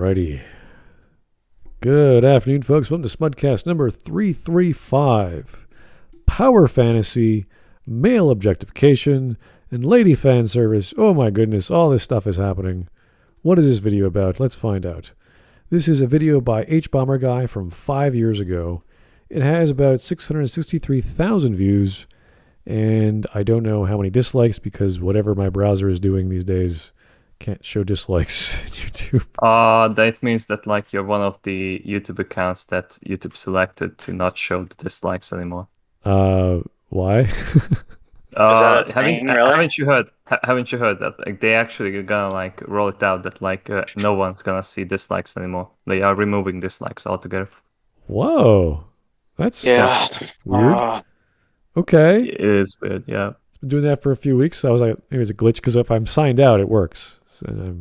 Alrighty. Good afternoon, folks. Welcome to Smudcast number 335. Power fantasy, male objectification, and Lady-Fanservice. Oh my goodness, all this stuff is happening. What is this video about? Let's find out. This is a video by hbomberguy from 5 years ago. It has about 663,000 views, and I don't know how many dislikes because whatever my browser is doing these days can't show dislikes in YouTube. That means that like you're one of the YouTube accounts that YouTube selected to not show the dislikes anymore. Why? Haven't you heard that like they actually gonna like roll it out that like no one's gonna see dislikes anymore. They are removing dislikes altogether. Whoa, that's weird. Okay, it is weird. Yeah, been doing that for a few weeks. So I was like, maybe it's a glitch because if I'm signed out, it works. So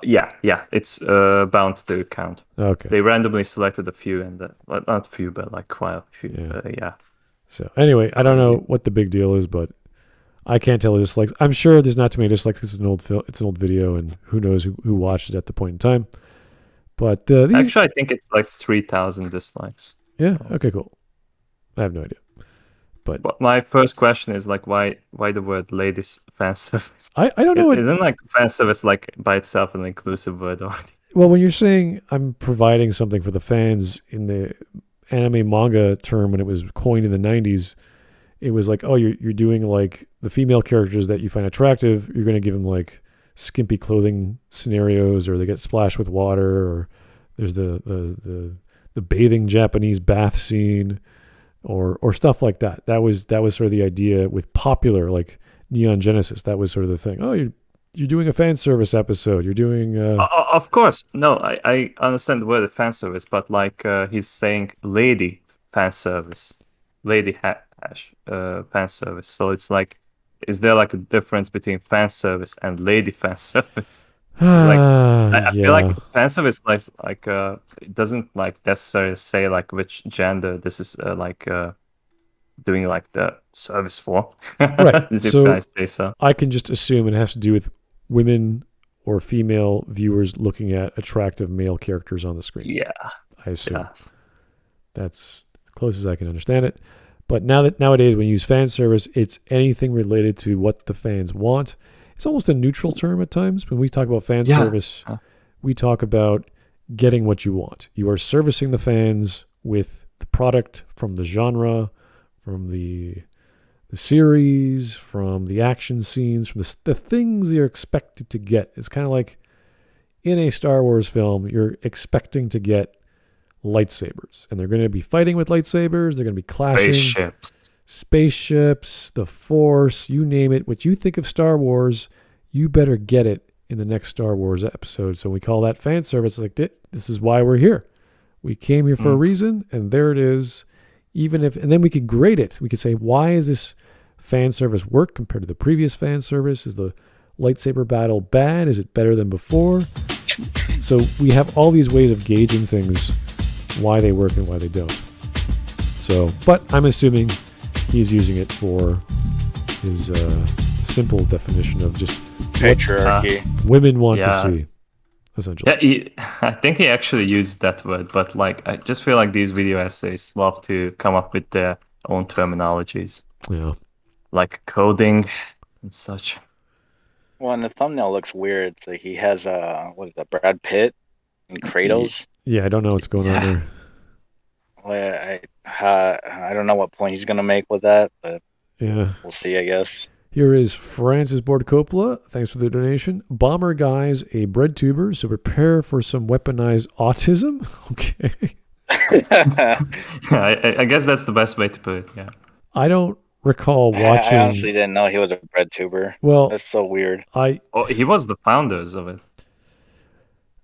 yeah, it's bound to count. Okay. They randomly selected a few, and not few, but like quite a few. Yeah. So anyway, I don't know what the big deal is, but I can't tell the dislikes. I'm sure there's not too many dislikes because it's an old video, and who knows who watched it at the point in time. But actually, I think it's like 3,000 dislikes. Yeah. Okay. Cool. I have no idea. But my first question is like, why the word ladies fan service? I don't know. Isn't like fan service like by itself an inclusive word already? Well, when you're saying I'm providing something for the fans in the anime manga term when it was coined in the 90s, it was like, oh, you're doing like the female characters that you find attractive. You're going to give them like skimpy clothing scenarios, or they get splashed with water, or there's the bathing Japanese bath scene. Or stuff like that. That was sort of the idea with popular like Neon Genesis. That was sort of the thing. Oh, you're doing a fan service episode. You're doing. Of course, no, I understand the word fan service, but like he's saying lady fan service, lady fan service. So it's like, is there like a difference between fan service and lady fan service? Like I feel like fan service like it doesn't like necessarily say like which gender this is doing like the service for. Right. So I can just assume it has to do with women or female viewers looking at attractive male characters on the screen. Yeah. I assume. Yeah. That's as close as I can understand it. But nowadays when you use fan service, it's anything related to what the fans want. It's almost a neutral term at times. When we talk about fan service, we talk about getting what you want. You are servicing the fans with the product from the genre, from the series, from the action scenes, from the things you're expected to get. It's kind of like in a Star Wars film, you're expecting to get lightsabers. And they're going to be fighting with lightsabers. They're going to be clashing. Spaceships, the Force, you name it. What you think of Star Wars, you better get it in the next Star Wars episode. So we call that fan service. Like this is why we're here. We came here for a reason, and there it is. And then we could grade it. We could say, why is this fan service work compared to the previous fan service? Is the lightsaber battle bad? Is it better than before? So we have all these ways of gauging things, why they work and why they don't. So, but I'm assuming he's using it for his simple definition of just patriarchy. What women want to see, essentially. Yeah, I think he actually used that word, but like I just feel like these video essays love to come up with their own terminologies. Yeah, like coding and such. Well, and the thumbnail looks weird. So he has what is that? Brad Pitt and Kratos. Yeah, I don't know what's going on there. Well, I don't know what point he's going to make with that, but yeah, we'll see, I guess. Here is Francis Board Coppola. Thanks for the donation. Bomber Guy's a bread tuber, so prepare for some weaponized autism. Okay. I guess that's the best way to put it, yeah. I don't recall watching... I honestly didn't know he was a bread tuber. Well, that's so weird. He was the founders of it.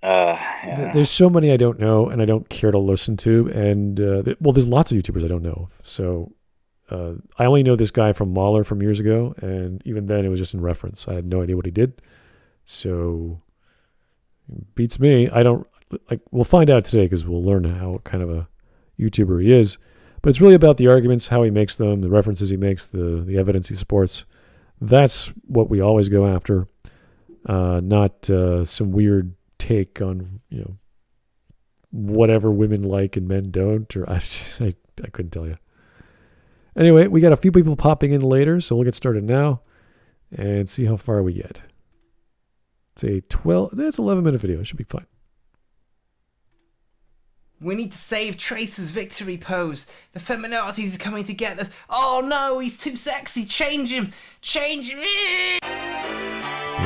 Yeah. There's so many I don't know and I don't care to listen to, and there's lots of YouTubers I don't know. So I only know this guy from Mahler from years ago, and even then it was just in reference. I had no idea what he did. So beats me. I don't like. We'll find out today because we'll learn how kind of a YouTuber he is. But it's really about the arguments, how he makes them, the references he makes, the evidence he supports. That's what we always go after. Not some weird take on whatever women like and men don't, or I couldn't tell you. Anyway, we got a few people popping in later, so we'll get started now and see how far we get. It's a 11-minute video. It should be fine. We need to save Tracer's victory pose. The feminazis are coming to get us. Oh no, he's too sexy. Change him. Change him.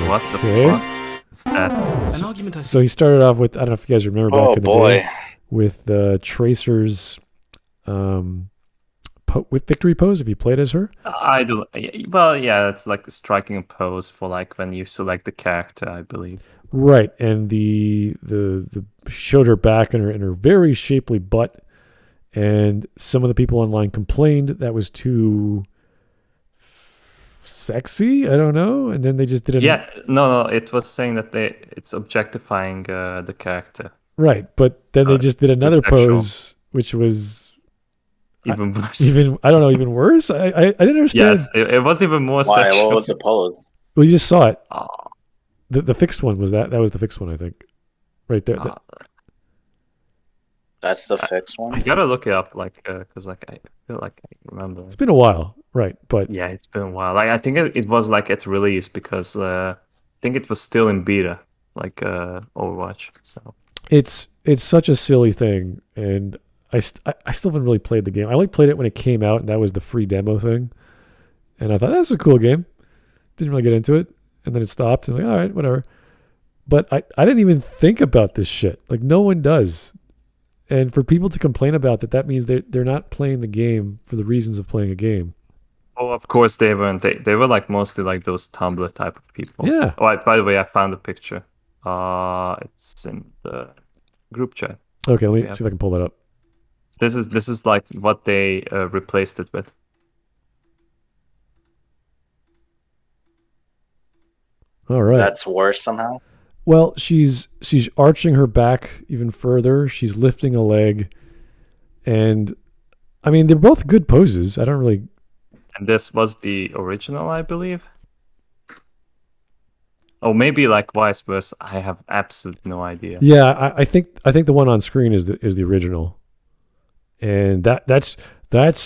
What the Okay. fuck is that? An argument I So he started off with, I don't know if you guys remember back Oh in the boy. day, with Tracer's with victory pose, if you played as her. I do. Well, yeah, it's like the striking pose for like when you select the character, I believe. Right, and the showed her back and her very shapely butt, and some of the people online complained that was too sexy. I don't know, and then they just did it. Yeah, no, it was saying that it's objectifying the character. Right, but then they just did another sexual. pose, which was Even worse. even worse. I didn't understand. Yes, it was even more Why? sexual. What was the pose? Well, you just saw it. Oh, The fixed one was that. That was the fixed one, I think. Right there. oh. That's the fixed one. I gotta look it up, like, because like I feel like I remember. It's been a while, right? But Yeah, it's been a while. Like I think it was like at release because I think it was still in beta, like Overwatch. So it's such a silly thing, and I still haven't really played the game. I played it when it came out, and that was the free demo thing. And I thought that's a cool game. Didn't really get into it, and then it stopped. And like, all right, whatever. But I didn't even think about this shit. Like no one does. And for people to complain about that means they're not playing the game for the reasons of playing a game. oh, of course they weren't. They were like mostly like those Tumblr type of people. Yeah. Oh, by the way, I found a picture. It's in the group chat. Okay, let me Yeah. see if I can pull that up. This is like what they replaced it with. All right. That's worse somehow. Well, she's arching her back even further. She's lifting a leg, and I mean they're both good poses. I don't really. And this was the original, I believe. Oh, maybe like vice versa. I have absolutely no idea. Yeah, I think the one on screen is the original, and that's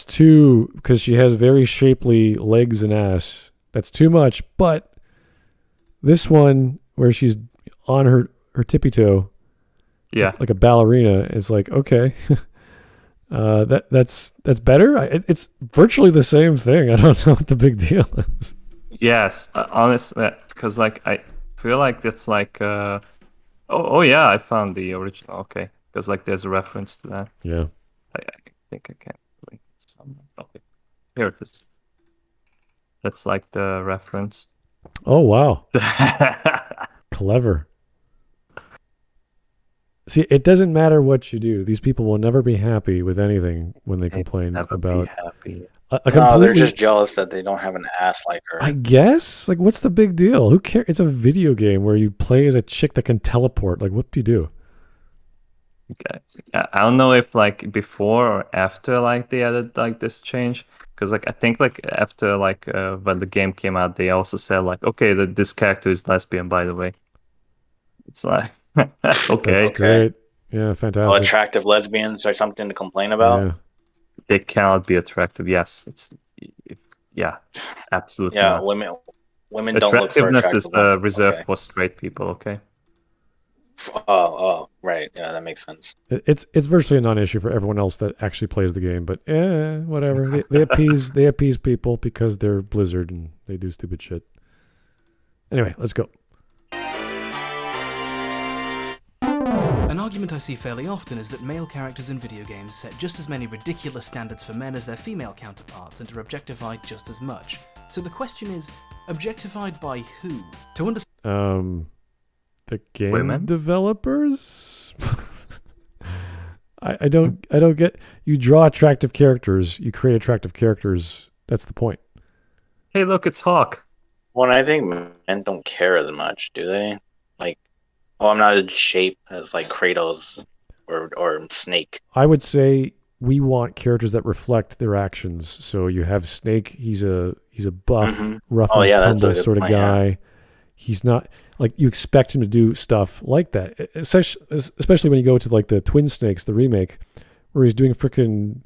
too, because she has very shapely legs and ass. That's too much. But this one where she's on her tippy toe, Yeah. like a ballerina, it's like, okay. That's better. It's virtually the same thing. I don't know what the big deal is. Yes, honestly, because like I feel like that's like oh yeah, I found the original. Okay, because like there's a reference to that. Yeah. I think I can link some. Okay, here it is. That's like the reference. Oh wow, clever. See, it doesn't matter what you do. These people will never be happy with anything when they complain Never be about happy. a No, they're completely. just jealous that they don't have an ass like her. I guess. Like, what's the big deal? Who cares? It's a video game where you play as a chick that can teleport. Like, what do you do? Okay. I don't know if like before or after like they added like this change, because like I think like after like when the game came out, they also said like, okay, that this character is lesbian, by the way. It's like okay, That's great. Yeah, Oh, fantastic. attractive lesbians or something to complain about. Yeah. they cannot be attractive. Yes, yeah, absolutely. Yeah, not. women don't look for Attractiveness attractive is women. reserved Okay. for straight people. Okay. Oh, right. Yeah, that makes sense. It's virtually a non-issue for everyone else that actually plays the game, but whatever. They appease people because they're Blizzard and they do stupid shit. Anyway, let's go. An argument I see fairly often is that male characters in video games set just as many ridiculous standards for men as their female counterparts and are objectified just as much. So the question is, objectified by who? To understand. The game Women? developers. I don't get. You draw attractive characters. You create attractive characters. That's the point. Hey, look, it's Hawk. Well, I think men don't care as much, do they? Like, oh, I'm not in shape as like Kratos or Snake. I would say we want characters that reflect their actions. So you have Snake. He's a buff, Mhm. rough Oh, and yeah, that's a tumble good sort of point, yeah. guy. he's not like you expect him to do stuff like that, especially when you go to like the Twin Snakes, the remake, where he's doing freaking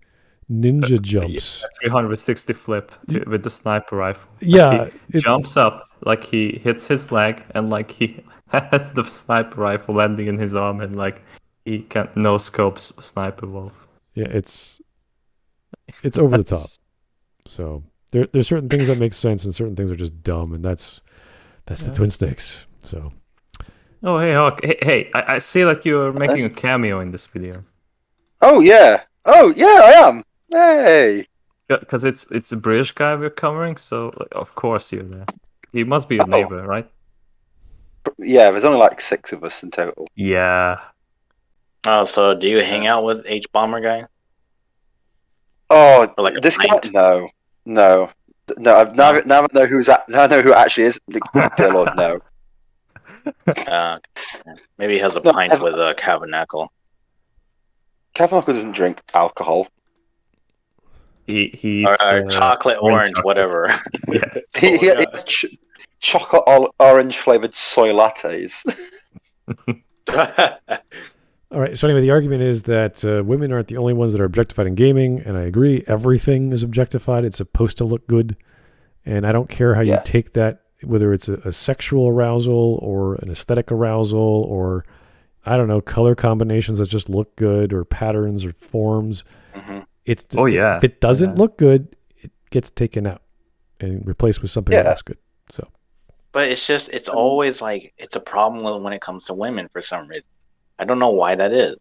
ninja jumps. 360 flip with the sniper rifle. Yeah, He jumps up, like he hits his leg, and like he has the sniper rifle landing in his arm, and like he can no scopes Sniper Wolf. Yeah, it's over the top. So there's certain things that make sense, and certain things are just dumb, and that's the Twin Snakes. So. Oh hey Hawk, hey! I see that you're making a cameo in this video. Oh yeah, I am. Hey. Because it's a British guy we're covering, so like, of course you're there. He must be your neighbor, right? Yeah, there's only like 6 of us in total. Yeah. Oh, so do you hang out with hbomberguy? Oh, Or like a this guy? pint? No. Now I know who it actually is. Dear Lord, no. Maybe he has a No, pint with a Cavanacle. Cavanacle doesn't drink alcohol. He Or eats chocolate, orange, chocolate. whatever. Yes. He eats chocolate orange flavored soy lattes. All right. So anyway, the argument is that women aren't the only ones that are objectified in gaming, and I agree. Everything is objectified. It's supposed to look good, and I don't care how you take that, whether it's a sexual arousal or an aesthetic arousal, or I don't know, color combinations that just look good, or patterns or forms. Mm-hmm. If Yeah. it doesn't look good, it gets taken out and replaced with something that looks good. So. But it's always like, it's a problem when it comes to women for some reason. I don't know why that is.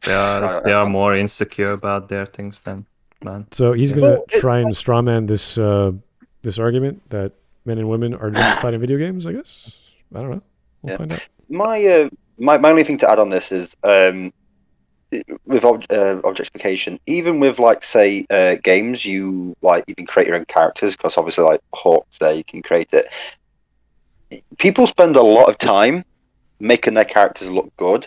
They are more insecure about their things than men. So he's going to try and strawman this argument that men and women are objectified in video games, I guess. I don't know. We'll find out. My only thing to add on this is with objectification, even with like say games, you can create your own characters, because obviously like Hawk's there, you can create it. People spend a lot of time making their characters look good,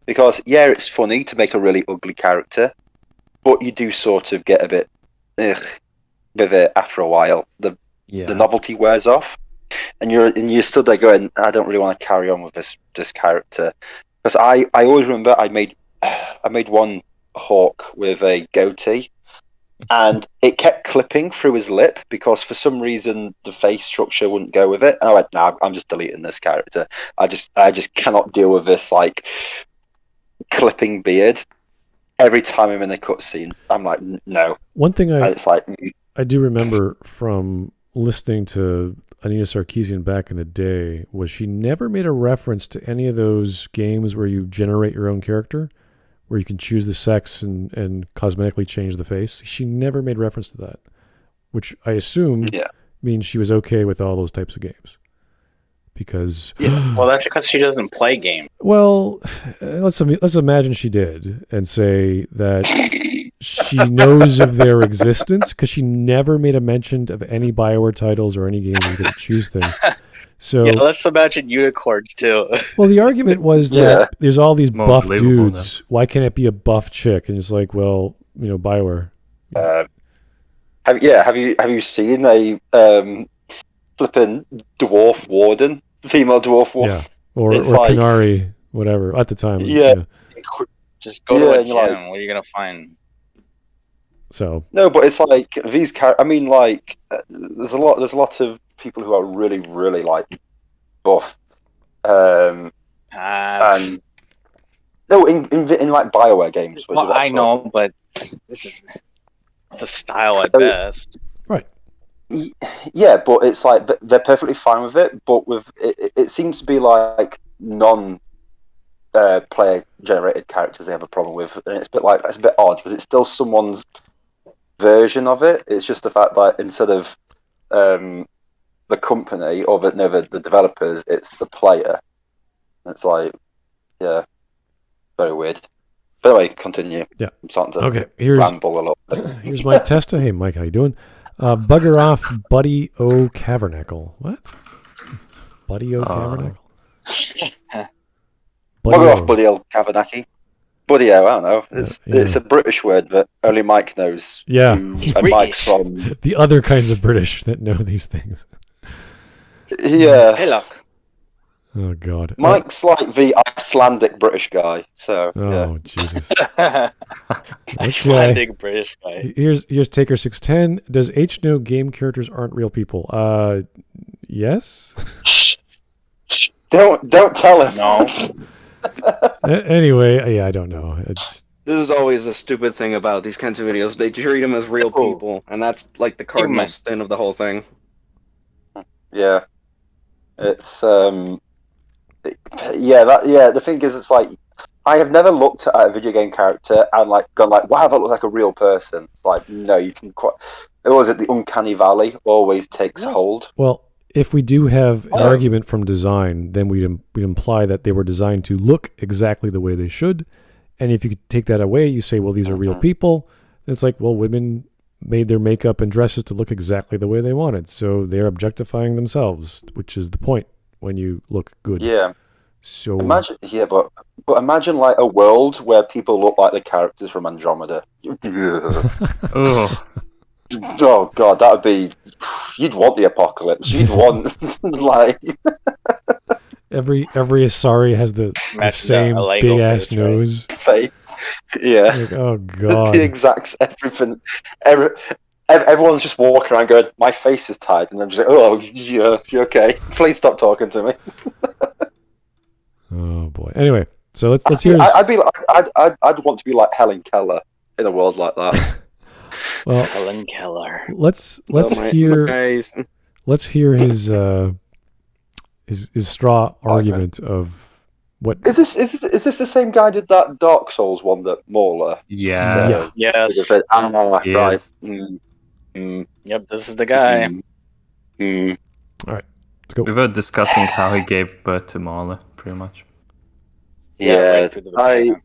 because it's funny to make a really ugly character, but you do sort of get a bit with it after a while. The novelty wears off, and you're still there going, I don't really want to carry on with this character, because I always remember I made one Hawk with a goatee, and it kept clipping through his lip because for some reason the face structure wouldn't go with it. And I went, no, I'm just deleting this character. I just cannot deal with this like clipping beard. Every time I'm in a cutscene, I'm like, no. One thing I do remember from listening to Anita Sarkeesian back in the day was she never made a reference to any of those games where you generate your own character, where you can choose the sex and cosmetically change the face. She never made reference to that, which I assume means she was okay with all those types of games. Because well, that's because she doesn't play games. Well, let's imagine she did and say that she knows of their existence, because she never made a mention of any BioWare titles or any games where you could choose things. So let's imagine unicorns too. Well, the argument was that there's all these More buff believable dudes. Why can't it be a buff chick? And it's like, well, BioWare. Have you seen a flipping dwarf warden, female dwarf warden? Yeah, or Canary, whatever at the time. Just go to a gym. What are you gonna find? So no, but it's like these characters. I mean, like there's a lot of people who are really, really like buff. And no, in like BioWare games. Well, I know, but it's a style at best. Right. Yeah, but it's like they're perfectly fine with it. But with it seems to be like player generated characters they have a problem with, and it's a bit odd because it's still someone's version of it. It's just the fact that instead of the company or the developers, it's the player. It's like, very weird. But anyway, continue. Yeah. I'm starting to here's ramble a lot. Here's my tester. Hey, Mike, how you doing? Bugger off, Buddy O. Cavernacle. What? Buddy O. Cavernacle? Bugger off, Buddy O. Cavernacki. Buddy O, I don't know. It's a British word that only Mike knows. Yeah. And Mike's from... The other kinds of British that know these things. Yeah. Hey, look. Oh God. Mike's like the Icelandic British guy, so Oh Jesus. Icelandic British guy. Here's Taker 610. Does H know game characters aren't real people? Yes. Shh. Shh. Don't tell him. No. Anyway, yeah, I don't know. This is always a stupid thing about these kinds of videos. They treat them as real people, and that's like the cardinal Human. sin of the whole thing. Yeah. It's the thing is, it's like I have never looked at a video game character and like gone like, wow, that looks like a real person. It's like, no, you can quite. It was the uncanny valley always takes hold. Well, if we do have an argument from design, then we'd imply that they were designed to look exactly the way they should. And if you could take that away, you say, well, these are real people. Then it's like, well, women made their makeup and dresses to look exactly the way they wanted, so they're objectifying themselves, which is the point when you look good. Yeah. So Imagine, but imagine like a world where people look like the characters from Andromeda. Oh, Oh God, that would be. You'd want the apocalypse. You'd want like. every Asari has the Imagine same a Lego big ass face, right? nose. Face. Yeah. Like, oh God. The exact everything. Everyone's just walking around going, "My face is tied," and I'm just like, "Oh, yeah, you okay? Please stop talking to me." Oh boy. Anyway, so let's hear. I'd be like, I'd want to be like Helen Keller in a world like that. Well, Helen Keller. let's my hear eyes. let's hear his straw argument of what. Is this the same guy did that Dark Souls one that Mauler? yes. Yes. Right. Yes. Yep, this is the guy. Let's go. We were discussing how he gave birth to Marla, pretty much. Yeah, right through the vagina.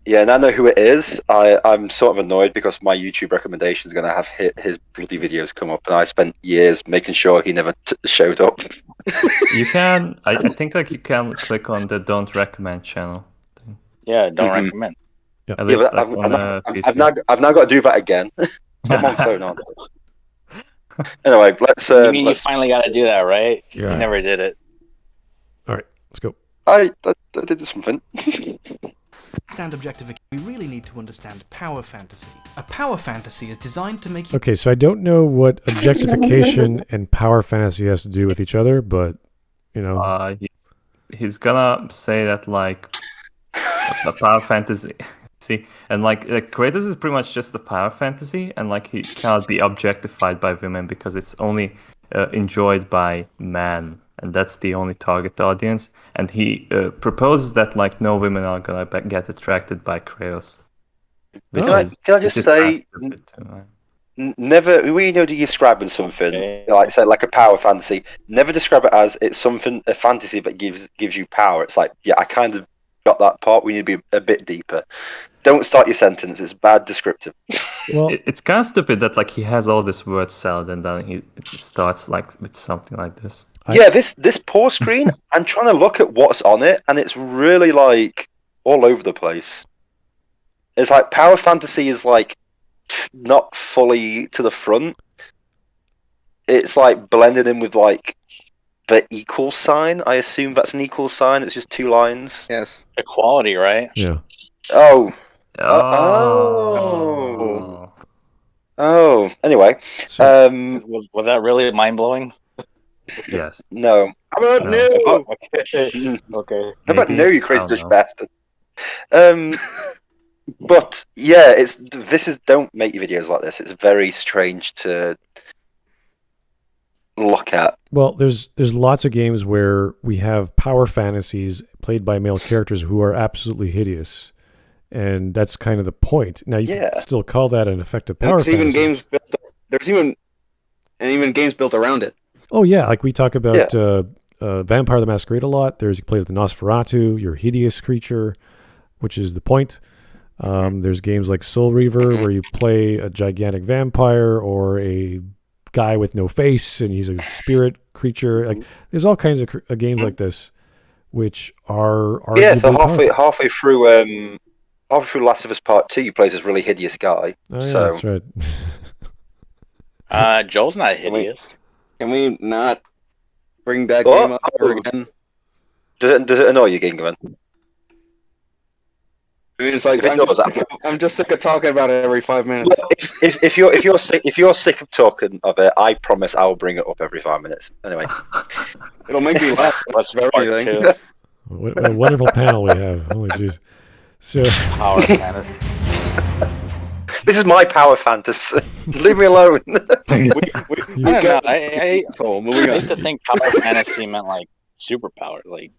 and I know who it is. I'm sort of annoyed because my YouTube recommendation is going to have his bloody videos come up, and I spent years making sure he never showed up. You can, I think, like you can click on the don't recommend channel. Yeah, don't recommend. At least but like on PC. I've now got to do that again. I'm on phone, aren't I? Anyway, let's. You mean you finally got to do that, right? Yeah. You never did it. All right, let's go. I did something. Understand objectification, we really need to understand power fantasy. A power fantasy is designed to make you... Okay, so I don't know what objectification and power fantasy has to do with each other, but you know, he's gonna say that like a power fantasy. See, and like Kratos is pretty much just a power fantasy, and like he cannot be objectified by women because it's only enjoyed by men, and that's the only target audience. And he proposes that like no women are gonna get attracted by Kratos. Can I just say, never, when you know you're describing something, like say like a power fantasy, never describe it as it's something, a fantasy that gives you power. It's like, yeah, I kind of got that part. We need to be a bit deeper. Don't start your sentence. It's bad descriptive. well, it's kind of stupid that like he has all this word salad and then he starts like with something like this. Yeah, this pause screen, I'm trying to look at what's on it, and it's really like all over the place. It's like power fantasy is like not fully to the front. It's like blended in with like the equal sign. I assume that's an equal sign. It's just two lines. Yes. Equality, right? yeah. Oh. Oh. Anyway, So, Was that really mind blowing? Yes. no. How about No. new? Okay. How about Maybe. no, you I crazy don't Dutch know. bastard? But yeah, don't make your videos like this. It's very strange to look at. well, there's lots of games where we have power fantasies played by male characters who are absolutely hideous, and that's kind of the point. Now you can still call that an effective power There's even fantasy. games built. There's even games built around it. Oh yeah, like we talk about Vampire the Masquerade a lot. He plays the Nosferatu, your hideous creature, which is the point. There's games like Soul Reaver where you play a gigantic vampire or a guy with no face and he's a spirit creature. Like there's all kinds of games like this, which are Yeah, so arguably halfway through Last of Us Part 2, you play this really hideous guy. powerful. Oh yeah, so that's right. Joel's not hideous. Can we not bring that What? game up over again. Does it annoy you, Gingerman? I mean, it's like If it does, I'm just sick of talking about it every 5 minutes. Look, if you're sick of talking of it, I promise I will bring it up every 5 minutes. Anyway, It'll make me laugh. What's If part anything. 2? What a wonderful panel we have. Holy jeez. So, Power fantasy. this is my power fantasy. Leave me alone. I don't know. So moving I on. used to think power fantasy meant like superpower, like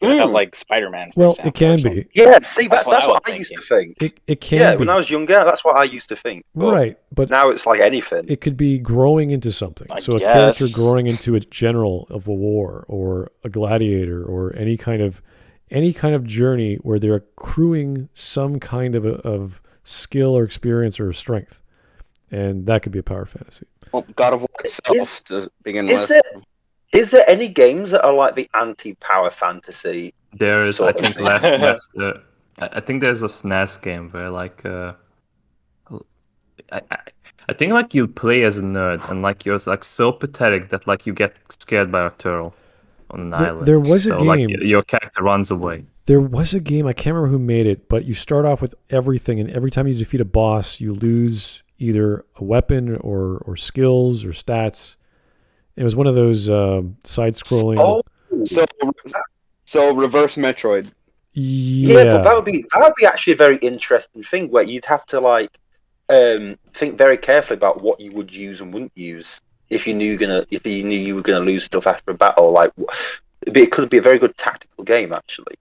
like Spider-Man. For well, example, it can or something. be. Yeah, see, That's that's what what I I was used to think. It can Yeah, be. when I was younger, that's what I used to think. But Right, but now it's like anything. it could be growing into something. I So a character guess. growing into a general of a war or a gladiator or any kind of journey where they're accruing some kind of skill or experience or strength. And that could be a power fantasy. Well, God of War itself to begin with. Is there any games that are like the anti-power fantasy? There is, I Sort of think, thing. last. I think there's a SNES game where like I think like you play as a nerd and like you're like so pathetic that like you get scared by a turtle on an island. There was a so, like, game- your character runs away. There was a game, I can't remember who made it, but you start off with everything, and every time you defeat a boss, you lose either a weapon or skills or stats. It was one of those side-scrolling. Oh, So reverse Metroid. yeah, but that would be actually a very interesting thing where you'd have to like think very carefully about what you would use and wouldn't use if you knew you were gonna lose stuff after a battle. Like, it could be a very good tactical game actually.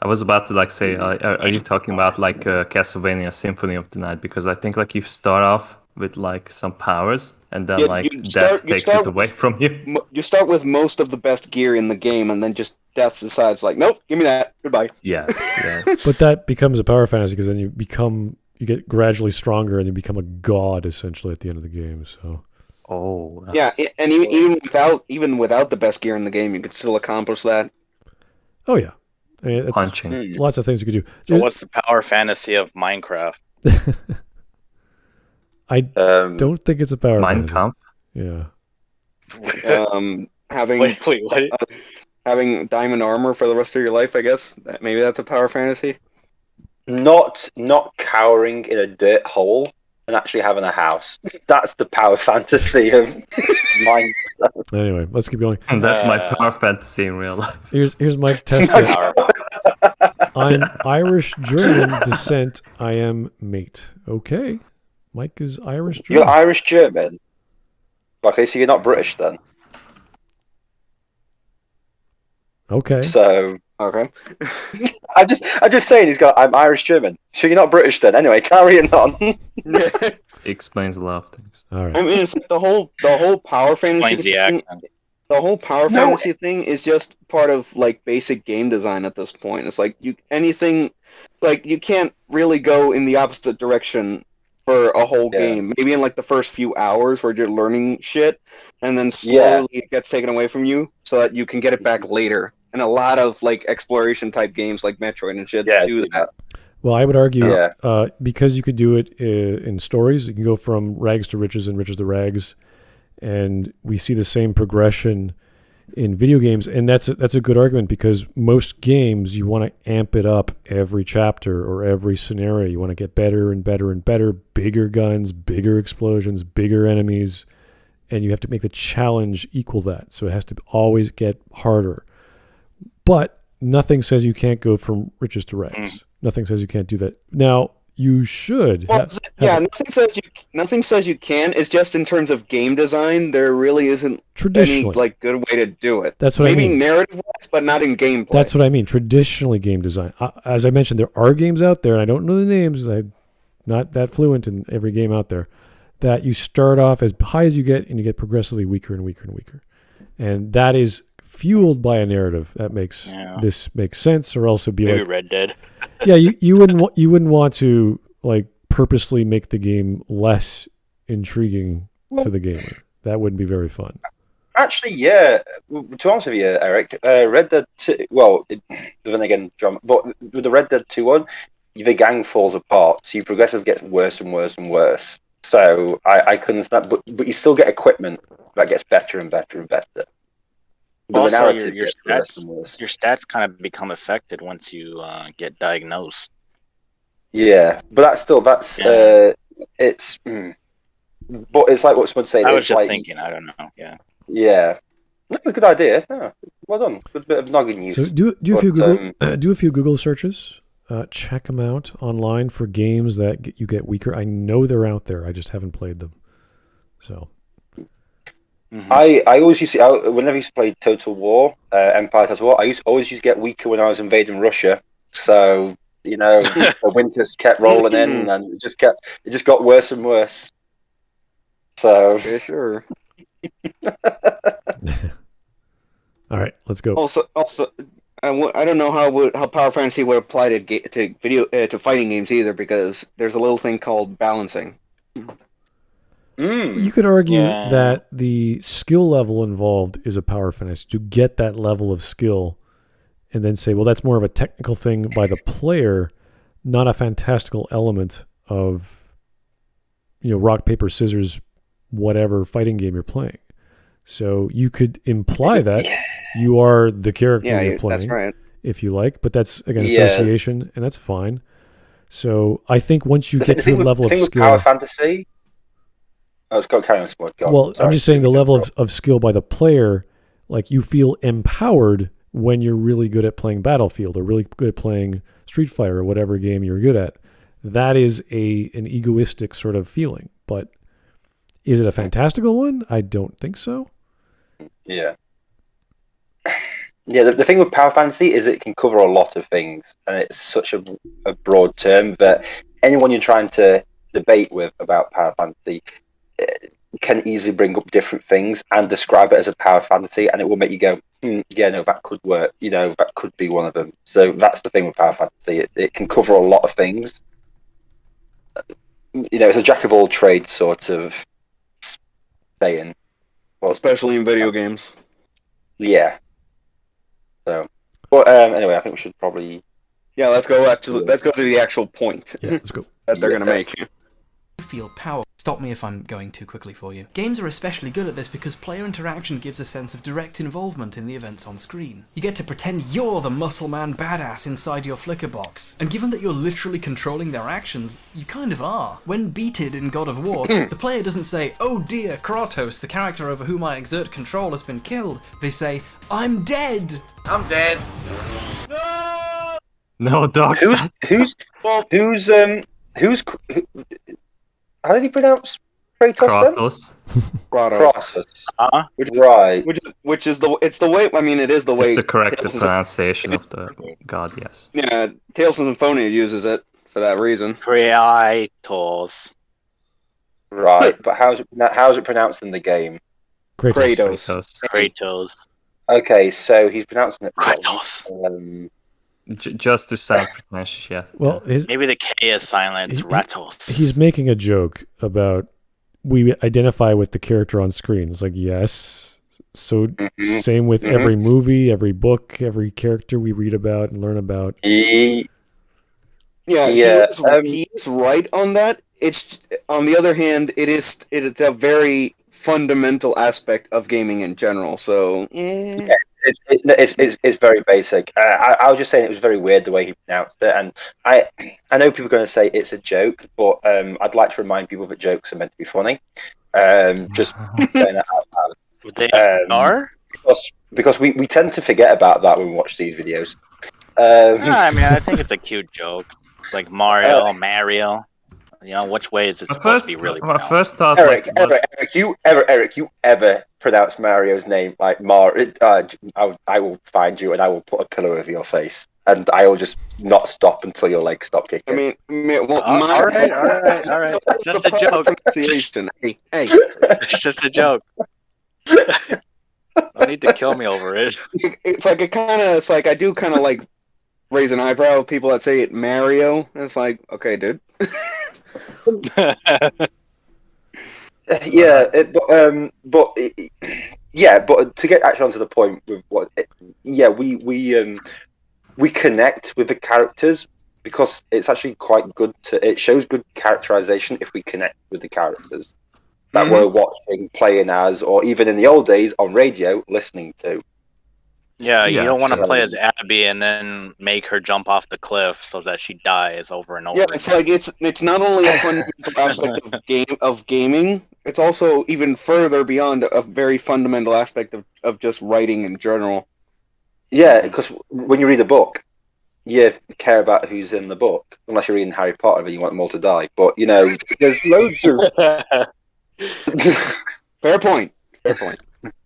I was about to like say, are you talking about like Castlevania Symphony of the Night? Because I think like you start off with like some powers, and then Yeah, like you death start takes it away with- from you. You start with most of the best gear in the game, and then just Death decides, like, nope, give me that. Goodbye. Yes, yes. But that becomes a power fantasy because then you get gradually stronger and you become a god essentially at the end of the game. So Oh. Yeah, that's- and even without the best gear in the game, you could still accomplish that. oh yeah, I mean, it's punching. lots of things you could do. So There's- what's the power fantasy of Minecraft? I don't think it's a power Mein fantasy. Kampf. Yeah. Having Wait, what? having diamond armor for the rest of your life, I guess. Maybe that's a power fantasy. Not cowering in a dirt hole and actually having a house. That's the power fantasy of mine. Anyway, let's keep going. And that's my Uh, power fantasy in real life. Here's Mike Testa. Power. I'm Irish German descent. I am mate. Okay. Mike is Irish German. You're Irish German. Okay, so you're not British then. Okay. So Okay. I'm just saying I'm Irish German. So you're not British then. Anyway, carrying on. It explains a lot of things. All I right. mean, it's like the whole power fantasy Explains the thing. accent. The whole power No. fantasy thing is just part of like basic game design at this point. It's like you can't really go in the opposite direction for a whole Yeah. game. Maybe in like the first few hours where you're learning shit, and then slowly it gets taken away from you so that you can get it back later. And a lot of like exploration type games like Metroid and shit do that. Well, I would argue Yeah. because you could do it in stories, you can go from rags to riches and riches to rags, and we see the same progression in video games. And that's a good argument because most games you want to amp it up every chapter or every scenario. You want to get better and better and better, bigger guns, bigger explosions, bigger enemies, and you have to make the challenge equal that. So it has to always get harder. But nothing says you can't go from riches to rags. Nothing says you can't do that. Now, you should. Well, nothing says you can. It's just in terms of game design, there really isn't any traditionally. like good way to do it. That's what I Maybe mean. narrative-wise, but not in gameplay. That's what I mean. Traditionally, game design. As I mentioned, there are games out there, and I don't know the names. I'm not that fluent in every game out there. That you start off as high as you get, and you get progressively weaker and weaker and weaker, and that is fueled by a narrative that makes this make sense, or else it'd be Maybe like Red Dead. yeah, you wouldn't want to like purposely make the game less intriguing to the gamer. That wouldn't be very fun. Actually, yeah. To be honest with you, Eric, Red Dead 2. Well, then again, but with the Red Dead 2 one, the gang falls apart, so you progressively get worse and worse and worse. So I couldn't understand, but you still get equipment that gets better and better and better. But Also, the narrative your gets worse and worse. stats kind of become affected once you get diagnosed. Yeah, but that's Yeah. it's. But it's like what someone said. I was It's just like thinking. I don't know. Yeah. yeah, that's a good idea. Yeah. Well done. Good bit of noggin use. So do a few Google searches. Check them out online for games that you get weaker. I know they're out there. I just haven't played them. So Mhm. I always used to, whenever I used to play Total War, Empire Total War, always used to get weaker when I was invading Russia. So the winters kept rolling in, and it just got worse and worse. So Yeah, sure. all right, let's go. Also, I don't know how Power Fantasy would apply to fighting games either, because there's a little thing called balancing. You could argue Yeah. that the skill level involved is a power fantasy to get that level of skill, and then say, well, that's more of a technical thing by the player, not a fantastical element of rock paper scissors, whatever fighting game you're playing. So you could imply that you are the character you're playing, that's right. if you like, but that's again Yeah. association, and that's fine. So I think once you get to a level of with skill, Power Fantasy. Oh, it's got carry on, Smudge. well, I'm just saying the level of skill by the player, like you feel empowered when you're really good at playing Battlefield or really good at playing Street Fighter or whatever game you're good at. That is an egoistic sort of feeling. But is it a fantastical one? I don't think so. Yeah. Yeah, the thing with Power Fantasy is it can cover a lot of things, and it's such a broad term, but anyone you're trying to debate with about Power Fantasy can easily bring up different things and describe it as a Power Fantasy, and it will make you go, yeah, no, that could work, that could be one of them. So that's the thing with Power Fantasy. It can cover a lot of things. It's a jack of all trades sort of saying. Well, Especially in video games. yeah. So, but anyway, I think we should probably. Yeah, let's go to the actual point Yeah, let's go. that they're gonna make. Feel power. Stop me if I'm going too quickly for you. Games are especially good at this because player interaction gives a sense of direct involvement in the events on screen. You get to pretend you're the muscle man badass inside your flicker box, and given that you're literally controlling their actions, you kind of are. When beated in God of War, the player doesn't say, "Oh dear, Kratos, the character over whom I exert control, has been killed." They say, "I'm dead." I'm dead. No, dogs. Who's how did he pronounce Kratos? Kratos. Kratos. Right. Right. Which is the way. I mean, it is the way. It's the correct Tales pronunciation of the god. Yes. Yeah, Tales of Symphonia uses it for that reason. Kratos. Right, but how's it pronounced in the game? Kratos. Okay, so he's pronouncing it wrong. Kratos. Just to sound pretentious, yes. Well, Maybe the K is silent. It's Ratos. he's making a joke about we identify with the character on screen. It's like, yes. So same with every movie, every book, every character we read about and learn about. Yeah, he's right on that. It's on the other hand, it's a very fundamental aspect of gaming in general. So yeah, it's very basic. I was just saying it was very weird the way he pronounced it, and I know people are going to say it's a joke, but I'd like to remind people that jokes are meant to be funny. Just saying that out loud. They are because we tend to forget about that when we watch these videos. I mean, I think it's a cute joke, like Mario. Which way is it supposed to be really My pronounced? first thought, Eric, you ever pronounce Mario's name like Mar? I will find you and I will put a pillow over your face, and I will just not stop until your legs stop kicking. I mean, well, all right. It's just a joke. Pronunciation. Hey, It's just a joke. Don't need to kill me over it. it's like I do kind of like raise an eyebrow of people that say it Mario. And it's like, okay, dude. But to get actually onto the point with we connect with the characters because it's actually quite good it shows good characterization if we connect with the characters that we're watching, playing as, or even in the old days on radio listening to. Yeah, you Yeah, don't want to sure. play as Abby and then make her jump off the cliff so that she dies over and over. Yeah, it's like it's not only a fundamental aspect of gaming, it's also even further beyond a very fundamental aspect of just writing in general. Yeah, because when you read a book, you care about who's in the book, unless you're reading Harry Potter and you want them all to die. But there's loads of. Fair point. Fair point.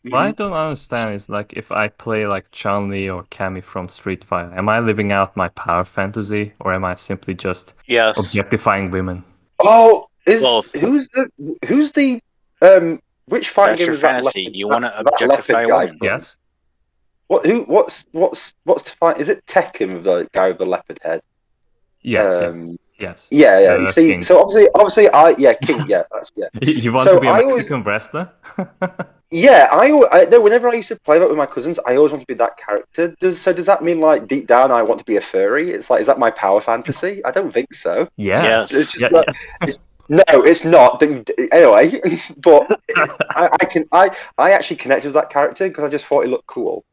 What I don't understand is like if I play like Chun-Li or Cammy from Street Fighter, am I living out my power fantasy or am I simply just Yes. objectifying women? Oh, Both. who's the which fighting That's game your is that? fantasy. Leopard- You want to that leopard objectify guy women. from? Yes. What's the fight? Is it Tekken with the guy with the leopard head? Yes. Yes. Yeah. You see, King. so obviously, King. Yeah, that's yeah. You want So to be a I always- Mexican wrestler? Yeah, I know. Whenever I used to play that with my cousins, I always want to be that character. Does that mean like deep down I want to be a furry? It's like, is that my power fantasy? I don't think so. Yes. It's just Yeah, like, no, it's not. Anyway, but I actually connected with that character because I just thought it looked cool.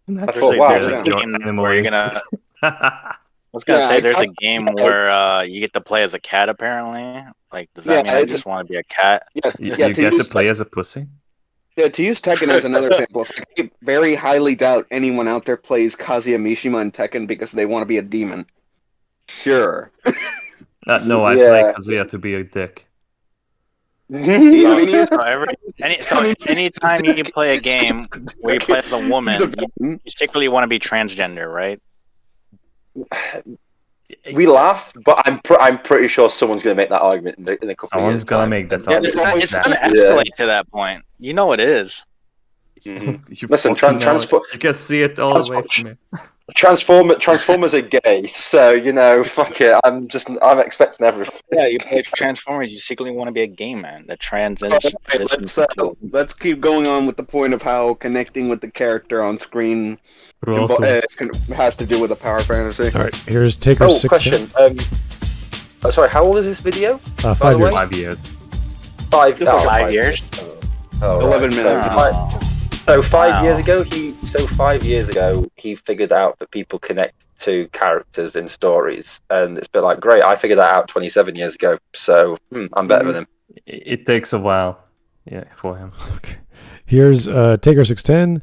That's thought, wow, There's yeah. a game where you're gonna. I was gonna Yeah, say I there's a thought- game where you get to play as a cat. Apparently, like does that Yeah, mean I it's- just want to be a cat? you Yeah, get to to use play as a pussy? Yeah, to use Tekken as another example, I very highly doubt anyone out there plays Kazuya Mishima in Tekken because they want to be a demon. Sure. No, I Yeah. play Kazuya to be a dick. Yeah, So anytime you play a game where you play as a woman, you secretly want to be transgender, right? We laugh, but I'm pretty sure someone's going to make that argument in a couple of years. Someone's gonna make that Yeah, argument. it's gonna escalate to that point. You know it is. Mhm. You Listen, fucking know it. transpo- You can see it all the way from me. Transformers are gay, so fuck it. I'm expecting everything. Yeah, you play Transformers. You secretly want to be a gay man that transcends. Alright, let's keep going on with the point of how connecting with the character on screen has to do with a power fantasy. All right, here's Taker Oh, 16. question. Sorry, how old is this video? 5 the years. way? 5 years. Five. Just like 5 years. Oh, 11 minutes. So 5 Wow. years ago, he figured out that people connect to characters in stories, and it's a bit like, great, I figured that out 27 years ago, so I'm better than him. It takes a while, for him. Okay. Here's Taker 610.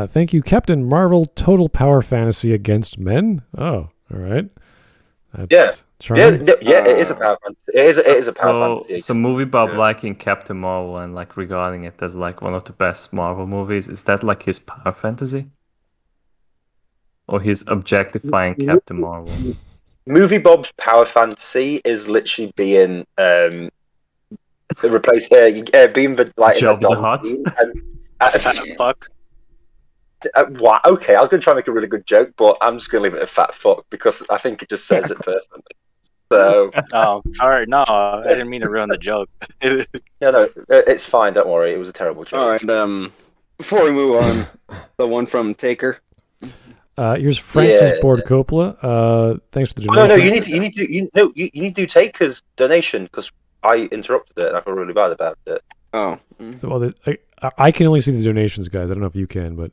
Thank you, Captain Marvel. Total power fantasy against men. Oh, all right. That's Yeah. charming. Yeah, it is a power fantasy. It is a power fantasy. So movie Bob Yeah. liking Captain Marvel and like regarding it as like one of the best Marvel movies, is that like his power fantasy? Or he's objectifying Captain Marvel? Movie Bob's power fantasy is literally being replaced being like in a Jabba the dog Hutt? scene Fat fuck. wow, okay, I was going to try and make a really good joke, but I'm just going to leave it a fat fuck because I think it just says it perfectly. So Oh, sorry. No, I didn't mean to ruin the joke. yeah, no, it's fine. Don't worry. It was a terrible joke. Alright, before we move on, the one from Taker. Here's Francis Yeah. Board Coppola. Thanks for the No, donation. you need to do Taker's donation because I interrupted it and I feel really bad about it. Oh. Well, I can only see the donations, guys. I don't know if you can, but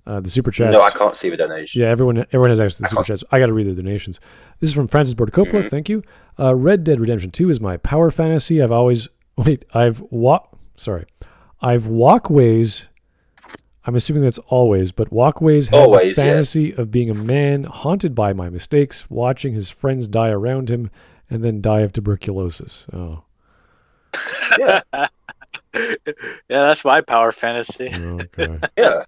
the super chats. No, I can't see the donation. Yeah, everyone has access to the super chats. I got to read the donations. This is from Francis Board Coppola. Thank you. Red Dead Redemption 2 is my power fantasy. I've walkways. I'm assuming that's always, but walkways have Always, the yeah. fantasy of being a man haunted by my mistakes, watching his friends die around him, and then die of tuberculosis. Oh, Yeah, Yeah, that's my power fantasy. okay. yeah.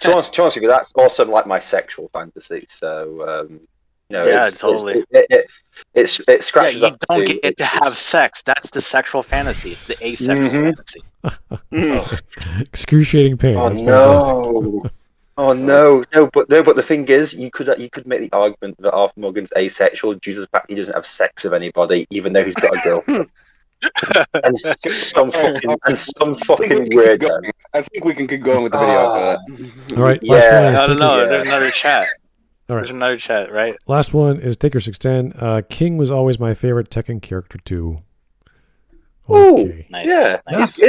To be honest with you, that's also like my sexual fantasy. So, Yeah, totally. It Yeah, scratches you up don't to- get to have sex. That's the sexual fantasy. It's the asexual fantasy. Excruciating pain. Oh That's fantastic. no! Oh no! But the thing is, you could make the argument that Arthur Morgan's asexual due to the fact he doesn't have sex with anybody, even though he's got a girlfriend. and some fucking weirdo. I think we can keep going with the video after that. All right, Yeah. last one is No, Taker. no, there's another chat. All right. There's another chat, right? Last one is Taker 610. King was always my favorite Tekken character too. Ooh. Okay. Nice. Yeah, nice.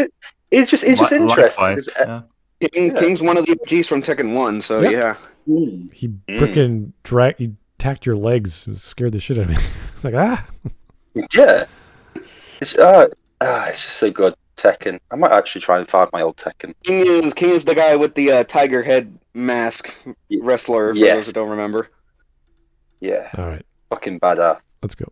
it's just interesting. Likewise, 'Cause, yeah. King's one of the OGs from Tekken 1, so Yep. yeah. He frickin' he tacked your legs and scared the shit out of me. Like, Yeah. It's just so good. Tekken. I might actually try and find my old Tekken. King is the guy with the tiger head mask wrestler, for Yeah. those who don't remember. Yeah. All right, Fucking badass. let's go.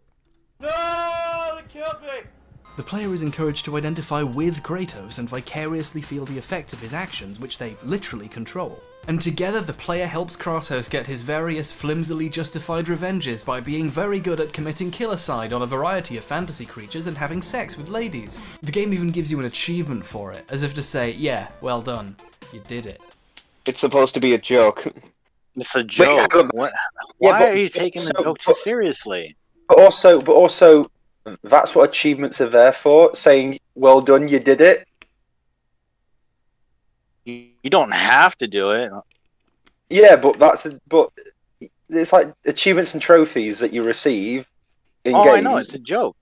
The player is encouraged to identify with Kratos and vicariously feel the effects of his actions, which they literally control. And together the player helps Kratos get his various flimsily justified revenges by being very good at committing killicide on a variety of fantasy creatures and having sex with ladies. The game even gives you an achievement for it, as if to say, yeah, well done, you did it. It's supposed to be a joke. It's a joke. hang on. What? Yeah, Why but- are you taking the so- joke too seriously? But also, that's what achievements are there for. Saying, "Well done, you did it." You don't have to do it. Yeah, but it's like achievements and trophies that you receive in Oh, games. I know, it's a joke.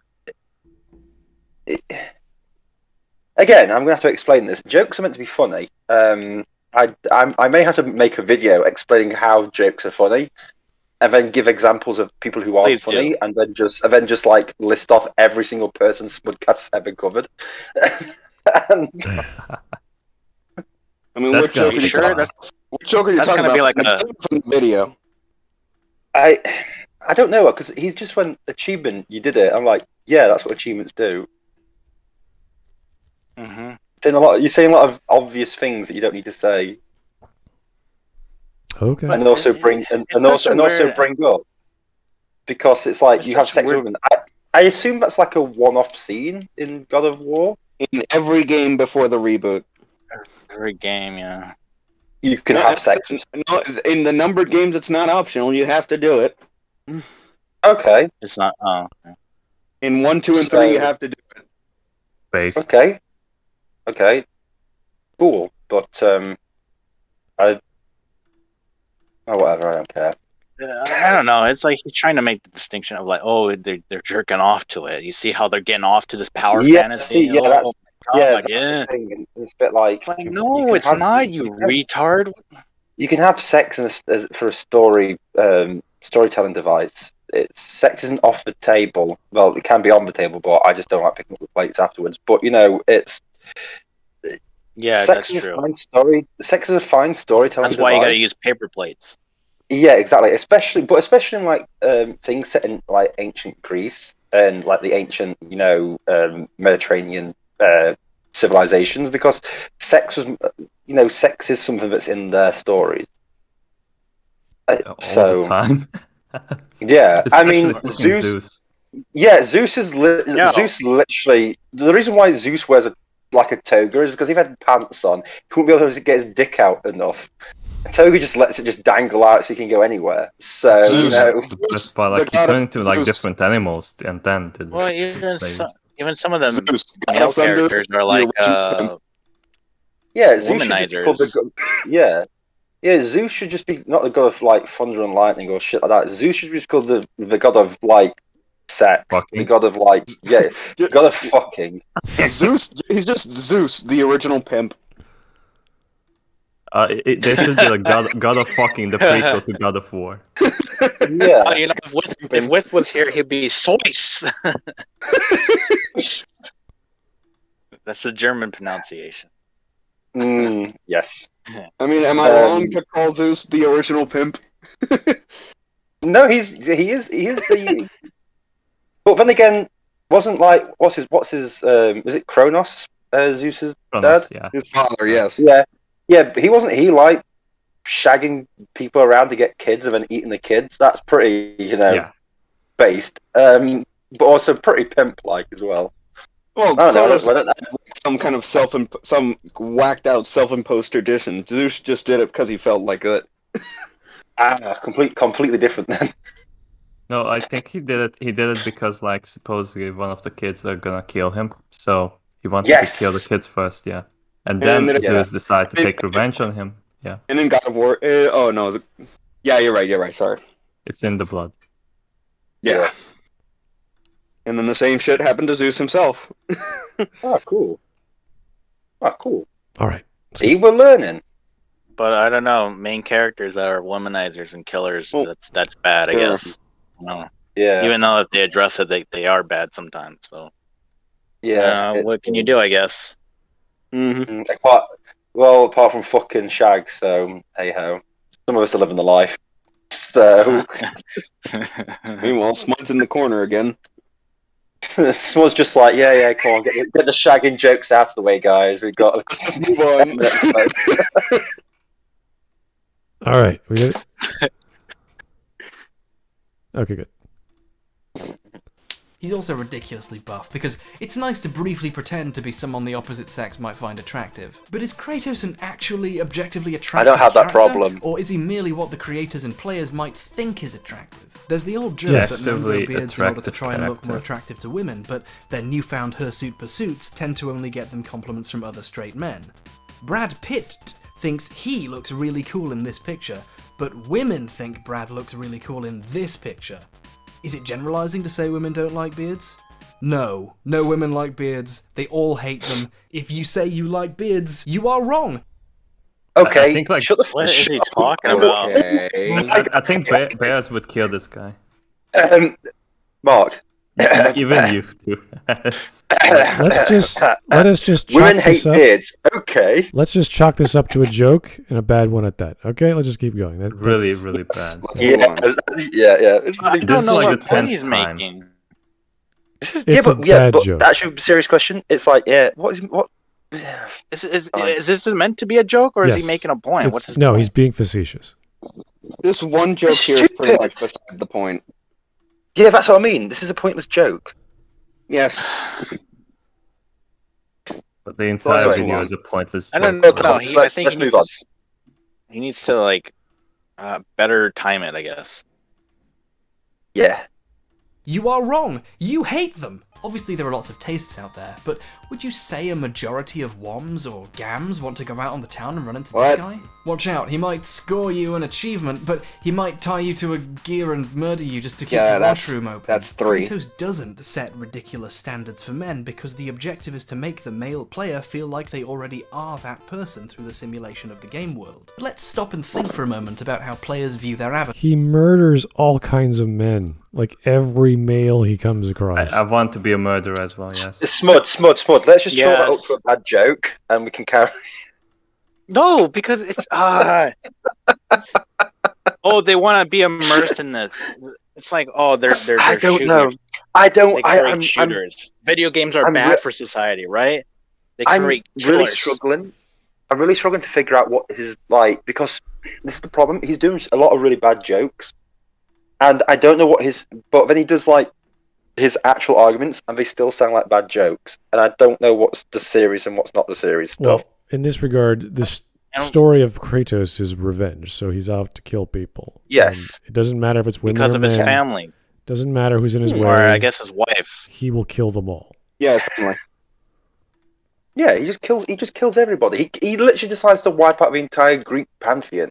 Again, I'm gonna have to explain this. Jokes are meant to be funny. I may have to make a video explaining how jokes are funny, and then give examples of people who aren't Please do. funny, and then just like list off every single person Smudcast's ever covered. And, I mean, That's what gonna joke are be you sure talking that's about? What joke are you that's talking gonna about? be like from the video. I don't know, because he just went, achievement, you did it. I'm like, yeah, that's what achievements do. hmm You're saying a lot of obvious things that you don't need to say, Okay. and also bring also bring up, because it's like It's you have such a sex with weird- women. I assume that's like a one-off scene in God of War. In every game before the reboot. Every game, yeah. You can No, have sex. No, in the numbered games, it's not optional. You have to do it. Okay, It's not. Oh, okay. In 1, 2, and So- 3, you have to do it. Based. okay, cool. But whatever. I don't care. I don't know. It's like he's trying to make the distinction of like, oh, they're jerking off to it. You see how they're getting off to this power Yeah, fantasy? yeah, oh, that's- my Yeah, God, that's yeah. the thing. And it's a bit like It's like, you no, can it's have- not. You retard. You can have sex for a storytelling device. Sex isn't off the table. Well, it can be on the table, but I just don't like picking up the plates afterwards. But it's Yeah, sex that's is true. a fine story. Sex is a fine storytelling. That's why you got to device. use paper plates. Yeah, exactly. Especially in like things set in like ancient Greece and like the ancient, Mediterranean civilizations, because sex was, sex is something that's in their stories. All the time. Yeah, I mean, Especially fucking Zeus. Yeah, Zeus is Yeah. Zeus literally. The reason why Zeus wears a toga is because if he had pants on, he wouldn't be able to get his dick out enough. A toga just lets it just dangle out so he can go anywhere. So Zeus. The best part, like, The you god turn of into like Zeus. different animals and then to Well, even some of them Zeus, god male of thunder, characters are the like, original yeah, Zeus should just be called womanizers. yeah, Zeus should just be not the god of like thunder and lightning or shit like that. Zeus should be just called the god of like sex, Fucking. the god of like the god of fucking. Zeus, he's just Zeus, the original pimp. There should be like God of fucking, the prequel to God of War. Yeah. Oh, if Wisp was here, he'd be Sois. That's the German pronunciation. Yes. I mean, am I wrong to call Zeus the original pimp? No, he is the. But then again, wasn't like what's his was it Kronos, Zeus's Kronos, dad? yeah. His father, yes. Yeah, but wasn't he like shagging people around to get kids and then eating the kids? That's pretty, Yeah. based. But also pretty pimp like as well. Well, I don't know. Kronos I don't know. some kind of some whacked out self-imposed tradition. Zeus just did it because he felt like it. Completely different then. No, I think he did it. He did it because, like, supposedly one of the kids are gonna kill him, so he wanted to kill the kids first, yeah. And then then Zeus decided to take revenge on him. Yeah, And in God of War, oh no, yeah, you're right. Sorry. it's in the blood. Yeah. And then the same shit happened to Zeus himself. Oh, cool. Oh, cool. All right. See, we're learning. But I don't know. Main characters that are womanizers and killers. Well, That's bad, I yeah. guess. No. Yeah. Even though if they address it, they are bad sometimes. So Yeah. what can you do? I guess. Mm-hmm. Apart from fucking shag, so hey ho. Some of us are living the life. So Meanwhile, Smud's in the corner again. Smud's just like, yeah, come on, get the shagging jokes out of the way, guys. We've got Let's move on. All right, we get it. Okay, good. He's also ridiculously buff, because it's nice to briefly pretend to be someone the opposite sex might find attractive. But is Kratos an actually objectively attractive I don't have that character, problem. or is he merely what the creators and players might think is attractive? There's the old joke that men grow beards in order to try and look more attractive to women, but their newfound hirsute pursuits tend to only get them compliments from other straight men. Brad Pitt thinks he looks really cool in this picture, but women think Brad looks really cool in this picture. Is it generalizing to say women don't like beards? No women like beards. They all hate them. If you say you like beards, you are wrong. Okay, I think, like, shut the What is fuck he up. talking about? Okay. I think bears would kill this guy. Mark. Even you too. Let us just Women chalk hate this up. beards. Okay. Let's just chalk this up to a joke and a bad one at that. Okay, let's just keep going. really, really bad. Let's move on. Yeah. It's I really This don't is know like what the point 10th he's time. making. It's a bad joke. Actually, serious question. It's like, what? Is this meant to be a joke, or is Yes. he making a point? It's- What's his no, point? he's being facetious. This one joke here is pretty much beside the point. Yeah, that's what I mean. This is a pointless joke. Yes. But the entire Let's video move is a pointless I joke. don't know. Come No, on, I think let's move on. he needs to like better time it, I guess. Yeah. You are wrong. You hate them. Obviously there are lots of tastes out there, but would you say a majority of WOMs or GAMs want to go out on the town and run into What? this guy? Watch out, he might score you an achievement, but he might tie you to a gear and murder you just to keep Yeah, the that's- washroom open. that's 3. Kratos doesn't set ridiculous standards for men because the objective is to make the male player feel like they already are that person through the simulation of the game world. But let's stop and think for a moment about how players view their avatar. He murders all kinds of men, like every male he comes across. I want to be a murderer as well, yes. Smud. Let's just chalk that up Yes. to a bad joke, and we can carry. No, because it's oh, they want to be immersed in this. It's like, oh, they're I don't shooters. know. I don't. They I, create I'm shooters. Video games are I'm bad re- for society, right? They I'm create really killers. struggling. I'm really struggling to figure out what his like, because this is the problem. He's doing a lot of really bad jokes, and I don't know what his. But then he does like his actual arguments, and they still sound like bad jokes. And I don't know what's the series and what's not the series stuff. Well, in this regard, this story of Kratos is revenge, so he's out to kill people. Yes. And it doesn't matter if it's women Because or of his men. family, Doesn't matter who's in his way. or I guess his wife. He will kill them all. Yes, definitely. Yeah, he just kills everybody. He literally decides to wipe out the entire Greek pantheon.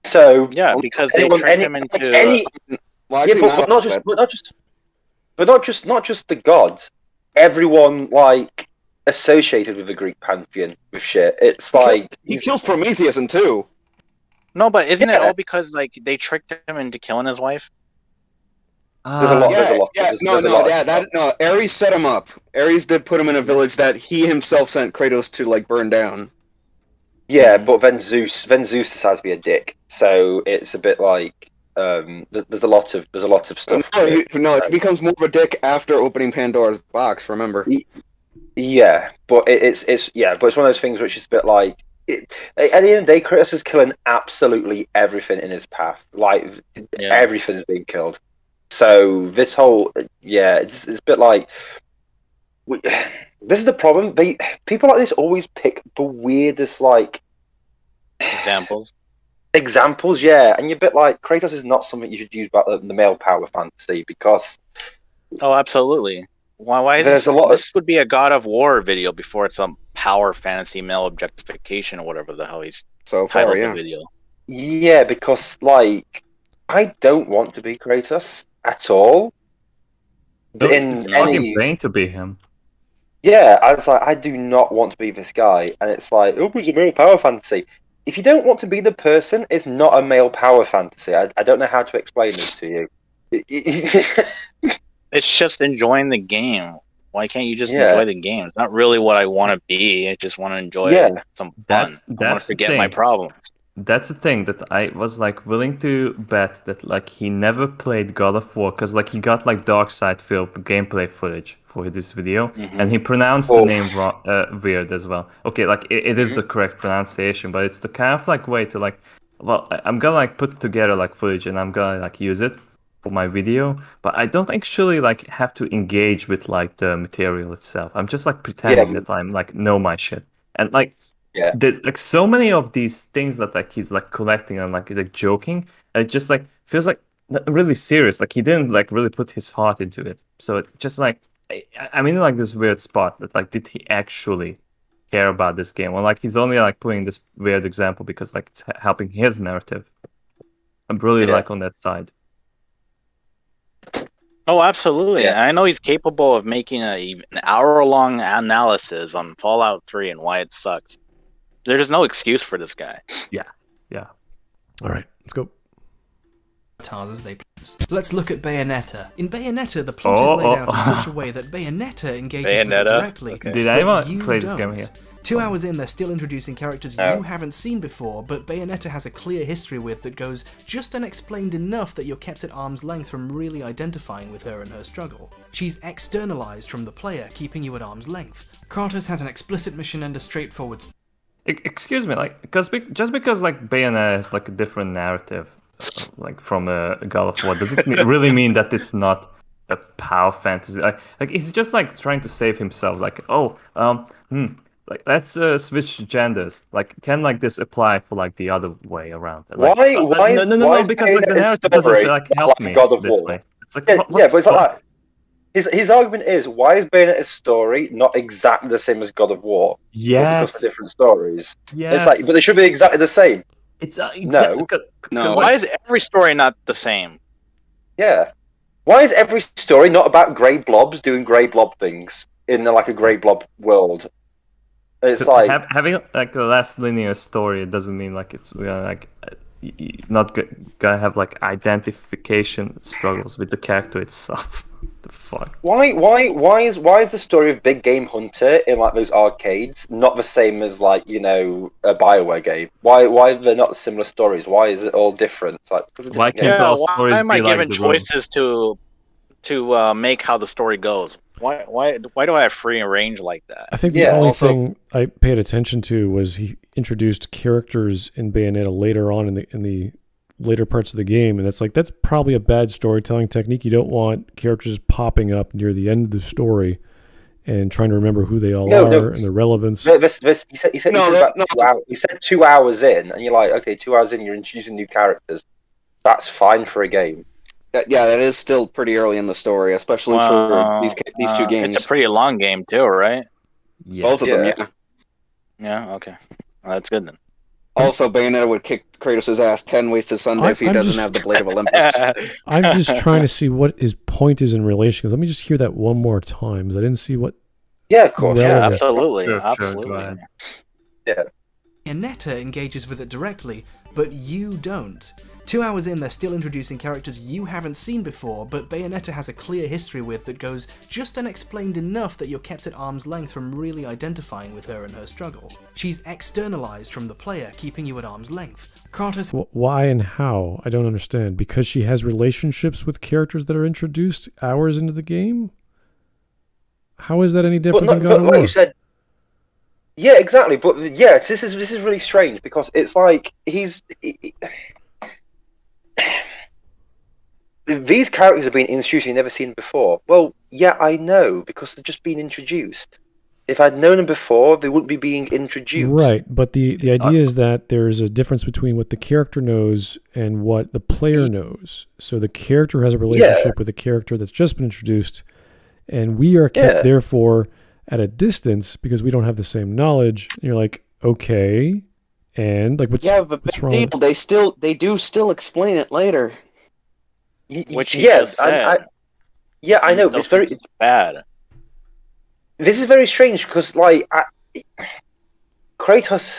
So Yeah, because they anyone- tricked any- him into. Well, yeah, actually, but not just the gods. Everyone like associated with the Greek pantheon with shit. It's like he kills Prometheus too. No, but isn't it Yeah. all because like they tricked him into killing his wife? there's a lot. Yeah, There's a lot. yeah, there's no, a no, lot. no. Ares set him up. Ares did put him in a village that he himself sent Kratos to like burn down. Yeah, but then Zeus decides to be a dick. So it's a bit like there's a lot of stuff. No, he becomes more of a dick after opening Pandora's box. Remember? Yeah, but it's one of those things which is a bit like. At the end of the day, Kratos is killing absolutely everything in his path. Like everything is being killed. So this whole it's a bit like this is the problem. People like this always pick the weirdest like Examples. Yeah, and you're a bit like Kratos is not something you should use about the male power fantasy because Oh, absolutely. Why is There's this? a lot This would be a God of War video before it's some power fantasy male objectification or whatever the hell he's So far, titled yeah. the video. Yeah, because like I don't want to be Kratos at all. No, In it's fucking any paying to be him. Yeah, I was like, I do not want to be this guy, and it's like, oh, it's a male power fantasy. If you don't want to be the person, it's not a male power fantasy. I don't know how to explain this to you. It's just enjoying the game. Why can't you just Yeah. enjoy the game? It's not really what I want to be. I just want to enjoy Yeah. some fun. That's I want the to forget my thing. problems. That's the thing that I was like willing to bet that like he never played God of War because like he got like dark side film gameplay footage for this video and he pronounced the Oh. name wrong, weird as well. Okay, like it is the correct pronunciation, but it's the kind of like way to like, well, I'm gonna like put together like footage and I'm gonna like use it for my video, but I don't actually like have to engage with like the material itself. I'm just like pretending that I'm like know my shit and like. Yeah. There's like so many of these things that like he's like collecting and like joking, and it just like feels like really serious. Like he didn't like really put his heart into it. So it just like I'm in like this weird spot that like did he actually care about this game? Or like he's only like putting this weird example because like it's helping his narrative. I'm really like on that side. Oh, absolutely. Yeah. I know he's capable of making an hour-long analysis on Fallout 3 and why it sucks. There's no excuse for this guy. All right, let's go. As they please. Let's look at Bayonetta. In Bayonetta, the plot is laid out in such a way that Bayonetta engages with it Bayonetta? directly. Okay. Did but anyone you play this game don't. here? 2 hours in, they're still introducing characters No. you haven't seen before, but Bayonetta has a clear history with that goes just unexplained enough that you're kept at arm's length from really identifying with her and her struggle. She's externalized from the player, keeping you at arm's length. Kratos has an explicit mission and a straightforward Excuse me, like just because like Bayonetta has like a different narrative, like from a God of War, does it really mean that it's not a power fantasy? Like he's just like trying to save himself. Like like let's switch genders. Like can like this apply for like the other way around? Like, Why? No, why is because like the Bayonetta's narrative doesn't story like not help like me God of this War? way. It's like Yeah, what but it's like that. His argument is, why is Bayonetta's story not exactly the same as God of War? Yes. Because they're different stories. Yes. It's like, but they should be exactly the same. It's No. No. Why is every story not the same? Yeah. Why is every story not about grey blobs doing grey blob things in like a grey blob world? It's like having like a less linear story, it doesn't mean like it's like you're not gonna have like identification struggles with the character itself. The fuck? why is the story of Big Game Hunter in like those arcades not the same as like a BioWare game? Why they're not similar stories? Why is it all different? It's like because of Why different can't games. all why stories am I be like given the room? choices to make how the story goes? Why do I have free range like that? I think the Yeah, only also- thing I paid attention to was he introduced characters in Bayonetta later on in the later parts of the game, and that's probably a bad storytelling technique. You don't want characters popping up near the end of the story and trying to remember who they all are and their relevance. He said No, about no. 2 hours. He said 2 hours in, and you're like, okay, 2 hours in, you're introducing new characters. That's fine for a game. Yeah, that is still pretty early in the story, especially for these two games. It's a pretty long game too, right? Yeah. Both of them, Yeah. yeah. Yeah. Okay. Well, that's good then. Also, Bayonetta would kick Kratos' ass 10 ways to Sunday if he I'm doesn't just- have the Blade of Olympus. I'm just trying to see what his point is in relation. 'Cause let me just hear that one more time, 'cause I didn't see what. Yeah, of course. Well, Yeah, yeah. absolutely, Sure, go absolutely. ahead. Bayonetta engages with it directly, but you don't. 2 hours in, they're still introducing characters you haven't seen before, but Bayonetta has a clear history with that goes just unexplained enough that you're kept at arm's length from really identifying with her and her struggle. She's externalized from the player, keeping you at arm's length. Kratos Why and how? I don't understand. Because she has relationships with characters that are introduced hours into the game? How is that any different than God of what War? you said. Yeah, exactly. But yeah, this is really strange because it's like these characters have been introduced you've never seen before. Well, yeah, I know because they've just been introduced. If I'd known them before, they wouldn't be being introduced. Right, but the idea is that there's a difference between what the character knows and what the player knows. So the character has a relationship with a character that's just been introduced, and we are kept therefore at a distance because we don't have the same knowledge. And you're like, okay, and like what's But wrong? big deal, they do still explain it later. Which he just said. I know. But it's very. It's bad. this is very strange because, like, Kratos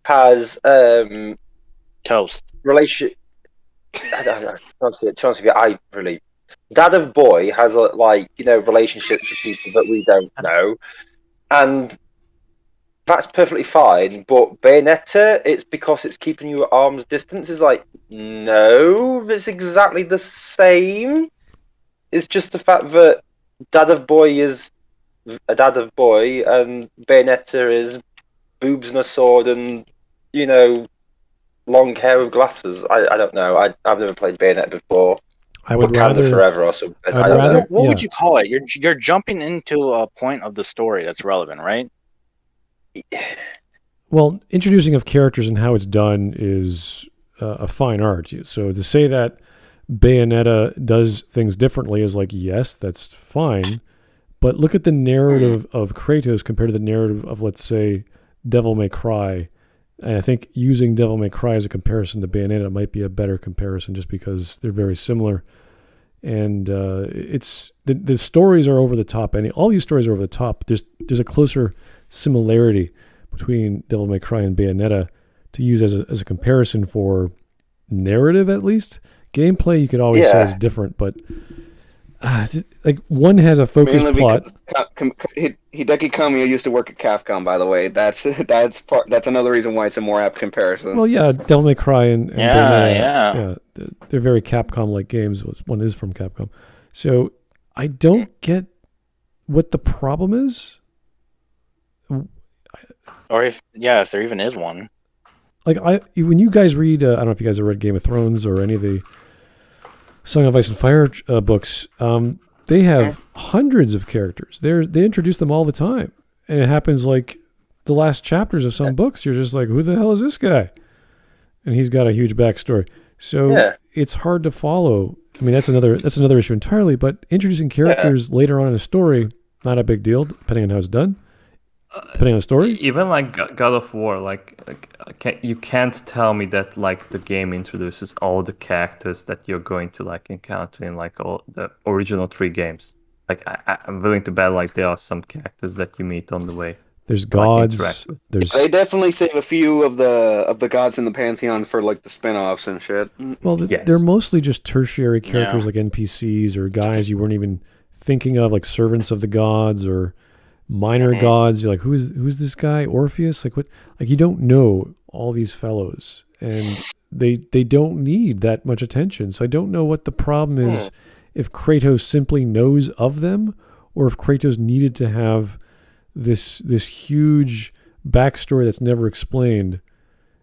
has Toast. relation. To be honest with you, I really. Dad of Boy has relationships with people that we don't know, and that's perfectly fine. But Bayonetta, it's because it's keeping you at arm's distance. Is like, no, it's exactly the same. It's just the fact that Dad of Boy is a Dad of Boy, and Bayonetta is boobs and a sword, and long hair with glasses. I don't know. I've never played Bayonetta before. I would Wakanda rather Forever or something. I'd I don't rather- know. What would you call it? You're jumping into a point of the story that's relevant, right? Well, introducing of characters and how it's done is a fine art. So to say that Bayonetta does things differently is like, yes, that's fine. But look at the narrative of Kratos compared to the narrative of, let's say, Devil May Cry. And I think using Devil May Cry as a comparison to Bayonetta might be a better comparison just because they're very similar. And it's the stories are over the top. And all these stories are over the top. There's a closer similarity between Devil May Cry and Bayonetta to use as a comparison for narrative, at least. Gameplay, you could always say is different, but like one has a focused Mainly plot. because Hideki Kamiya used to work at Capcom, by the way. That's another reason why it's a more apt comparison. Well, yeah, Devil May Cry and Bayonetta, yeah. they're very Capcom-like games. One is from Capcom. So I don't get what the problem is. Or if there even is one. Like when you guys read, I don't know if you guys have read Game of Thrones or any of the Song of Ice and Fire books. They have hundreds of characters. They introduce them all the time, and it happens like the last chapters of some books. You're just like, who the hell is this guy? And he's got a huge backstory. So it's hard to follow. I mean, that's another issue entirely. But introducing characters later on in a story, not a big deal, depending on how it's done. Depending on the story. Even like God of War, you can't tell me that like the game introduces all the characters that you're going to like encounter in like all the original 3 games. Like I'm willing to bet like there are some characters that you meet on the way. There's gods. They definitely save a few of the gods in the pantheon for like the spin-offs and shit. Well, they're mostly just tertiary characters like NPCs or guys you weren't even thinking of, like servants of the gods or minor gods. You're like, who's this guy? Orpheus? Like what? Like you don't know all these fellows, and they don't need that much attention. So I don't know what the problem is. If Kratos simply knows of them, or if Kratos needed to have this huge backstory that's never explained,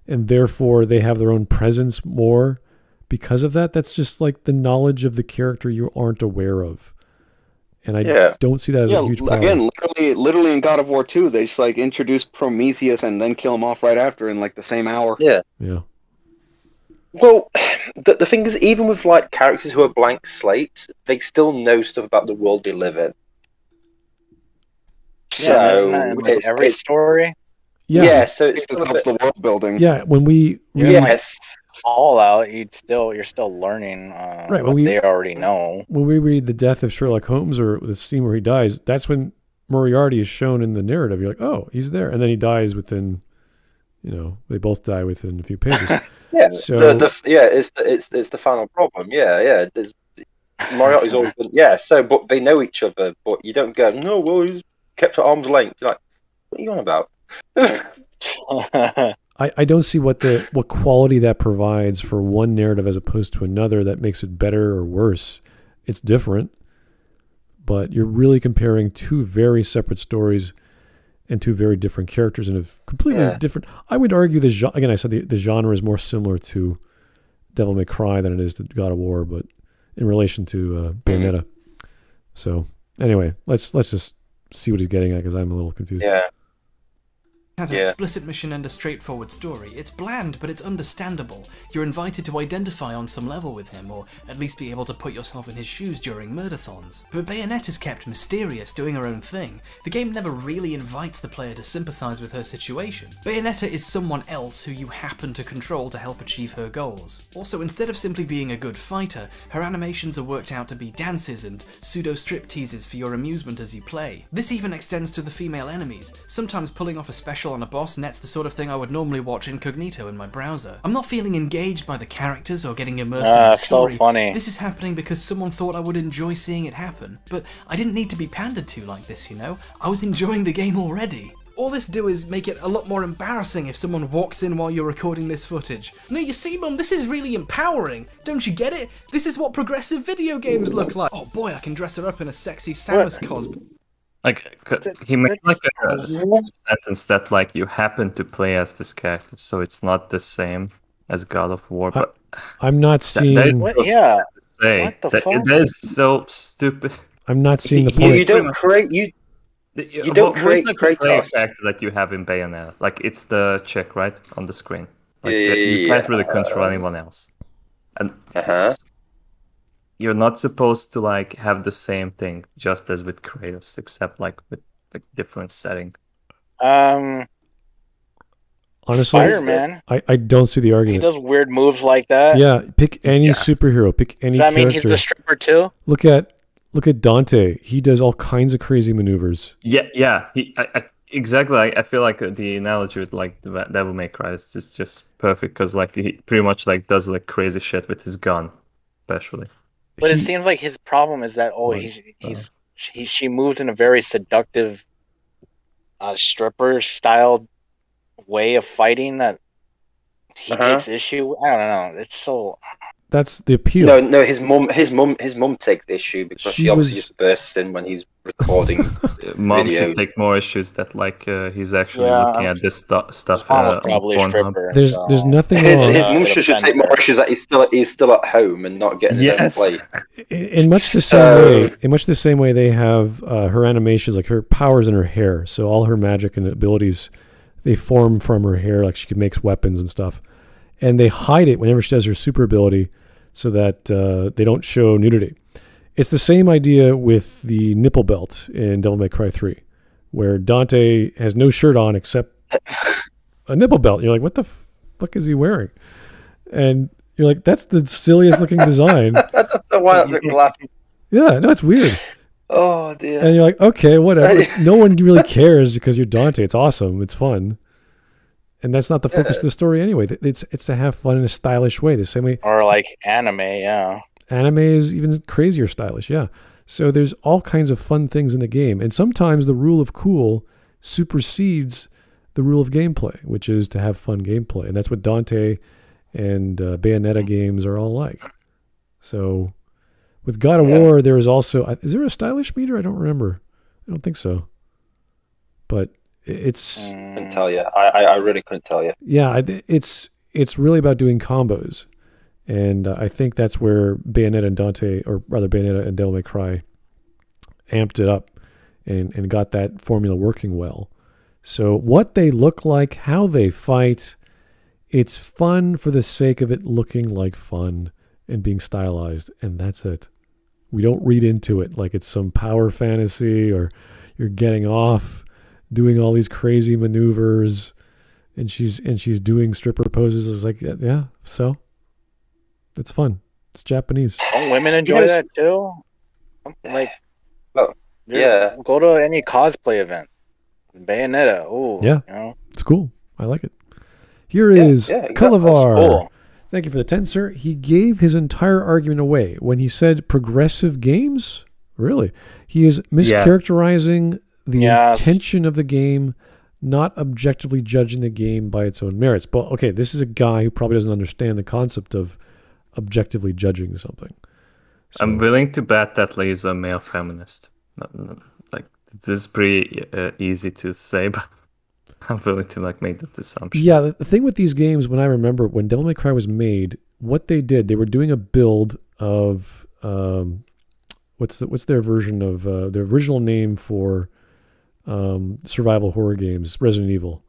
and therefore they have their own presence more because of that. That's just like the knowledge of the character you aren't aware of. And I don't see that as a huge problem. Again, literally in God of War 2, they just like introduce Prometheus and then kill him off right after in like the same hour. Yeah. Well, the thing is, even with like characters who are blank slates, they still know stuff about the world they live in. So it's every story. Yeah. So it's helps the world building. Yeah, when we Fallout, you're still learning what they already know. When we read the death of Sherlock Holmes or the scene where he dies, that's when Moriarty is shown in the narrative. You're like, oh, he's there, and then he dies within, they both die within a few pages. So it's the final problem. Moriarty's always been, so but they know each other, but you don't go, no, well, he's kept at arm's length. You're like, what are you on about? I don't see what quality that provides for one narrative as opposed to another that makes it better or worse. It's different, but you're really comparing 2 very separate stories and 2 very different characters in a completely different. I would argue again. I said the genre is more similar to Devil May Cry than it is to God of War, but in relation to Bayonetta. So anyway, let's just see what he's getting at because I'm a little confused. Yeah. It has an explicit mission and a straightforward story. It's bland, but it's understandable. You're invited to identify on some level with him, or at least be able to put yourself in his shoes during murderthons. But Bayonetta's kept mysterious, doing her own thing. The game never really invites the player to sympathise with her situation. Bayonetta is someone else who you happen to control to help achieve her goals. Also, instead of simply being a good fighter, her animations are worked out to be dances and pseudo-strip teases for your amusement as you play. This even extends to the female enemies. Sometimes pulling off a special on a boss net's the sort of thing I would normally watch incognito in my browser. I'm not feeling engaged by the characters or getting immersed in the story. So funny. This is happening because someone thought I would enjoy seeing it happen. But I didn't need to be pandered to like this, you know? I was enjoying the game already. All this do is make it a lot more embarrassing if someone walks in while you're recording this footage. No, you see, Mum, this is really empowering. Don't you get it? This is what progressive video games look like. Oh boy, I can dress her up in a sexy Samus cosplay. Like he made like a sentence that like you happen to play as this character, so it's not the same as God of War. But I'm not seeing. that is What? so Yeah. stupid to say. What the fuck? That is so stupid. I'm not seeing the You point. You don't create you don't create like the player Kratos. character that you have in Bayonetta. Like it's the chick right on the screen. Like Yeah, you can't really control anyone else, and you're not supposed to like have the same thing just as with Kratos, except like with like different setting. Honestly, Spider-Man. I don't see the He argument. does weird moves like that. Yeah, pick any superhero, pick any Does that mean character. he's a stripper too? Look at Dante. He does all kinds of crazy maneuvers. Yeah. Exactly. I feel like the analogy with like the Devil May Cry is just perfect because like he pretty much like does like crazy shit with his gun, especially. But it He- seems like his problem is that she moves in a very seductive, stripper style way of fighting that he takes issue. I don't know. It's so. That's the appeal. No, his mum takes the issue because She she obviously was- just bursts in when he's recording. Mom Video. should take more issues that like he's actually Yeah, looking at this stuff. Mom was on probably a Pornhub. stripper. There's so. nothing His wrong. mum it'll should take depend more there. issues that he's still at home and not getting Yes. his own play. In much the same way, they have her animations, like her powers in her hair. So all her magic and abilities, they form from her hair. Like she makes weapons and stuff, and they hide it whenever she does her super ability, so that they don't show nudity. It's the same idea with the nipple belt in Devil May Cry 3, where Dante has no shirt on except a nipple belt. You're like, what the fuck is he wearing? And you're like, that's the silliest looking design. I don't know why that made me laugh. Yeah, no, it's weird. Oh dear. And you're like, okay, whatever. No one really cares because you're Dante. It's awesome. It's fun. And that's not the focus of the story anyway. It's to have fun in a stylish way. The same way Or like anime, yeah. anime is even crazier stylish. Yeah. So there's all kinds of fun things in the game. And sometimes the rule of cool supersedes the rule of gameplay, which is to have fun gameplay. And that's what Dante and Bayonetta games are all like. So with God of War, there is also... Is there a stylish meter? I don't remember. I don't think so. But it's... Couldn't tell you. I really couldn't tell you. Yeah, it's really about doing combos. And I think that's where Bayonetta and Dante, or rather Bayonetta and Devil May Cry, amped it up and got that formula working well. So what they look like, how they fight, it's fun for the sake of it looking like fun and being stylized, and that's it. We don't read into it like it's some power fantasy or you're getting off doing all these crazy maneuvers and she's doing stripper poses. It's like, yeah, so it's fun. It's Japanese. Don't women enjoy that too? Like, Oh, yeah. Go to any cosplay event. Bayonetta. Ooh. Yeah. You know? It's cool. I like it. Here is exactly. Kulavar. That's cool. Thank you for the 10, sir. He gave his entire argument away when he said progressive games. Really? He is mischaracterizing the intention of the game, not objectively judging the game by its own merits. But okay, this is a guy who probably doesn't understand the concept of objectively judging something. So, I'm willing to bet that Lee is a male feminist. Like this is pretty easy to say, but I'm willing to like make that assumption. yeah, the thing with these games, when I remember when Devil May Cry was made, what they did, they were doing a build of what's their version of the original name for survival horror games, Resident Evil.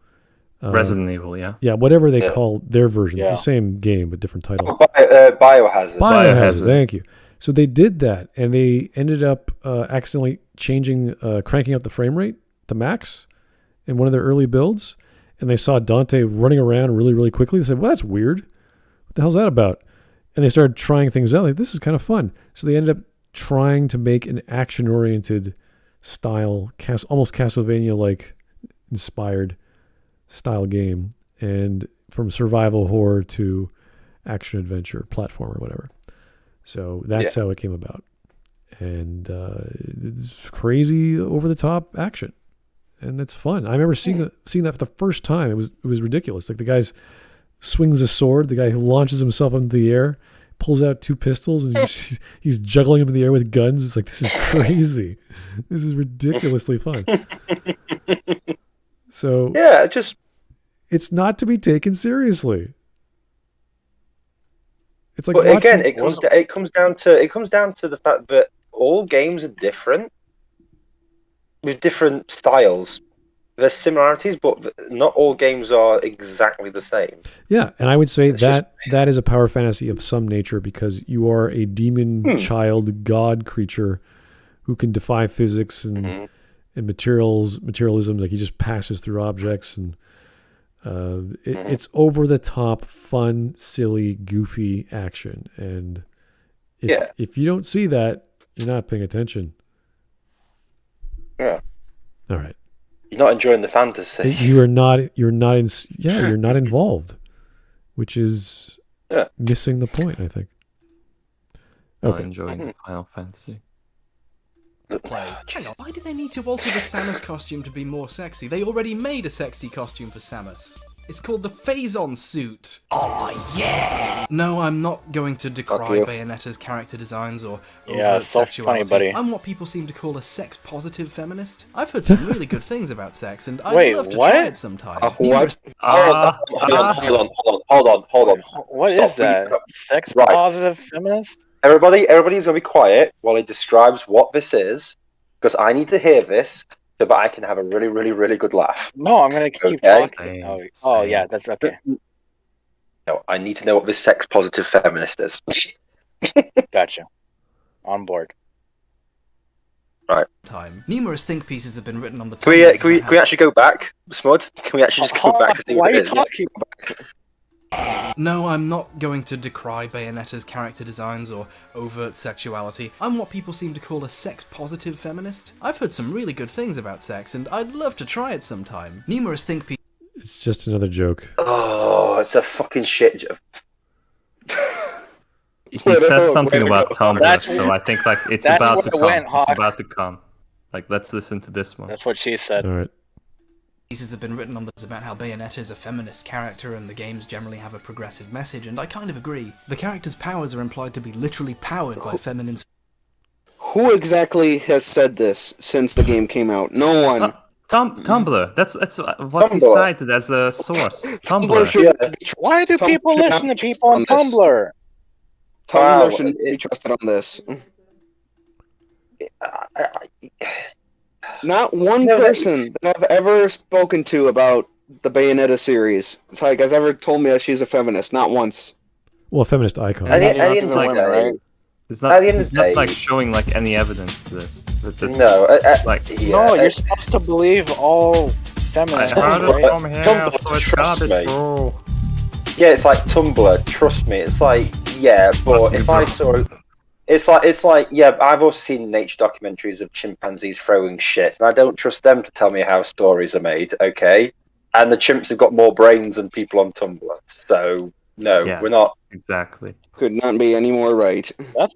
Resident Evil, yeah. Yeah, whatever they Yeah. call their version. It's Yeah. the same game, but different title. Biohazard. Biohazard, thank you. So they did that, and they ended up accidentally cranking up the frame rate to max in one of their early builds, and they saw Dante running around really, really quickly. They said, well, that's weird. What the hell's that about? And they started trying things out. Like, this is kind of fun. So they ended up trying to make an action-oriented style, almost Castlevania-like inspired style game, and from survival horror to action adventure platform or whatever. So that's how it came about, and it's crazy over the top action, and it's fun. I remember seeing that for the first time. It was ridiculous. Like, the guy swings a sword, the guy who launches himself into the air, pulls out 2 pistols, and he's juggling them in the air with guns. It's like, this is crazy. This is ridiculously fun. So Yeah, it's not to be taken seriously. It's like but watching, again, it comes down to the fact that all games are different with different styles. There's similarities, but not all games are exactly the same. yeah, and I would say It's that is a power fantasy of some nature, because you are a demon child god creature who can defy physics and materialism. Like, he just passes through objects, and it's over the top, fun, silly, goofy action. And if you don't see that, you're not paying attention. Yeah. All right. You're not enjoying the fantasy. You're not involved, which is missing the point, I think. Not Okay. enjoying the Final Fantasy. Hang on, why do they need to alter the Samus costume to be more sexy? They already made a sexy costume for Samus. It's called the Phazon suit. Oh, yeah! No, I'm not going to decry you. Bayonetta's character designs or Yeah, overt it's so sexuality. funny, buddy. I'm what people seem to call a sex-positive feminist. I've heard some really good things about sex, and I'd Wait, love to what? try it sometime. What? Numerous- Hold on. What is that? Sex Right. positive feminist? Everybody's gonna be quiet while he describes what this is, because I need to hear this so that I can have a really, really, really good laugh. No, I'm gonna keep Okay. talking. Oh, Same. yeah, that's okay. No, I need to know what this sex positive feminist is. Gotcha. On board. time. Numerous think pieces have been written on the Can we, timelines can we, about can we actually go back, Smud? Can we actually just go back to see Why what are you it is? talking? No, I'm not going to decry Bayonetta's character designs or overt sexuality. I'm what people seem to call a sex-positive feminist. I've heard some really good things about sex, and I'd love to try it sometime. Numerous think pieces. It's just another joke. Oh, it's a fucking shit joke. He said something about Tumblr, That's- so I think like it's that's about where to it come. went, It's Hawk. about to come. Like, let's listen to this one. That's what she said. All right. Pieces have been written on this about how Bayonetta is a feminist character and the games generally have a progressive message, and I kind of agree. The character's powers are implied to be literally powered by feminine. Who exactly has said this since the game came out? No one. Tumblr. That's what he Tumblr. cited as a source. Tumblr Tumblr. should Yeah. be trusted. Why do Tumblr people should not listen to be people on trusted this. Tumblr? Tumblr Wow, shouldn't be trusted on this. Not one No, that- person that I've ever spoken to about the Bayonetta series has ever told me that she's a feminist. Not once. Well, a feminist icon. I That's didn't, not I didn't the like women, that. right? It's At not. the end of He's the not day- like showing like any evidence to this. That's No, like. yeah, No, you're supposed to believe all I feminists, heard right? it from here, Tumblr, so it's trust gotta me. be true. Yeah, it's like Tumblr. Trust me, it's like yeah, but Trust me, if bro. I saw, it's like yeah. I've also seen nature documentaries of chimpanzees throwing shit, and I don't trust them to tell me how stories are made. Okay, and the chimps have got more brains than people on Tumblr, so no, Yeah. we're not. Exactly. Could not be any more right.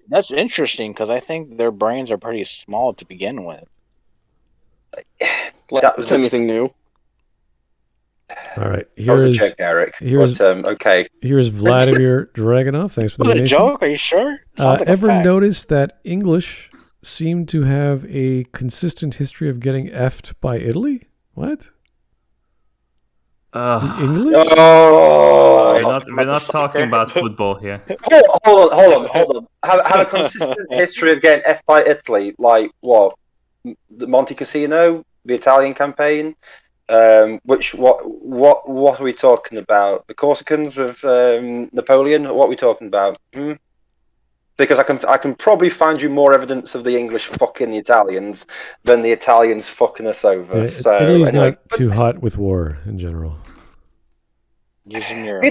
That's interesting because I think their brains are pretty small to begin with. Like, That was it's anything new. All right. That was a Here's joke, Eric. here's- But okay. here's Vladimir Dragunov. Thanks for the Was it a donation. joke? Are you sure? Sounds like a Ever fact. notice that English seem to have a consistent history of getting effed by Italy? What? English? Oh, We're not talking about football here. Hold on. Have a consistent history of getting F by Italy, like what? The Monte Cassino, the Italian campaign. What are we talking about? The Corsicans with Napoleon? What are we talking about? Because I can probably find you more evidence of the English fucking the Italians than the Italians fucking us over. Yeah, So Italy's anyway, not too hot with war in general. Using your the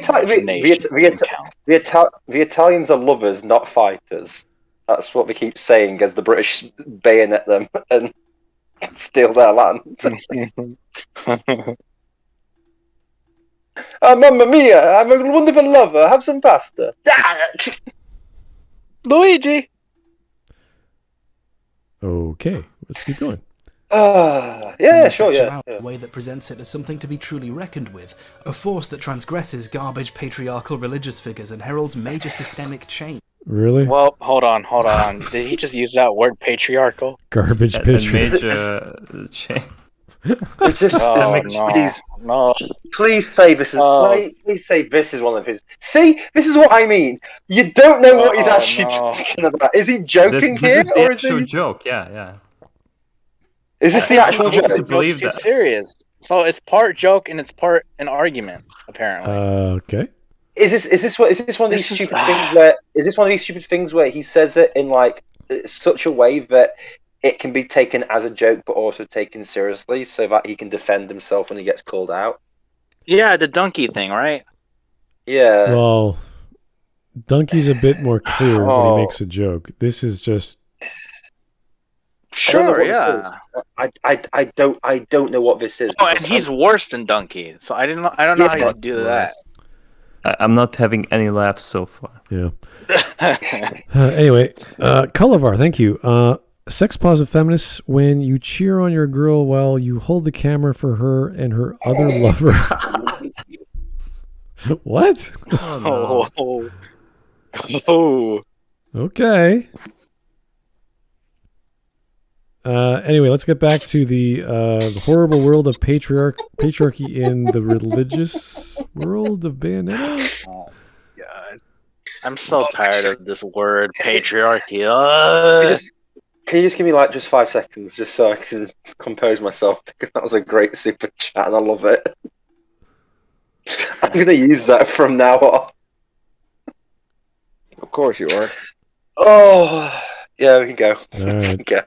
Italians are lovers, not fighters. That's what they keep saying as the British bayonet them and steal their land. Oh, mamma mia! I'm a wonderful lover. Have some pasta. Luigi. Okay, let's keep going. Yeah, sure, yeah. A way that presents it as something to be truly reckoned with, a force that transgresses garbage patriarchal religious figures and heralds major systemic change. Really? Well, hold on. Did he just use that word patriarchal? Garbage And picture. major change. Is this No. Please say this is. Please say this is one of his. See, this is what I mean. You don't know what he's actually talking about. Is he joking This here, is the or is actual he? joke. Yeah. Is this the actual joke? to believe He's that. serious. So it's part joke and it's part an argument, apparently. Okay. Is this one of these stupid things where? Is this one of these stupid things where he says it in like such a way that it can be taken as a joke, but also taken seriously, so that he can defend himself when he gets called out? Yeah, the donkey thing, right? Yeah. Well, Donkey's a bit more clear when he makes a joke. This is just. Sure, yeah. I don't know what this is. Oh, and he's worse than Donkey. So I don't know how you do that. I'm not having any laughs so far. Yeah. Anyway, Cullivar, thank you. Sex positive feminists, when you cheer on your girl while you hold the camera for her and her other lover. What? Oh. Okay. Anyway, let's get back to the horrible world of patriarchy in the religious world of Bayonetta. Oh, God. I'm so tired of this word, patriarchy. Can you just give me like just 5 seconds, just so I can compose myself? Because that was a great super chat, and I love it. I'm gonna use that from now on. Of course you are. Oh, yeah, we can go. All right. Okay.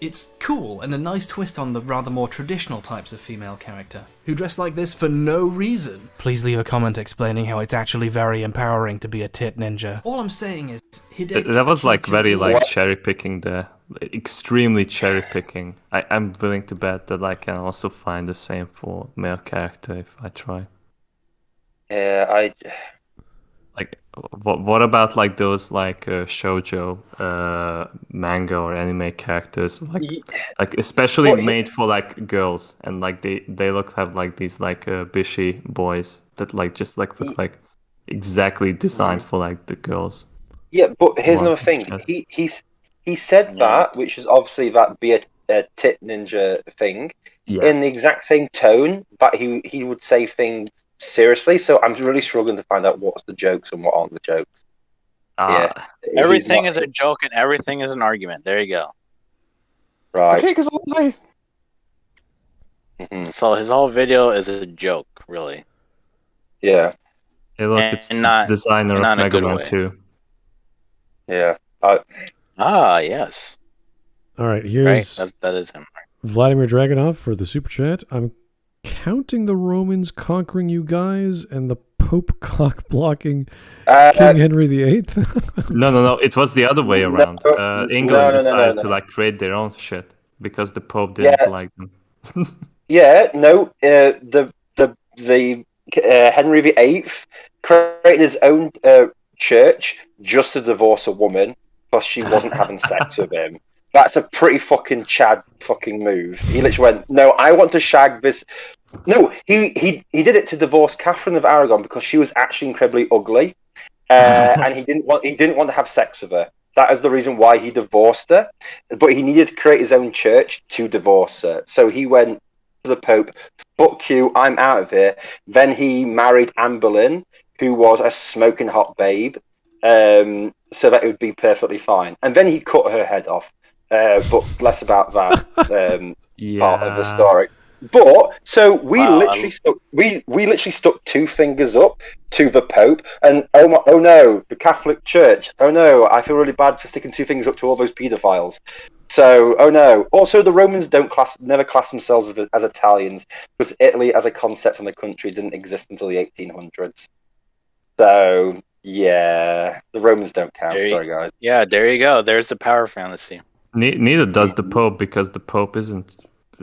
It's cool and a nice twist on the rather more traditional types of female character, who dress like this for no reason. Please leave a comment explaining how it's actually very empowering to be a tit ninja. All I'm saying is, That was like very like cherry picking there, extremely cherry picking. I'm willing to bet that I can also find the same for male character if I try. Yeah, Like, what about like those like shoujo manga or anime characters, like especially made for like girls, and like they have like these like bishy boys that like just like look like exactly designed for like the girls. Yeah, but here's another thing. He said that, which is obviously that be a tit ninja thing, in the exact same tone, but he would say things seriously. So I'm really struggling to find out what's the jokes and what aren't the jokes. Yeah, everything is a joke and everything is an argument. There you go. Right. Okay, because So his whole video is a joke, really. Yeah. Hey, look, it's designer of Mega Man 2. Yeah. Yes. All right, here's that is him. Vladimir Dragonov for the super chat. I'm counting the Romans conquering you guys and the Pope cock blocking King Henry VIII. No. It was the other way around. England decided to like create their own shit because the Pope didn't like them. The Henry VIII created his own church just to divorce a woman because she wasn't having sex with him. That's a pretty fucking Chad fucking move. He literally went, no, I want to shag this. No, he did it to divorce Catherine of Aragon because she was actually incredibly ugly, and he didn't want to have sex with her. That is the reason why he divorced her. But he needed to create his own church to divorce her. So he went to the Pope, fuck you, I'm out of here. Then he married Anne Boleyn, who was a smoking hot babe, so that it would be perfectly fine. And then he cut her head off. But less about that part of the story. But so we Wow, literally stuck 2 fingers up to the Pope, and oh no, the Catholic Church. Oh no, I feel really bad for sticking 2 fingers up to all those paedophiles. So oh no. Also, the Romans never class themselves as Italians, because Italy as a concept in the country didn't exist until the 1800s. So yeah, the Romans don't count. Sorry, guys. Yeah, there you go. There's the power fantasy. Neither does the Pope, because the Pope isn't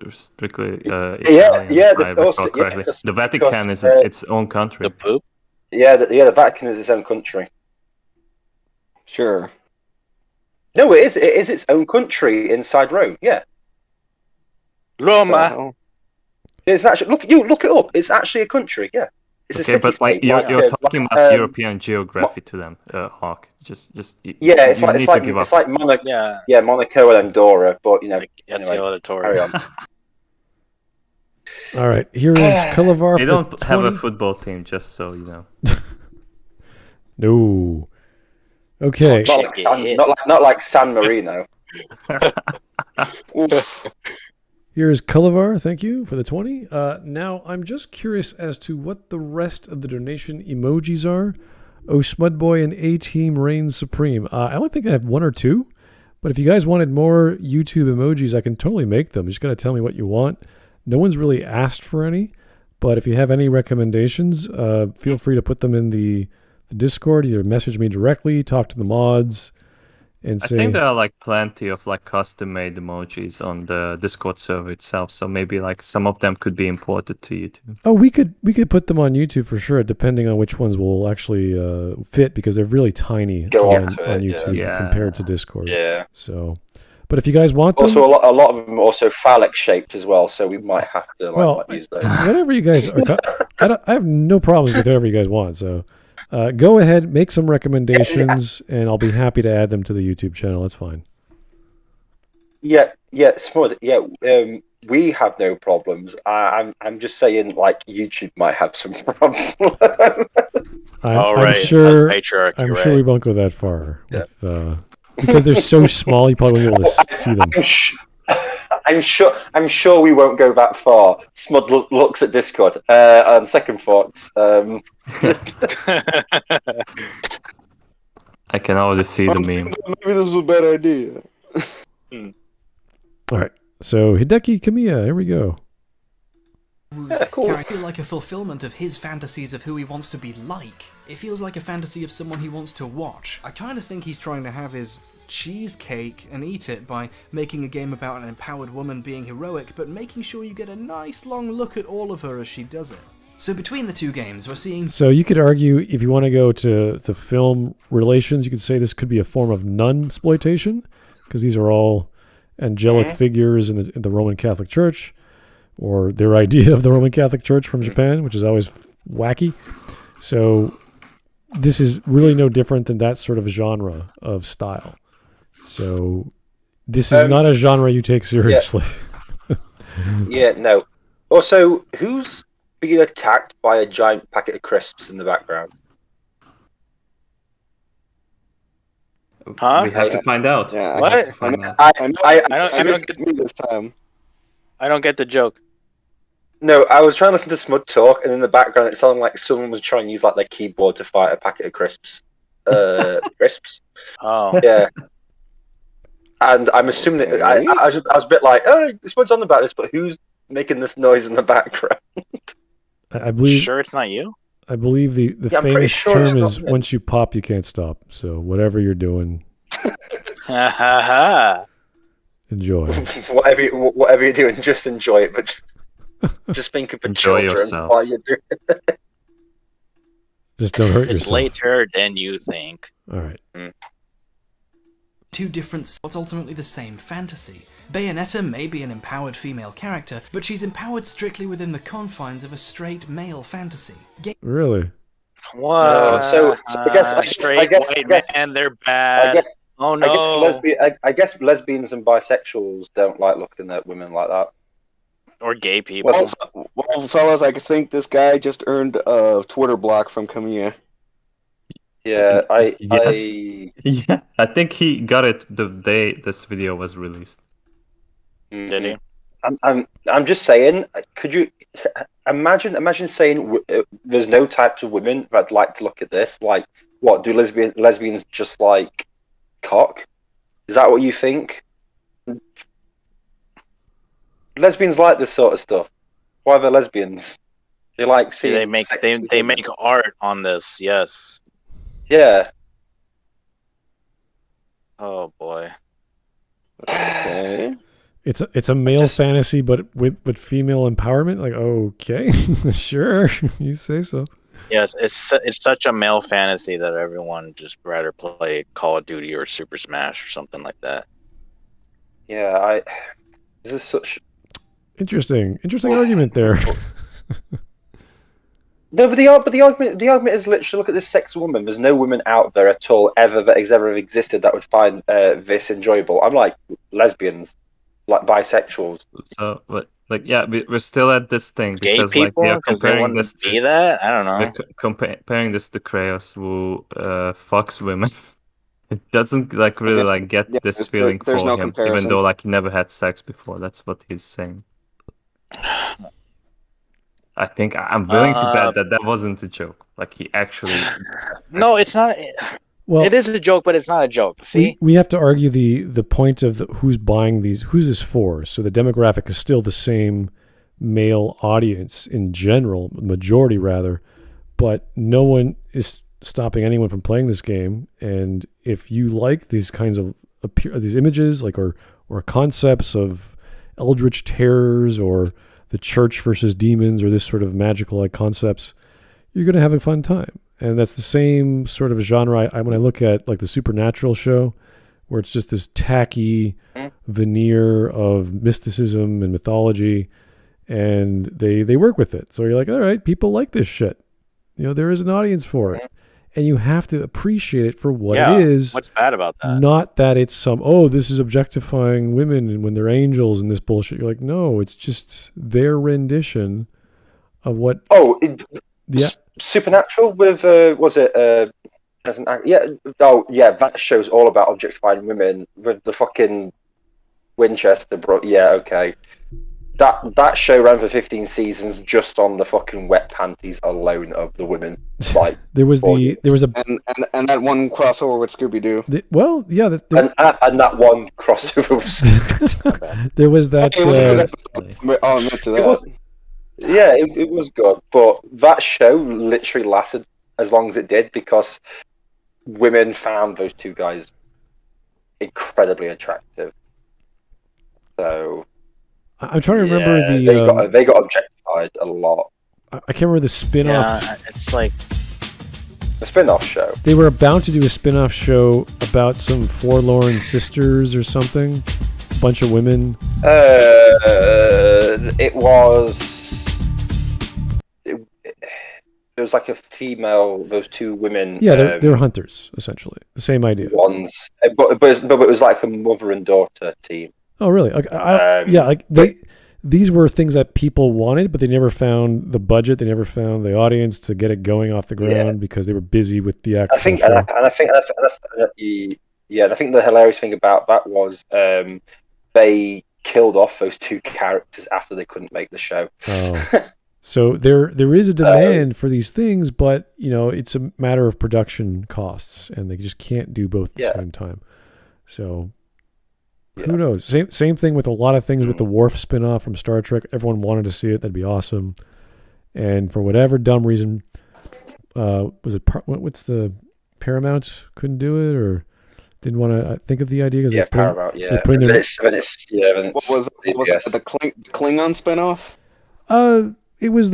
strictly Italian. Yeah. The Vatican is its own country. The Pope? Yeah, the Vatican is its own country. Sure. No, it is. It is its own country inside Rome. Yeah, Roma. it's actually look it up. It's actually a country. Yeah, it's a city. But like state, you're talking about European geography to them, Hawk. Yeah, it's like Monaco. Yeah, Monaco and Andorra. But anyway, carry on. All right, here is Calavar. They don't have a football team, just so you know. No. Okay. Not like San Marino. Here's Calavar. Thank you for the 20. Now, I'm just curious as to what the rest of the donation emojis are. Oh, Smudboy and A-Team reigns supreme. I only think I have 1 or 2, but if you guys wanted more YouTube emojis, I can totally make them. You just got to tell me what you want. No one's really asked for any, but if you have any recommendations, feel free to put them in the Discord. Either message me directly, talk to the mods, and say... I think there are like plenty of like custom-made emojis on the Discord server itself, so maybe like some of them could be imported to YouTube. Oh, we could put them on YouTube for sure, depending on which ones will actually fit, because they're really tiny on YouTube compared to Discord. Yeah. So, but if you guys want them... Also, a lot of them are also phallic-shaped as well, so we might have to use those. Whatever you guys are... I have no problems with whatever you guys want, so... go ahead, make some recommendations, and I'll be happy to add them to the YouTube channel. That's fine. Yeah, Smud. Yeah, we have no problems. I'm just saying, like, YouTube might have some problems. I'm sure we won't go that far because they're so small. You probably won't be able to see them. I'm sure we won't go that far. Smud looks at Discord. On second thoughts, I can already see the meme. Maybe this is a bad idea. All right, so Hideki Kamiya, here we go. Cool. I feel like a fulfillment of his fantasies of who he wants to be like. It feels like a fantasy of someone he wants to watch. I kind of think he's trying to have his cheesecake and eat it by making a game about an empowered woman being heroic, but making sure you get a nice long look at all of her as she does it. So between the two games, we're seeing... So you could argue, if you want to go to film relations, you could say this could be a form of nun-sploitation, because these are all angelic figures in the Roman Catholic Church, or their idea of the Roman Catholic Church from Japan, which is always wacky. So this is really no different than that sort of genre of style. So this is not a genre you take seriously. No. Also, who's being attacked by a giant packet of crisps in the background? Huh? We have to find out. Yeah, what? I don't get me this time. I don't get the joke. No, I was trying to listen to Smud talk, and in the background it sounded like someone was trying to use like their keyboard to fight a packet of crisps. Crisps. Oh. Yeah. And I'm assuming that I was a bit like, oh, Smud's on about this, but who's making this noise in the background? I believe. Sure, it's not you. I believe the famous term is once you pop, you can't stop. So whatever you're doing, enjoy. whatever you're doing, just enjoy it. But just think of the enjoy children yourself while you're doing it. Just don't hurt yourself. It's later than you think. All right. Two different, what's ultimately the same fantasy. Bayonetta may be an empowered female character, but she's empowered strictly within the confines of a straight male fantasy. Really? What? So I guess straight white men, they're bad. Oh no! I guess lesbians and bisexuals don't like looking at women like that. Or gay people. Well, fellas, I think this guy just earned a Twitter block from Kamiya. Yeah, I think he got it the day this video was released. Did he? I'm just saying. Could you imagine saying there's no types of women that'd like to look at this? Like, what do lesbians just like cock? Is that what you think? Lesbians like this sort of stuff. Why are they lesbians? They like seeing. They make art on this. Yes. Yeah. Oh boy. Okay. It's a male fantasy, but with female empowerment. Like, okay, sure, you say so. Yes, it's such a male fantasy that everyone just rather play Call of Duty or Super Smash or something like that. Yeah, this is such interesting argument there. No, but the argument is literally, look at this sex woman. There's no woman out there at all that has ever existed that would find this enjoyable. I'm like lesbians, like bisexuals. So, but like, yeah, we're still at this thing Gay because people, like we are because they comparing wouldn't this be that. I don't know. comparing this to Kratos, who fucks women. It doesn't like really like get this feeling there's for no him, comparison. even though like he never had sex before. That's what he's saying. I think I'm willing to bet that wasn't a joke. Like he actually. No, it's not. Well, it is a joke, but it's not a joke. See, we have to argue the point of who's buying these, who's this for. So the demographic is still the same male audience in general, majority rather, but no one is stopping anyone from playing this game. And if you like these kinds of these images, like or concepts of eldritch terrors or the church versus demons or this sort of magical like concepts, you're going to have a fun time. And that's the same sort of genre when I look at like the Supernatural show, where it's just this tacky veneer of mysticism and mythology, and they work with it. So you're like, all right, people like this shit. You know, there is an audience for it. And you have to appreciate it for what it is. What's bad about that? Not that it's this is objectifying women and when they're angels and this bullshit. You're like, no, it's just their rendition of what. Supernatural with was it as an act? Yeah. Oh yeah, that show's all about objectifying women with the fucking Winchester bro. Yeah, okay. That show ran for 15 seasons just on the fucking wet panties alone of the women. Like there was and that one crossover with Scooby Doo. And that one crossover was there was that. I'll admit to that. It was good, but that show literally lasted as long as it did because women found those two guys incredibly attractive. So. I'm trying to remember they got objectified a lot. I can't remember the spin-off. Yeah, it's like a spin-off show. They were about to do a spin-off show about some forlorn sisters or something. A bunch of women. It was like a female. Those two women. Yeah, they're hunters essentially. The same idea. Ones, but it was like a mother and daughter team. Oh, really? These were things that people wanted, but they never found the budget. They never found the audience to get it going off the ground because they were busy with the actual show. I think the hilarious thing about that was they killed off those two characters after they couldn't make the show. Oh. So there is a demand for these things, but it's a matter of production costs, and they just can't do both at the same time. So. Yeah. Who knows? Same thing with a lot of things with the Worf spinoff from Star Trek. Everyone wanted to see it. That'd be awesome. And for whatever dumb reason, was it what's the Paramount couldn't do it or didn't want to think of the idea? Paramount. Yeah. What was it? The Klingon spinoff? It was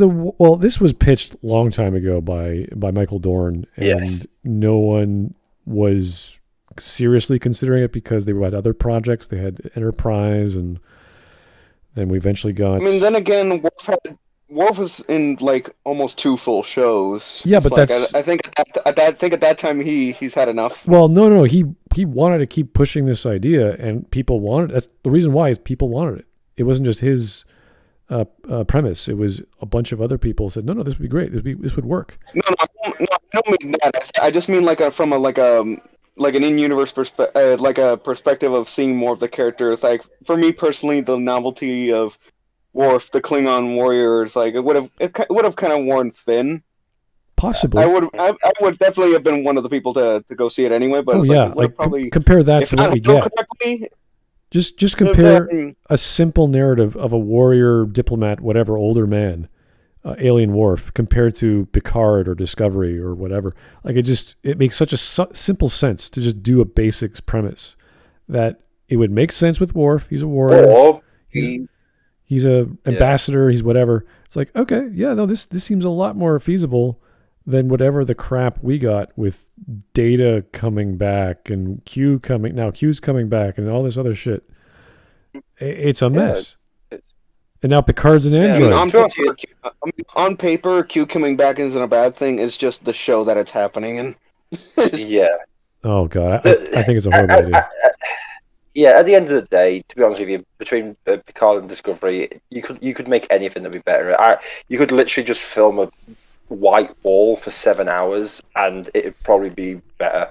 this was pitched a long time ago by Michael Dorn, and no one was seriously considering it because they had other projects. They had Enterprise, and then we eventually got. I mean, then again, Worf was in like almost 2 full shows. Yeah, but that's. I think at that time he's had enough. Well, no, he wanted to keep pushing this idea, and people wanted. That's the reason why is people wanted it. It wasn't just his premise. It was a bunch of other people said, no, this would be great. This would work. No, I don't mean that. I just mean like from a like an in-universe perspective, like a perspective of seeing more of the characters. Like for me personally, the novelty of Worf, the Klingon warriors, like it would have kind of worn thin. Possibly. I would definitely have been one of the people to go see it anyway. But Oh it's yeah, like, it would've probably compare that if to what not we handled get. correctly, Just compare then- a simple narrative of a warrior, diplomat, whatever, older man, alien Worf, compared to Picard or Discovery or whatever. Like it makes such a simple sense to just do a basics premise that it would make sense with Worf. He's a warrior. Or He's a ambassador. He's whatever. It's like, okay, yeah, no, this seems a lot more feasible than whatever the crap we got with Data coming back and Q's coming back and all this other shit. It's a mess. And now Picard's an android. On paper, Q coming back isn't a bad thing. It's just the show that it's happening in. yeah. Oh god, I think it's a horrible idea. Yeah, at the end of the day, to be honest with you, between Picard and Discovery, you could make anything that would be better. You could literally just film a white wall for 7 hours, and it'd probably be better.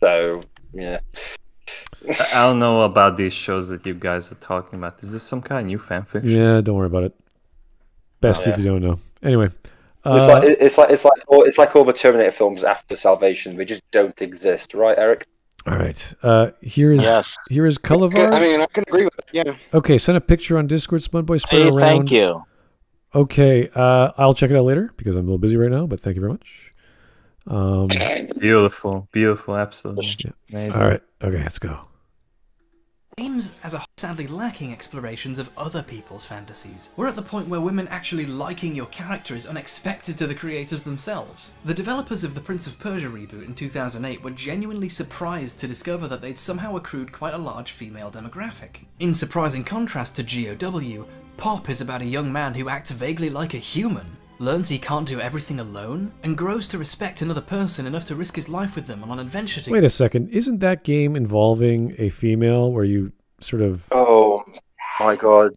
So, yeah. I don't know about these shows that you guys are talking about. Is this some kind of new fan fiction? Yeah, don't worry about it. Best if you don't know. Anyway, It's like all the Terminator films after Salvation. They just don't exist, right, Eric? all right. Here is Cullivar. I mean, I can agree with it. Yeah. Okay, send a picture on Discord. Smudboy spread Hey, around. thank you. Okay, I'll check it out later because I'm a little busy right now. But thank you very much. Beautiful, absolutely. Yeah. All right. Okay, let's go. Games as a whole sadly lacking explorations of other people's fantasies. We're at the point where women actually liking your character is unexpected to the creators themselves. The developers of the Prince of Persia reboot in 2008 were genuinely surprised to discover that they'd somehow accrued quite a large female demographic. In surprising contrast to GOW, Pop is about a young man who acts vaguely like a human, learns he can't do everything alone, and grows to respect another person enough to risk his life with them on an adventure together. Wait a second. Isn't that game involving a female where you sort of? Oh my god!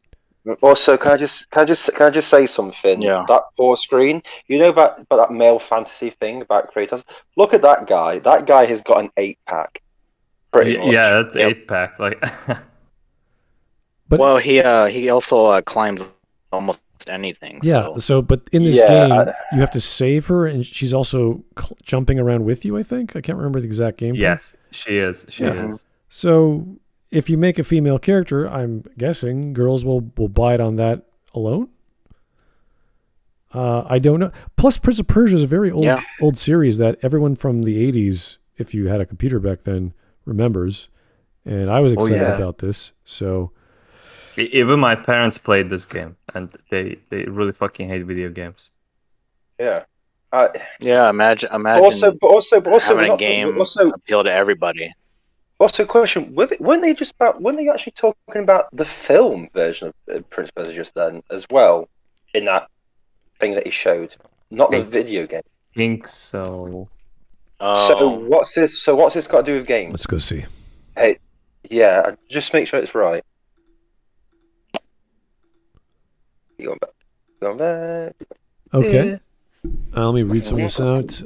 Also, can I just say something? Yeah. That pause screen. You know about that male fantasy thing about creators. Look at that guy. That guy has got an 8-pack. Pretty much. Yeah, that's Yep. 8-pack. Like, But Well, he also climbed almost anything. yeah. So. So, but in this Yeah, game, you have to save her, and she's also jumping around with you. I think I can't remember the exact game. yes, she is. She Yeah. is. So, if you make a female character, I'm guessing girls will bite on that alone. I don't know. Plus, Prince of Persia is a very old series that everyone from the 80s, if you had a computer back then, remembers. And I was excited about this. So, Even my parents played this game, and they really fucking hate video games. Yeah. Yeah, imagine Also, having a game appeal to everybody. Also, question: weren't they actually talking about the film version of Prince of Persia just then as well in that thing that he showed, not the video game? I think so. So what's this got to do with games? let's go see. Hey, yeah, just make sure it's right. Going back. Okay. Let me read some of this out.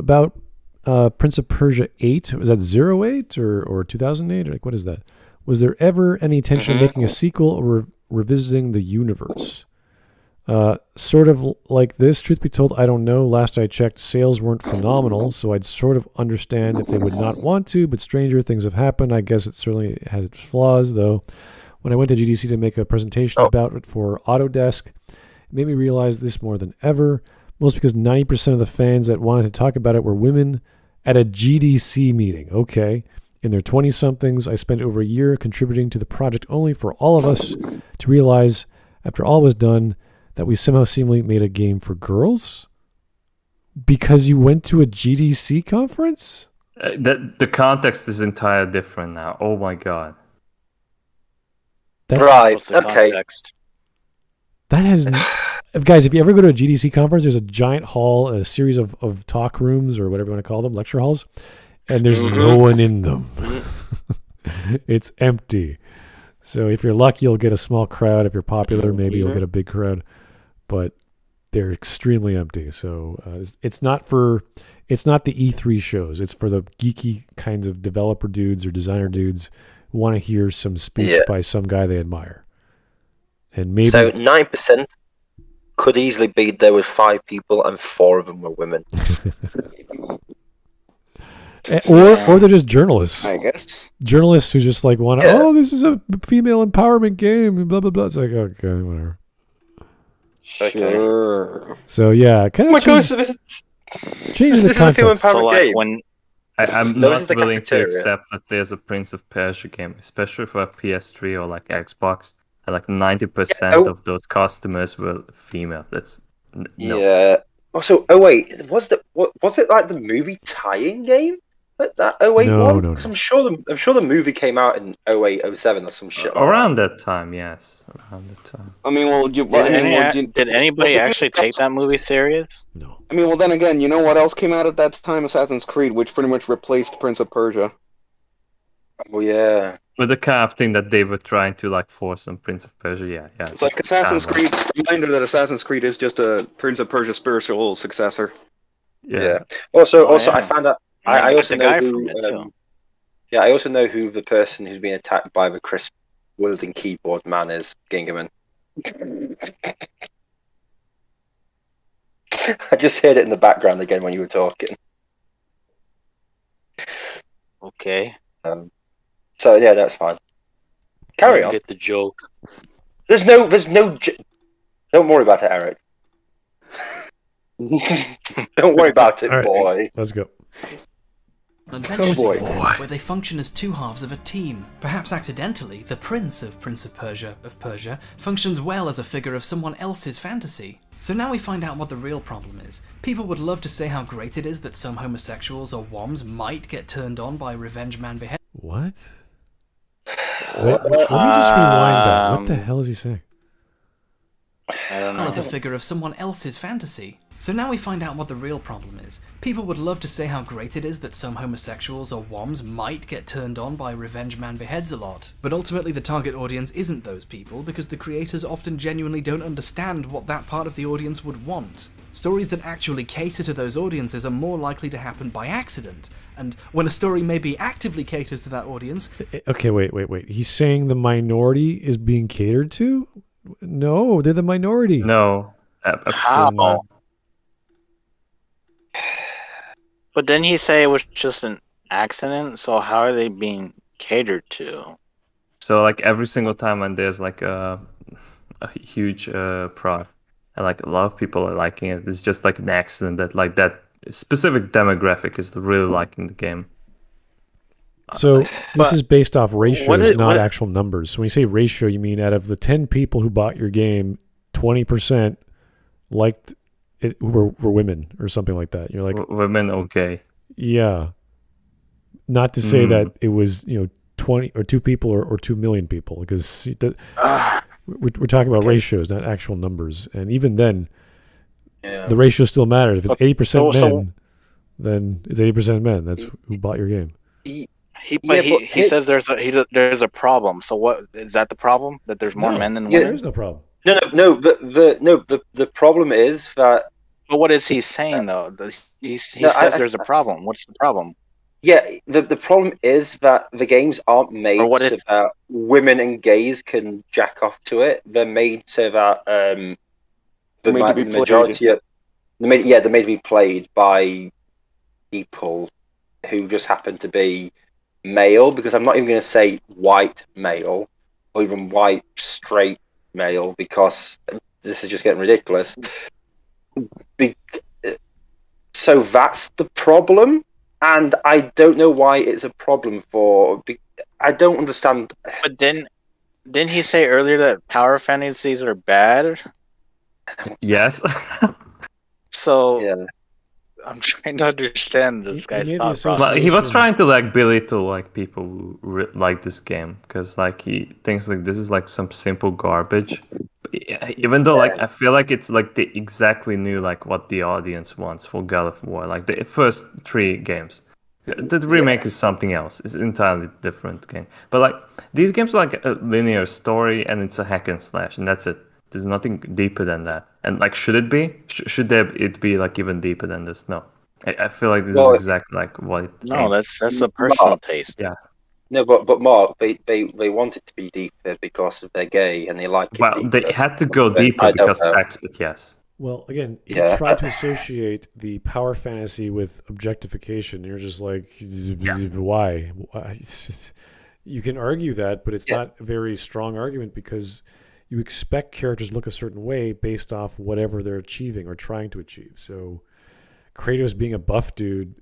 About Prince of Persia 8. Was that 08 or 2008? Or like, what is that? Was there ever any intention of making a sequel or revisiting the universe? Sort of like this. Truth be told, I don't know. Last I checked, sales weren't phenomenal, so I'd sort of understand if they would not want to, but stranger things have happened. I guess it certainly has its flaws, though. When I went to GDC to make a presentation about it for Autodesk, it made me realize this more than ever, most because 90% of the fans that wanted to talk about it were women at a GDC meeting. Okay. In their 20-somethings, I spent over a year contributing to the project only for all of us to realize, after all was done, that we somehow seemingly made a game for girls? Because you went to a GDC conference? The context is entirely different now. Oh my god. Right. What's the Okay. context? That has... Guys, if you ever go to a GDC conference, there's a giant hall, a series of talk rooms, or whatever you want to call them, lecture halls, and there's no one in them. It's empty. So if you're lucky, you'll get a small crowd. If you're popular, maybe you'll get a big crowd. But they're extremely empty. So it's not the E3 shows. It's for the geeky kinds of developer dudes or designer dudes who want to hear some speech by some guy they admire. And maybe so 9% could easily be there was 5 people and 4 of them were women. or they're just journalists. I guess. Journalists who just like want to. Oh, this is a female empowerment game. Blah blah blah. It's like okay, whatever. Sure. So yeah, kind of change the context. So like when I'm Those are not the willing to cafeteria. accept that there's a Prince of Persia game, especially for a PS3 or like Xbox. And like 90% of those customers were female. That's no. Yeah. Also, wait, was it like the movie tie-in game? That 08 No, one? no, 'Cause no. I'm sure the movie came out in 08, 07 or some shit. Like Around that time, yes. Around that time. I mean, well, did anybody actually take that movie serious? No. I mean, well, then again, you know what else came out at that time? Assassin's Creed, which pretty much replaced Prince of Persia. that. Well, yeah. With the kind of thing that they were trying to like force on Prince of Persia, yeah. It's like Assassin's Creed. Reminder that Assassin's Creed is just a Prince of Persia spiritual successor. Yeah. Also, yeah. I found out. I I got also the know guy who. from it too. Yeah, I also know who the person who's been attacked by the crisp wielding keyboard man is. Gingerman. I just heard it in the background again when you were talking. Okay. So yeah, that's fine. Carry on. Get the joke. There's no. Don't worry about it, Eric. Don't worry about it, All right. boy. Let's go. Adventure boy. together, where they function as two halves of a team. Perhaps accidentally, the Prince of Persia functions well as a figure of someone else's fantasy. So now we find out what the real problem is. People would love to say how great it is that some homosexuals or woms might get turned on by Revenge Man Behead. What? Wait, let me just rewind that. What the hell is he saying? I don't know. As a figure of someone else's fantasy. So now we find out what the real problem is. People would love to say how great it is that some homosexuals or woms might get turned on by Revenge Man Beheads a lot. But ultimately the target audience isn't those people, because the creators often genuinely don't understand what that part of the audience would want. Stories that actually cater to those audiences are more likely to happen by accident, and when a story maybe actively caters to that audience... Okay, wait. He's saying the minority is being catered to? No, they're the minority. No. Absolutely not. But didn't he say it was just an accident? So how are they being catered to? So like every single time when there's like a huge product and like a lot of people are liking it, it's just like an accident that like that specific demographic is really liking the game. So this But is based off ratios, not what- actual numbers. So when you say ratio, you mean out of the 10 people who bought your game, 20% liked it were women or something like that. You're like, Women, okay. yeah. Not to say that it was 20 or 2 people or 2 million people, because we're talking about ratios, not actual numbers. And even then, the ratio still matters. If it's 80% men, then it's 80% men. That's who bought your game. He says there's a problem. So what is that the problem? That there's more men than women? There's no problem. No. The problem is that. But what is he saying though? He says there's a problem. What's the problem? Yeah, the problem is that the games aren't made so that women and gays can jack off to it. They're made so that they're made to be played by people who just happen to be male. Because I'm not even going to say white male or even white straight male, because this is just getting ridiculous. So that's the problem. And I don't know why it's a problem I don't understand. But didn't he say earlier that power fantasies are bad? Yes. So Yeah. I'm trying to understand this guy's made the thought assumption- process. Well, he was trying to like belittle like people who like this game, because like he thinks like this is like some simple garbage. Even though like I feel like it's like they exactly knew like what the audience wants for God of War, like the first 3 games. The remake is something else. It's an entirely different game. But like these games are like a linear story and it's a hack and slash and that's it. There's nothing deeper than that. And like, should it be? Should it be like even deeper than this? No. I feel like this is exactly like what it No, aims. that's a personal taste. Yeah. No, but Mark, they want it to be deeper because they're gay and they like it. Well, deeper. they had to go deeper I don't because know. sex, but yes. Well, again, he Yeah. tried to associate the power fantasy with objectification. You're just like, why? You can argue that, but it's not a very strong argument because you expect characters to look a certain way based off whatever they're achieving or trying to achieve. So Kratos being a buff dude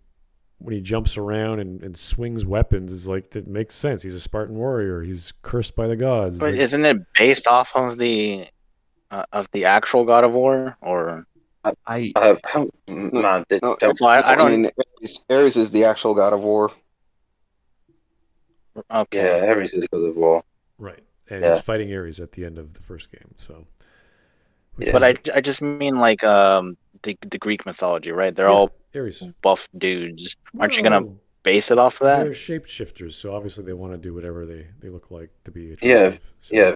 when he jumps around and swings weapons is like, that makes sense. He's a Spartan warrior. He's cursed by the gods. But Like, isn't it based off of the actual God of War? Or I Man, No, don't. I don't. mean, Ares is the actual god of war. Okay. Yeah, Ares is God of War. right. And Yeah. he's fighting Ares at the end of the first game. So, which Yeah. But was- I just mean like the Greek mythology, right? They're all Ares. buff dudes. Aren't you gonna No, base it off of that? they're shapeshifters, so obviously they want to do whatever they look like to be Yeah, attractive. So,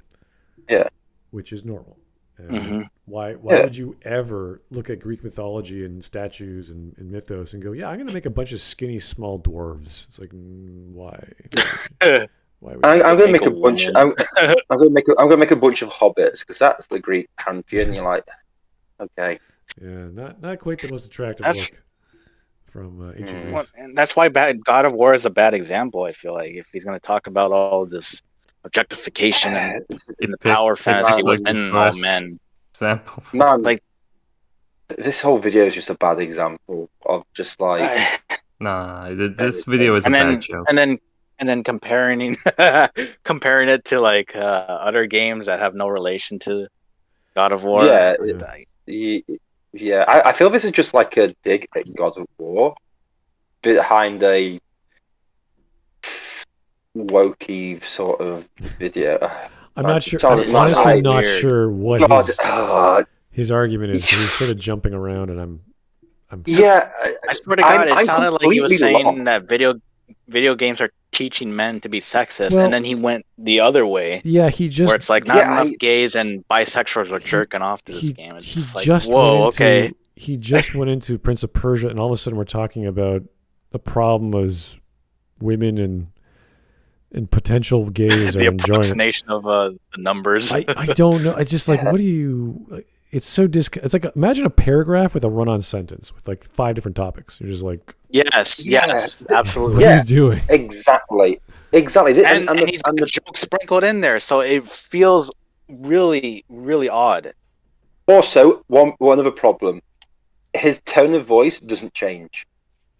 yeah. which is normal. And Mhm. Why Yeah. would you ever look at Greek mythology and statues and mythos and go, yeah, I'm going to make a bunch of skinny small dwarves? It's like, why? Why would you? I'm gonna Make make a a bunch. woman. I'm gonna make a bunch of hobbits because that's the Greek pantheon. You're like, okay. Yeah, not quite the most attractive That's- look from ancient Mm. Well, Greece. and that's why God of War is a bad example. I feel like if he's gonna talk about all this objectification and the power fantasy like within the all first men. example. Man, Like- this whole video is just a bad example of just like. Nah, this video is a and then bad joke. and then comparing comparing it to like other games that have no relation to God of War. Yeah, Like, Yeah, I feel this is just like a dig at God of War behind a wokey sort of video. I'm not sure. Sorry, I'm man, honestly I- not weird. sure what God, his argument is because he's sort of jumping around, and I'm yeah, I swear to God, I'm it sounded like he was completely saying lost. that video games are teaching men to be sexist, Well- and then he went the other way, yeah. He just where it's like not Yeah, enough gays and bisexuals are jerking off to this he, game. It's he like, just whoa, went into, okay. He just went into Prince of Persia, and all of a sudden we're talking about the problem is women and potential gays The are enjoying it. approximation of the numbers. I don't know. I just like, what do you? It's so it's like, imagine a paragraph with a run-on sentence with like 5 different topics. You're just like, yes, Yeah. absolutely. what Yeah. are you doing? Exactly. And the- he's got a joke sprinkled in there, so it feels really, really odd. Also, one other problem: his tone of voice doesn't change.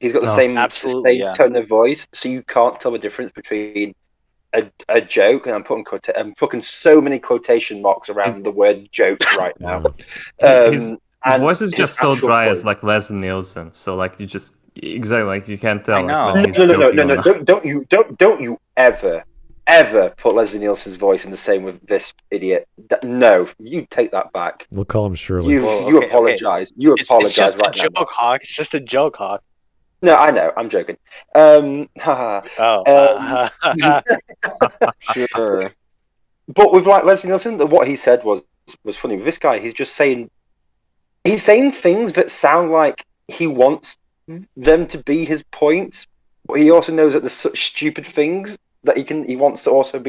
He's got the No, same absolutely, yeah. tone of voice, so you can't tell the difference between a joke, and I'm putting so many quotation marks around It's- the word joke right now. His And voice is his just so actual dry voice- as like Leslie Nielsen. So like you just exactly like you can't tell. I know. Like, when he's No, joking or not. don't you ever put Leslie Nielsen's voice in the same with this idiot. No, you take that back. We'll call him Shirley. You Well, you okay, apologize. You It's apologize just right a now. joke, Hawk. It's just a joke, Hawk. No, I know. I'm joking. Haha. Oh, Sure. But with like Leslie Nielsen, what he said was funny. With this guy, he's saying things that sound like he wants them to be his points, but he also knows that there's such stupid things that he wants to also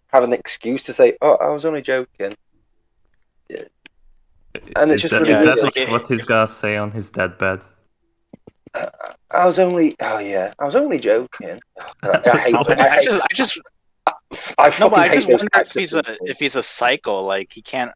have an excuse to say, "Oh, I was only joking." And it's Is just that, really is that weird. like what he's gonna say on his deathbed? I was only joking. I just no, but I just wonder if he's a psycho. Like he can't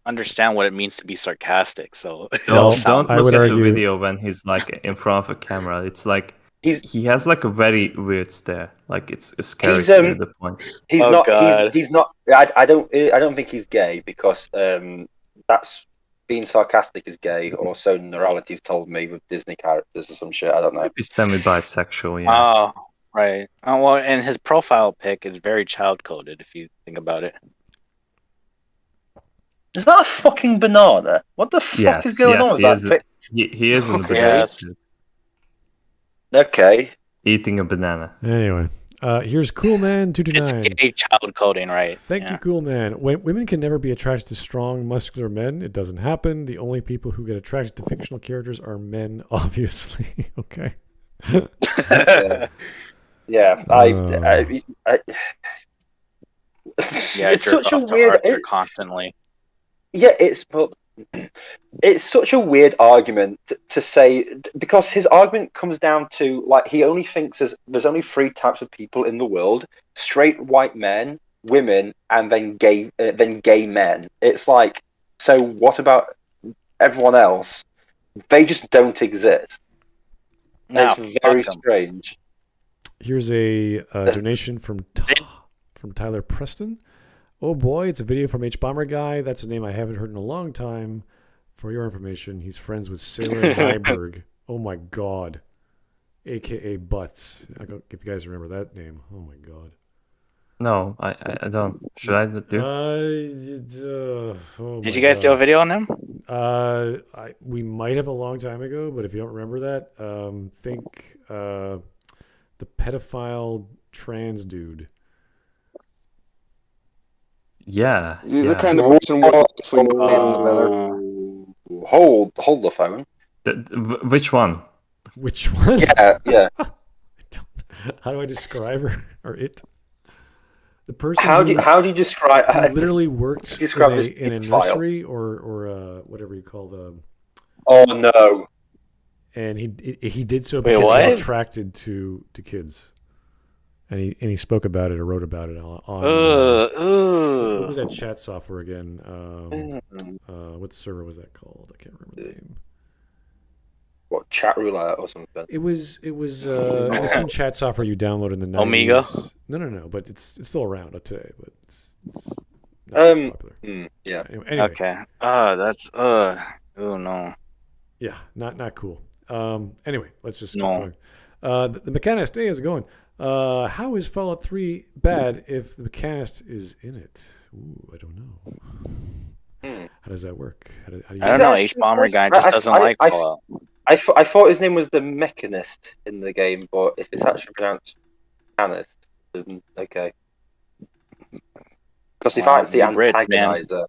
understand what it means to be sarcastic. So it all Well, sounds I Don't would look at the argue- video when he's like in front of a camera. It's like He's- he has like a very weird stare. Like it's scary He's, to the point. He's Oh, not. God. He's not. I don't think he's gay because that's being sarcastic is gay. Or so Neurality's told me with Disney characters or some shit. I don't know. He's semi-bisexual. Yeah. Oh, right. Oh, well, and his profile pic is very child coded if you think about it. Is that a fucking banana? What the fuck Yes, is going yes, on he with is. that? He is in the banana Yes. suit, Okay. eating a banana. Anyway, Here's Cool Man It's 229. gay child coding, right? Thank you, Cool Man. When women can never be attracted to strong, muscular men, it doesn't happen. The only people who get attracted to fictional characters are men, obviously. Okay. Yeah, Yeah, it's such a weird. Arthur constantly. Yeah, it's such a weird argument to say, because his argument comes down to, like, he only thinks there's only three types of people in the world: straight white men, women, and then gay men. It's like, so what about everyone else? They just don't exist. No, it's very strange. Here's a donation from Tyler Preston. Oh boy, it's a video from hbomberguy. That's a name I haven't heard in a long time. For your information, he's friends with Sailor Nyberg. Oh my god. AKA Butts. If you guys remember that name. Oh my god. No, I don't. Should I do? Did you guys do a video on him? We might have a long time ago, but if you don't remember that, think the pedophile trans dude. Yeah. You're the kind of person who likes when you put them together. Hold the phone. Which one? Which one? Yeah. How do I describe her or it? The person. How do you describe? Who literally worked in a nursery or whatever you call the. Oh no! And he did so because he was attracted to kids, and he spoke about it or wrote about it on what was that chat software again? What server was that called? I can't remember the name. What, chat roulette or something? It was some chat software you downloaded in the 90s. Omega? No, but it's still around today, but it's not popular. Yeah. Anyway. Okay. That's oh no. Yeah, not cool. Anyway, let's just no. The mechanist, hey, how's it going? How is Fallout 3 bad if the mechanist is in it? Ooh, I don't know. How does that work? How do you I don't know. hbomberguy just doesn't like Fallout. I thought his name was the Mechanist in the game, but if it's actually pronounced Mechanist, then okay. Because if I see Antagonizer,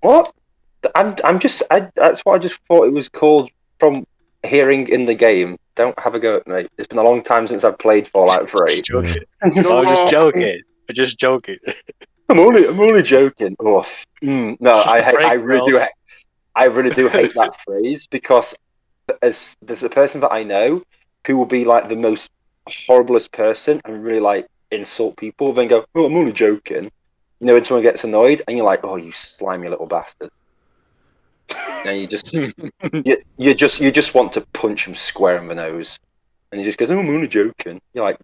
what? That's what I just thought it was called from hearing in the game. Don't have a go at me. It's been a long time since I've played Fallout 3. Just joking. I'm just joking. I'm only joking. Oh, no, I really do hate that phrase, because there's a person that I know who will be like the most horriblest person and really like insult people, then go, "Oh, I'm only joking." You know, when someone gets annoyed and you're like, "Oh, you slimy little bastard," and you just you just want to punch him square in the nose, and he just goes, "Oh, I'm only joking." You're like,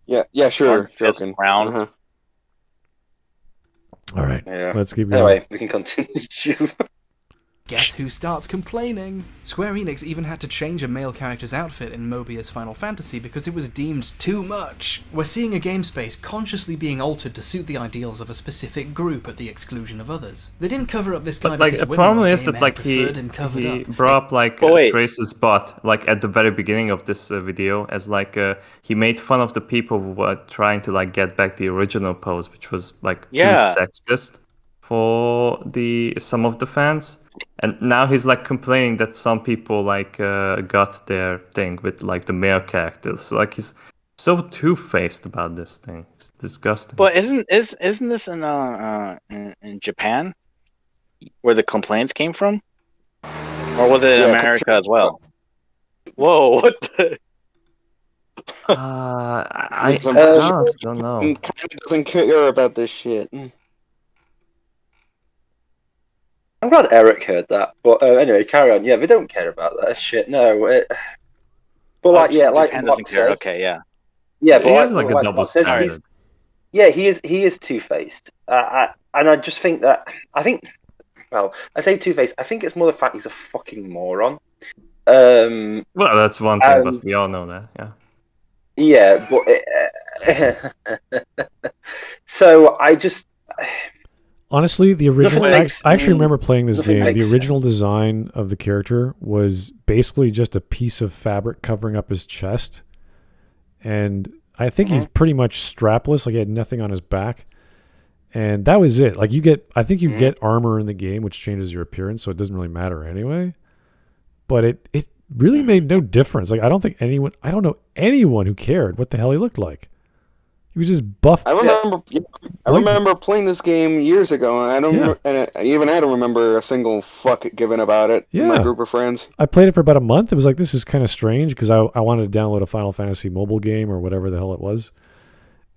Yeah, sure, joking. Round. All right, Yeah. let's keep going. Anyway, we can continue. Guess who starts complaining? Square Enix even had to change a male character's outfit in Mobius Final Fantasy because it was deemed too much. We're seeing a game space consciously being altered to suit the ideals of a specific group at the exclusion of others. They didn't cover up this guy because the women problem or is gay that men like he preferred and covered up. brought up like Trace's butt like at the very beginning of this video as like he made fun of the people who were trying to like get back the original pose, which was like too sexist for some of the fans. And now he's like complaining that some people like got their thing with like the male characters. So, like he's so two-faced about this thing. It's disgusting. But isn't this in Japan where the complaints came from, or was it in America as well? Whoa! What the? I honestly don't know. Kind of doesn't care about this shit. I'm glad Eric heard that, but anyway, carry on. Yeah, they don't care about that shit. No, but like, like Japan doesn't care. Okay, yeah. Yeah, but he has like a double standard. Yeah, he is two-faced, and I just think that well, I say two-faced. I think it's more the fact he's a fucking moron. Well, that's one thing, but we all know that. Yeah. Yeah, but so I just. Honestly, the original. I actually remember playing this game. The original sense. design of the character was basically just a piece of fabric covering up his chest, and I think he's pretty much strapless. Like he had nothing on his back, and that was it. Like I think you get armor in the game, which changes your appearance, so it doesn't really matter anyway. But it really made no difference. Like I don't know anyone who cared what the hell he looked like. He was just buff. I remember playing this game years ago, and I don't remember a single fuck given about it in my group of friends. I played it for about a month. It was like, this is kind of strange because I wanted to download a Final Fantasy mobile game or whatever the hell it was.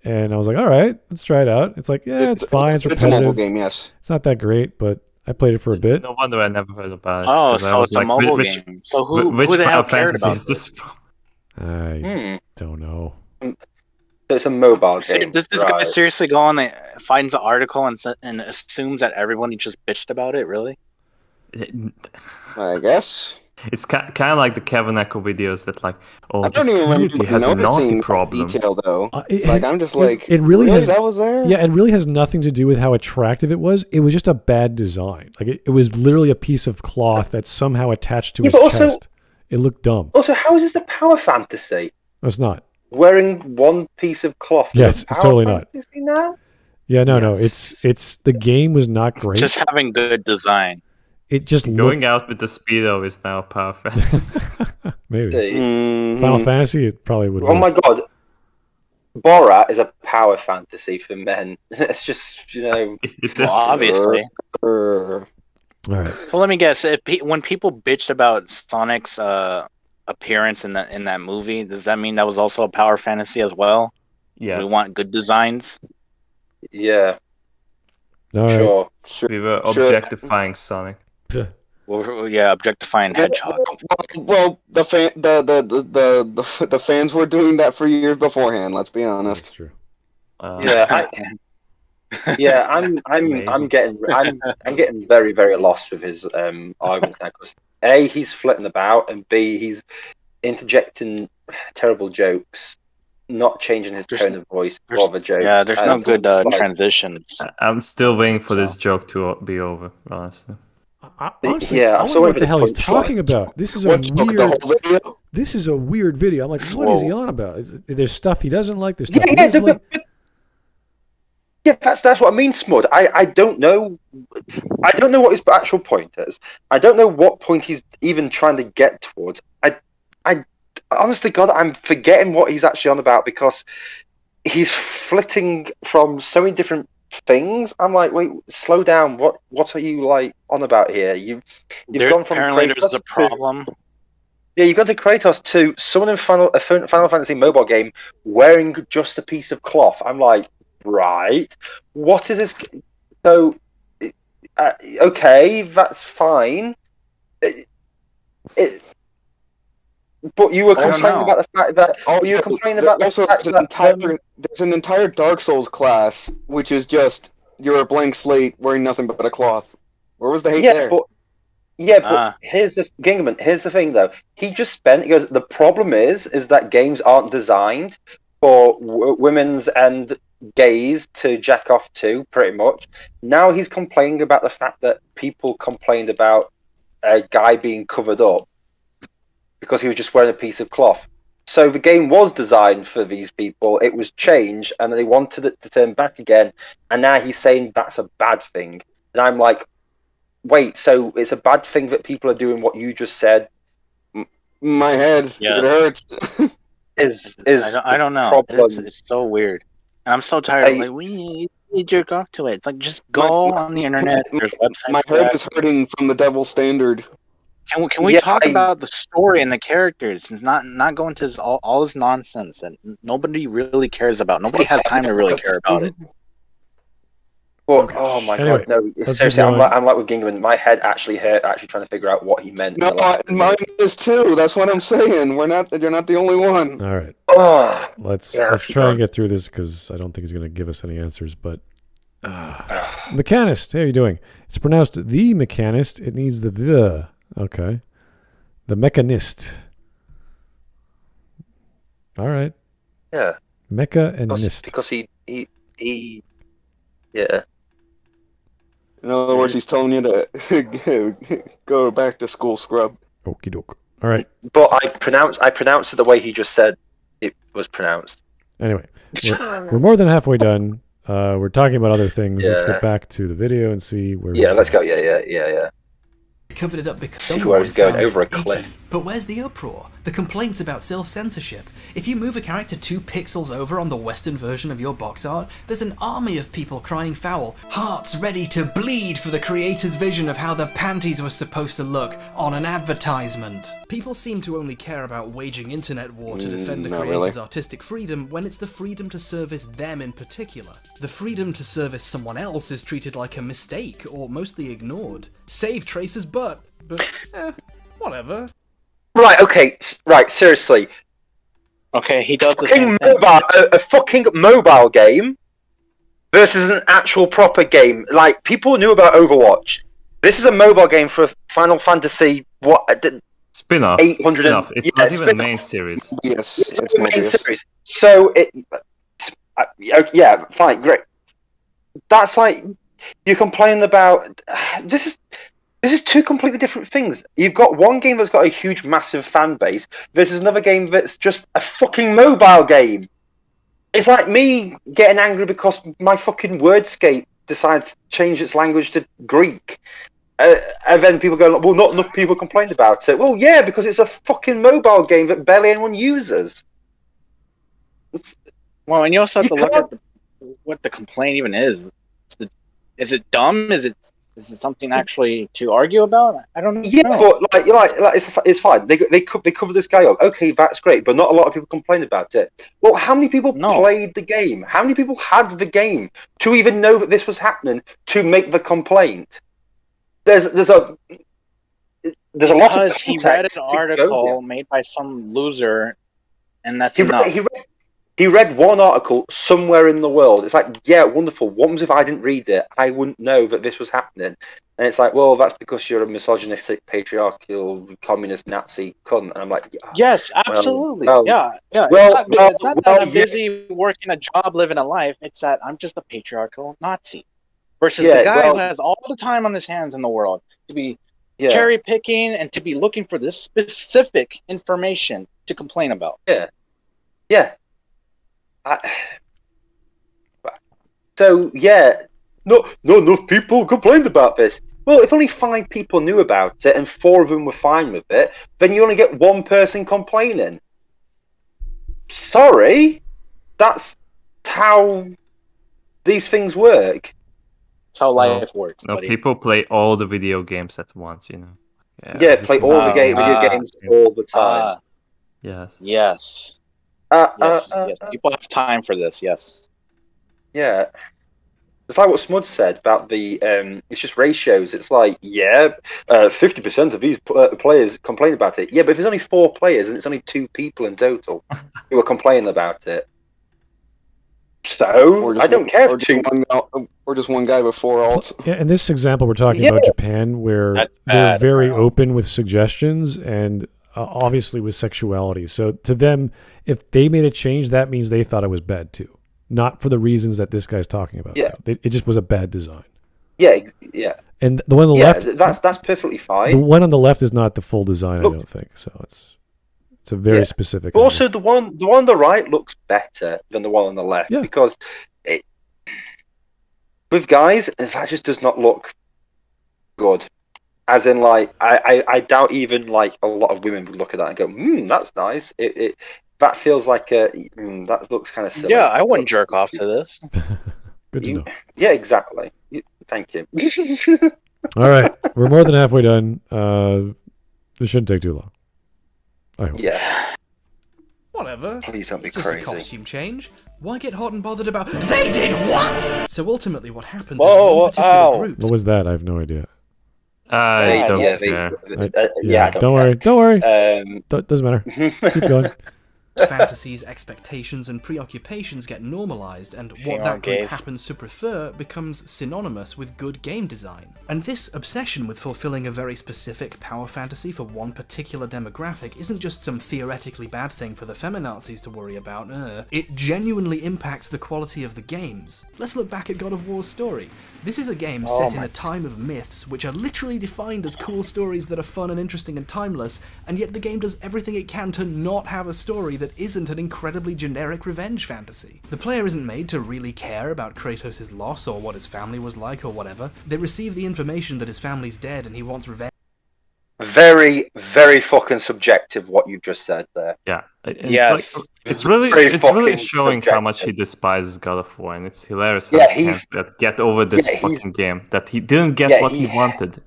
And I was like, all right, let's try it out. It's like, it's fine. It's repetitive. It's a mobile game, yes. It's not that great, but I played it for a bit. No wonder I never heard about it. Oh, so it's a mobile game. So who the hell cared about this? I don't know. It's a mobile game. Does this guy seriously go on and finds the article and assumes that everyone just bitched about it? Really? I guess. It's kind of like the Kevin Echo videos that like, I don't even remember has a Nazi problem. Detail though. It really has, that was there. Yeah, it really has nothing to do with how attractive it was. It was just a bad design. Like it was literally a piece of cloth that's somehow attached to his chest. It looked dumb. Also, how is this a power fantasy? No, it's not. Wearing one piece of cloth. Yes, it's totally not. Now? Yeah, no. It's the game was not great. Just having good design. It just going out with the Speedo is now power fantasy. Maybe. Final Fantasy, it probably would. Oh my god. Borat is a power fantasy for men. It's just, well, obviously. All right. So let me guess. When people bitched about Sonic's appearance in that movie, does that mean that was also a power fantasy as well? Yes. We want good designs. Yeah. Sure. We were objectifying Sonic. Well, yeah, objectifying Hedgehog. Well, the fans were doing that for years beforehand. Let's be honest. That's true. I'm getting very, very lost with his argument now, because A, he's flitting about, and B, he's interjecting terrible jokes, not changing his tone of voice for the jokes. Yeah, there's no good transitions. I'm still waiting for this joke to be over, honestly. Honestly, I wonder what the hell he's talking about. This is a weird video. I'm like, what is he on about? There's stuff he doesn't like. There's stuff he doesn't like. Yeah, that's what I mean, Smud. I don't know. I don't know what his actual point is. I don't know what point he's even trying to get towards. I honestly, God, I'm forgetting what he's actually on about, because he's flitting from so many different things. I'm like, wait, slow down. What are you like on about here? You've gone from apparently Kratos there's a problem. You've gone to Kratos to someone in Final Fantasy mobile game wearing just a piece of cloth. I'm like, right, what is this? So, okay, that's fine. But you were complaining about the fact that there's an entire Dark Souls class which is just you're a blank slate wearing nothing but a cloth. Where was the hate there? But here's the thing though. He goes, the problem is that games aren't designed for women's and gays to jack off to, pretty much. Now he's complaining about the fact that people complained about a guy being covered up because he was just wearing a piece of cloth. So the game was designed for these people. It was changed, and they wanted it to turn back again. And now he's saying that's a bad thing. And I'm like, wait, so it's a bad thing that people are doing what you just said? My head, it hurts. I don't know. It's so weird. And I'm so tired. Like, we jerk off to it. It's like, just go on the internet. There's websites. My head is hurting from the double standard. Can we talk about the story and the characters? It's not going to all this nonsense and nobody really cares about. Nobody has time to really care about it. Well, oh my god, no! Seriously, I'm like with Gingerman. My head actually hurt trying to figure out what he meant. No, mine is too. That's what I'm saying. You're not the only one. All right. Oh, let's try and get through this, because I don't think he's going to give us any answers. But Mechanist, how are you doing? It's pronounced the Mechanist. It needs the. Okay. The Mechanist. All right. Yeah. Mecha and Nist. Because he yeah. In other words, he's telling you to go back to school, scrub. Okie doke. All right. But I pronounce it the way he just said. it was pronounced. Anyway, we're more than halfway done. We're talking about other things. Let's get back to the video and see where. Yeah, let's go. Yeah. Covered it up because See where he's going, over a cliff. But where's the uproar? The complaints about self-censorship? If you move a character 2 pixels over on the Western version of your box art, there's an army of people crying foul, hearts ready to bleed for the creator's vision of how the panties were supposed to look on an advertisement. People seem to only care about waging internet war to defend the creator's artistic freedom when it's the freedom to service them in particular. The freedom to service someone else is treated like a mistake or mostly ignored. Save Tracer's butt, but whatever. Right, okay, right, seriously. Okay, he does the same thing. A fucking mobile game versus an actual proper game. Like, people knew about Overwatch. This is a mobile game for Final Fantasy, Spin-off. 800 spin-off. It's not even a main series. Yes, it's a main series. So, yeah, fine, great. That's like, you're complaining about... This is 2 completely different things. You've got one game that's got a huge, massive fan base versus another game that's just a fucking mobile game. It's like me getting angry because my fucking Wordscape decides to change its language to Greek. And then people go, well, not enough people complained about it. Well, yeah, because it's a fucking mobile game that barely anyone uses. Well, and you also have to look at what the complaint even is. Is it dumb? Is it something actually to argue about? I don't know. Yeah, but it's fine. They cover this guy up. Okay, that's great, but not a lot of people complain about it. Well, how many people played the game? How many people had the game to even know that this was happening to make the complaint? There's a lot of context. He read an article made by some loser, and that's enough. He read one article somewhere in the world. It's like, yeah, wonderful. What was if I didn't read it? I wouldn't know that this was happening. And it's like, well, that's because you're a misogynistic, patriarchal, communist, Nazi cunt. And I'm like, yes, absolutely. Yeah. Well, it's not that I'm busy working a job, living a life. It's that I'm just a patriarchal Nazi. Versus the guy who has all the time on his hands in the world to be cherry picking and to be looking for this specific information to complain about. Yeah. So yeah, not enough people complained about this. Well, if only 5 people knew about it and 4 of them were fine with it, then you only get 1 person complaining. Sorry, that's how these things work. That's how life works. No, buddy. people play all the video games at once, you know. Yeah, play all the video games all the time. Yes. Yes. People have time for this. Yes. Yeah. It's like what Smudge said about the. It's just ratios. It's like 50% of these players complain about it. Yeah, but if there's only 4 players and it's only 2 people in total who are complaining about it, so I don't care. Or just one guy with 4 alts. Yeah, in this example, we're talking about Japan, where they're very open with suggestions and obviously with sexuality. So to them, if they made a change, that means they thought it was bad too. Not for the reasons that this guy's talking about. Yeah. It just was a bad design. Yeah. And the one on the left... That's perfectly fine. The one on the left is not the full design, I don't think. So it's a very specific... But also, the one on the right looks better than the one on the left. Yeah. Because with guys, that just does not look good. As in, like, I doubt even, like, a lot of women would look at that and go, that's nice. That feels like that looks kind of silly. Yeah, I wouldn't jerk off to this. Good to know. Yeah, exactly. Thank you. All right, we're more than halfway done. This shouldn't take too long, I hope. Yeah. Whatever. Please don't be it's just crazy. a costume change. Why get hot and bothered about they did what? So ultimately what happens is Whoa, one particular group... What was that? I have no idea. I don't care. I don't worry. Don't worry. Doesn't matter. Keep going. Fantasies, expectations, and preoccupations get normalized, and what that group happens to prefer becomes synonymous with good game design. And this obsession with fulfilling a very specific power fantasy for one particular demographic isn't just some theoretically bad thing for the feminazis to worry about, it genuinely impacts the quality of the games. Let's look back at God of War's story. This is a game set in a time of myths, which are literally defined as cool stories that are fun and interesting and timeless, and yet the game does everything it can to not have a story that that isn't an incredibly generic revenge fantasy. The player isn't made to really care about Kratos' loss or what his family was like or whatever. They receive the information that his family's dead and he wants revenge. Very, very fucking subjective what you've just said there. Yeah. Yes. It's really Very showing fucking how much he despises God of War, and it's hilarious how Yeah, he can't get over this fucking game, that he didn't get what he wanted.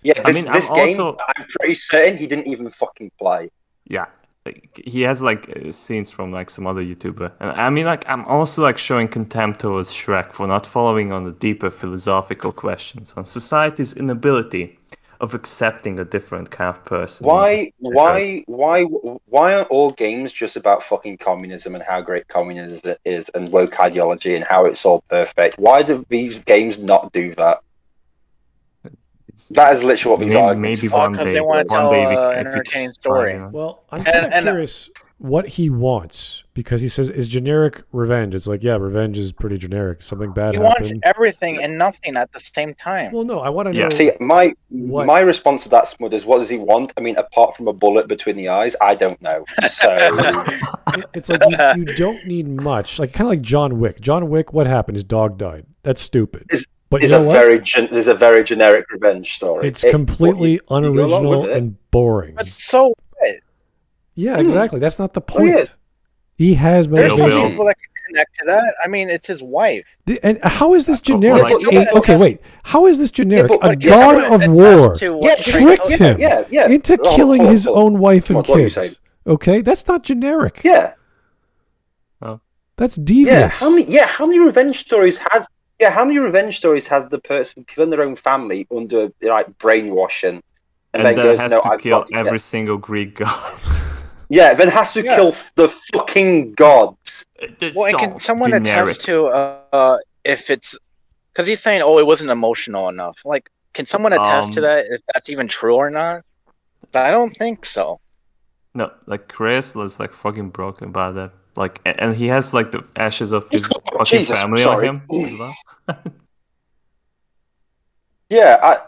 Yeah, I mean, this I'm game, also- I'm pretty certain he didn't even fucking play. Yeah. Like, he has scenes from some other YouTuber, and I mean, I'm also showing contempt towards Shrek for not following on the deeper philosophical questions on society's inability of accepting a different kind of person. Why aren't all games just about fucking communism and how great communism is and woke ideology and how it's all perfect? Why do these games not do that? That is literally what these arguments. Maybe one because day, they want to one tell day we an can entertaining fix story. fine, Well, I'm kind of curious what he wants, because he says it's generic revenge. It's like, yeah, revenge is pretty generic. Something bad He happened. wants everything and nothing at the same time. Well, no, I want to Yeah. know. See, my What? response to that, Smud, is what does he want? I mean, apart from a bullet between the eyes, I don't know. So It's like you don't need much. Like kind of like John Wick. John Wick, what happened? His dog died. That's stupid. But you there's know a what? there's a very generic revenge story. It's completely you go along unoriginal with it. and boring. But so what? Yeah, exactly. That's not the Oh, yeah. point. He has There's some motivation. people that can connect to that. I mean, it's his wife. And how is this generic? Yeah, but Okay, wait. How is this generic? Yeah, but A guess god what? of war To Yeah, what tricked Kratos- him yeah. into Oh, killing hold on, his hold on. own wife Come and on, what are you saying? kids. Okay, that's not generic. Yeah. That's Yeah. devious. How many revenge stories has the person killing their own family under brainwashing and then then goes, has no, to I've kill got to every get... single Greek god. Yeah, then has to kill the fucking gods. Well, and can Sounds someone generic. attest to if it's because he's saying, "Oh, it wasn't emotional enough." Like, can someone attest to that if that's even true or not? I don't think so. No, Chris was fucking broken by that. And he has the ashes of his fucking Jesus, family sorry. on him as well. Yeah,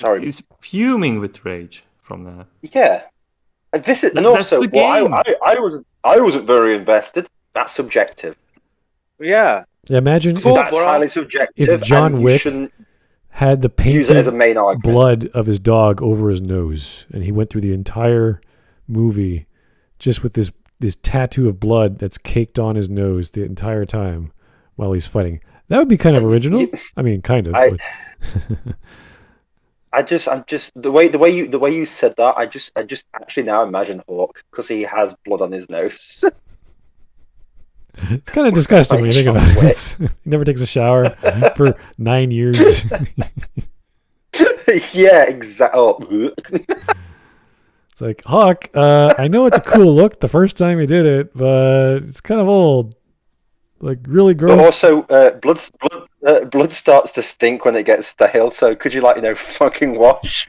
sorry. He's fuming with rage from that. Yeah. And this is, and That's also, the game. I wasn't very invested. That's subjective. Yeah. Yeah, imagine Cool. That's bro. highly subjective. If John and you Wick shouldn't had the use it as a painted main argument. blood of his dog over his nose, and he went through the entire movie just with this tattoo of blood that's caked on his nose the entire time while he's fighting. That would be kind of original. I mean, kind of. But I'm just the way you said that. I just actually now imagine Hawk because he has blood on his nose. it's kind of disgusting when you think about it. He never takes a shower for 9 years. Yeah, exactly. It's like, Hawk, I know it's a cool look the first time you did it, but it's kind of old. Really gross. But also, blood starts to stink when it gets stale. So could you fucking wash?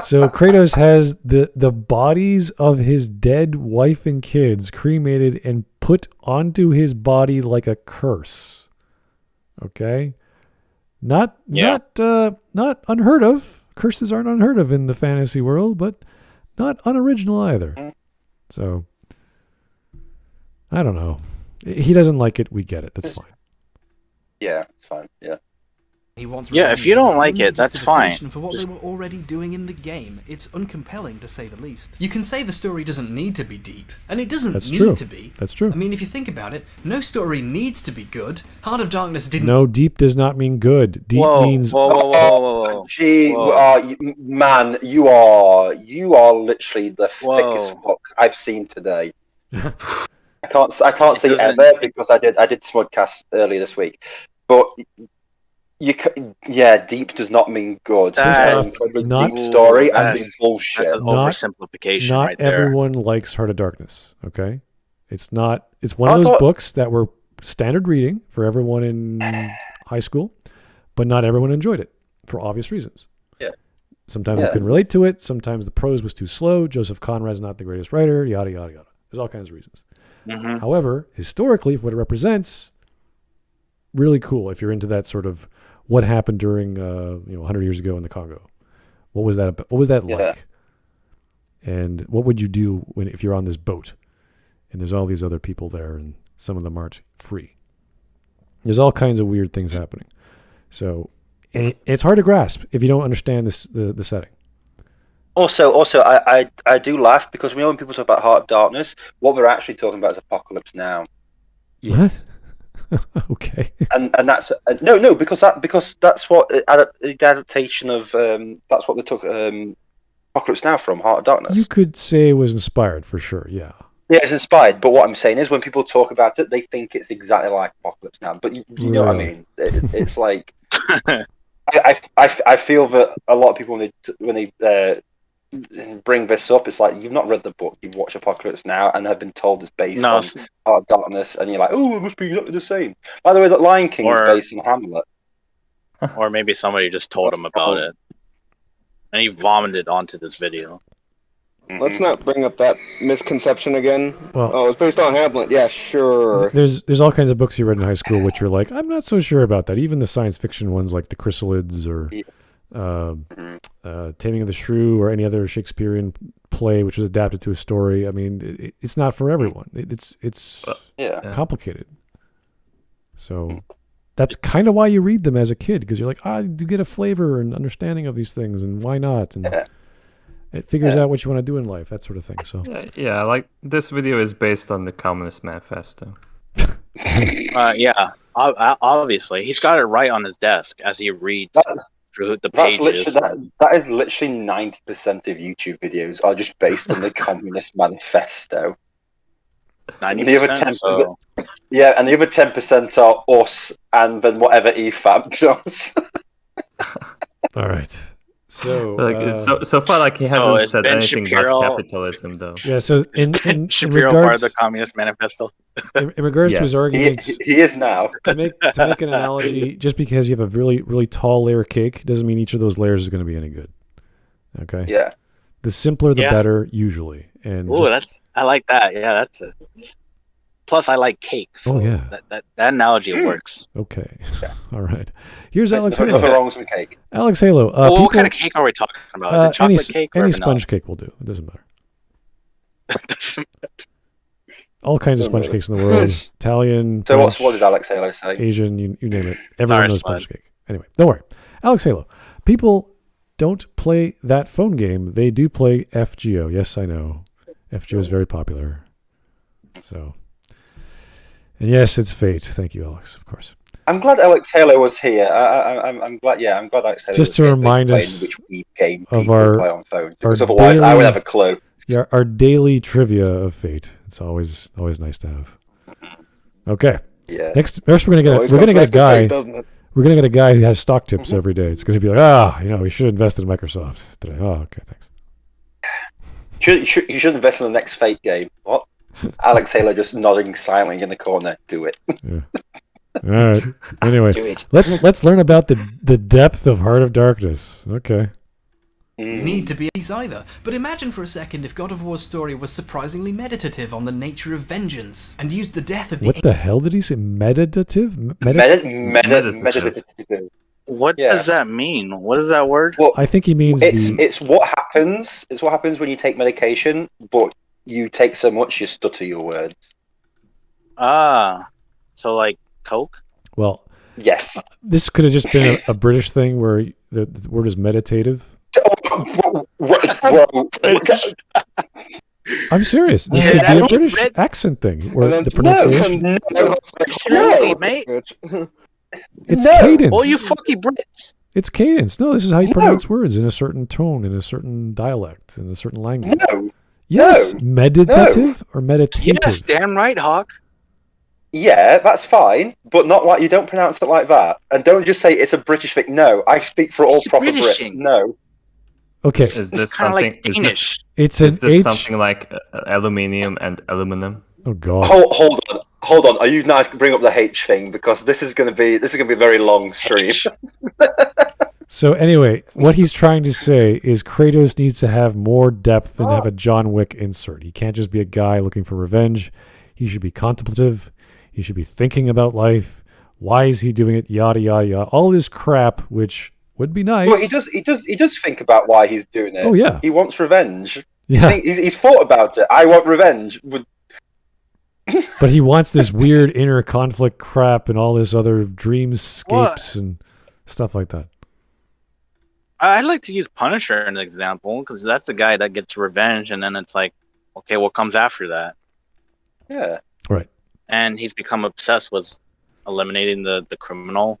So Kratos has the bodies of his dead wife and kids cremated and put onto his body like a curse. Okay? Not unheard of. Curses aren't unheard of in the fantasy world, but not unoriginal either. So I don't know. He doesn't like it. We get it. That's fine. Yeah, it's fine. Yeah. He wants Yeah, revenge if you as a don't like flimsy it, that's fine. justification for what they were already doing in the game. It's uncompelling, to say the least. You can say the story doesn't need to be deep, and it doesn't That's need true. to be. That's true. I mean, if you think about it, no story needs to be good. Heart of Darkness didn't. No, deep does not mean good. Deep means Whoa. Gee, Whoa. man, you are literally the Whoa. thickest book I've seen today. I can't say doesn't- ever because I did Smudcast earlier this week, but deep does not mean good. That- Not- Deep story and that's- mean bullshit. That's an Not- oversimplification not right there. everyone likes Heart of Darkness. Okay, it's not. It's one I of those thought- books that were standard reading for everyone in high school, but not everyone enjoyed it for obvious reasons. Yeah. Sometimes they couldn't relate to it. Sometimes the prose was too slow. Joseph Conrad's not the greatest writer. Yada yada yada. There's all kinds of reasons. Mhm. However, historically, for what it represents, really cool. If you're into that sort of what happened during 100 years ago in the Congo, what was that? What was that Yeah. like? And what would you do if you're on this boat and there's all these other people there and some of them aren't free? There's all kinds of weird things happening. So it's hard to grasp if you don't understand the setting. Also, I do laugh because when people talk about Heart of Darkness, what they're actually talking about is Apocalypse Now. Yes. Okay. And that's no because that's what the adaptation of that's what they took Apocalypse Now from Heart of Darkness. You could say it was inspired for sure. Yeah. Yeah, it's inspired. But what I'm saying is, when people talk about it, they think it's exactly like Apocalypse Now. But you know what I mean? It's like I feel that a lot of people when they bring this up, it's like you've not read the book, you've watched Apocalypse Now and have been told it's based on Heart of Darkness, and you're like, oh, it must be exactly the same. By the way, that Lion King is based on Hamlet. Or maybe somebody just told him about it, and he vomited onto this video. Let's not bring up that misconception again. Well, it's based on Hamlet. Yeah, sure. There's all kinds of books you read in high school which you're like, I'm not so sure about that. Even the science fiction ones like the Chrysalids or Taming of the Shrew or any other Shakespearean play which was adapted to a story. I mean, it's not for everyone. It's complicated. So that's kind of why you read them as a kid, because you're like, you get a flavor and understanding of these things, and why not? And it figures out what you want to do in life, that sort of thing. So like this video is based on the Communist Manifesto. Obviously, he's got it right on his desk as he reads through the pages. That is literally 90% of YouTube videos are just based on the Communist Manifesto. 90%. Yeah, and the other 10% are us, and then whatever EFAP does. All right. So, so far, like he hasn't said anything about capitalism, though. Yeah. So, in Shapiro regards, part of the Communist Manifesto. in regards to his arguments, he is now. to make an analogy, just because you have a really really tall layer of cake doesn't mean each of those layers is going to be any good. Okay. Yeah. The simpler, the better, usually. And I like that. Yeah, that's it. Plus, I like cake. So that analogy works. Okay. All right. Here's Alex There's Halo. nothing wrong with cake. Alex Halo. What kind of cake are we talking about? Is it chocolate cake or any vanilla? sponge cake will do. It doesn't matter. All kinds of sponge cakes in the world. Italian, So French, what did Alex Halo say? Asian, you name it. Everyone knows sponge cake. Anyway, don't worry. Alex Halo. People don't play that phone game. They do play FGO. Yes, I know. FGO is very popular. So, and yes, it's Fate. Thank you, Alex, of course. I'm glad Alex Halo was here. I'm glad. Yeah, I'm glad Alex Halo Just was to here remind us which game of people our play on phone. Because otherwise, I would have a clue. Yeah, our daily trivia of Fate. It's always nice to have. Okay. Yeah. Next we're gonna get a guy. We're gonna get a guy who has stock tips every day. It's gonna be like, we should invest in Microsoft today. Oh, okay, thanks. You should invest in the next Fate game. What? Alex Halo just nodding silently in the corner. Do it. Yeah. All right. Anyway, let's learn about the depth of Heart of Darkness. Okay. Need to be ace either, but imagine for a second if God of War's story was surprisingly meditative on the nature of vengeance and used the death of the... What the hell did he say? Meditative? Meditative. What does that mean? What is that word? Well, I think he means it's what happens. It's what happens when you take medication, but you take so much you stutter your words. So like Coke? Well, yes. This could have just been a British thing where the word is meditative. I'm serious. This could be a British accent thing where the pronunciation. No, mate. It's cadence. Oh, you fucking Brits. It's cadence. No, this is how you pronounce words in a certain tone, in a certain dialect, in a certain language. No. Yes. Meditative or meditative? Yes, damn right, Hawk. Yeah, that's fine, but not like you don't pronounce it like that, and don't just say it's a British thing. No, I speak for all proper Brits. No. Okay. Is this something? Like Danish. Is this something like aluminium and aluminum? Oh God. Hold on. Are you nice to bring up the H thing, because this is going to be a very long stream. So anyway, what he's trying to say is Kratos needs to have more depth than have a John Wick insert. He can't just be a guy looking for revenge. He should be contemplative. He should be thinking about life. Why is he doing it? Yada yada yada. All this crap, which would be nice. Well, he does think about why he's doing it. Oh yeah. He wants revenge. Yeah, He's thought about it. I want revenge. but he wants this weird inner conflict crap and all this other dreamscapes and stuff like that. I'd like to use Punisher as an example because that's the guy that gets revenge, and then it's like, okay, what comes after that? Yeah. Right. And he's become obsessed with eliminating the criminal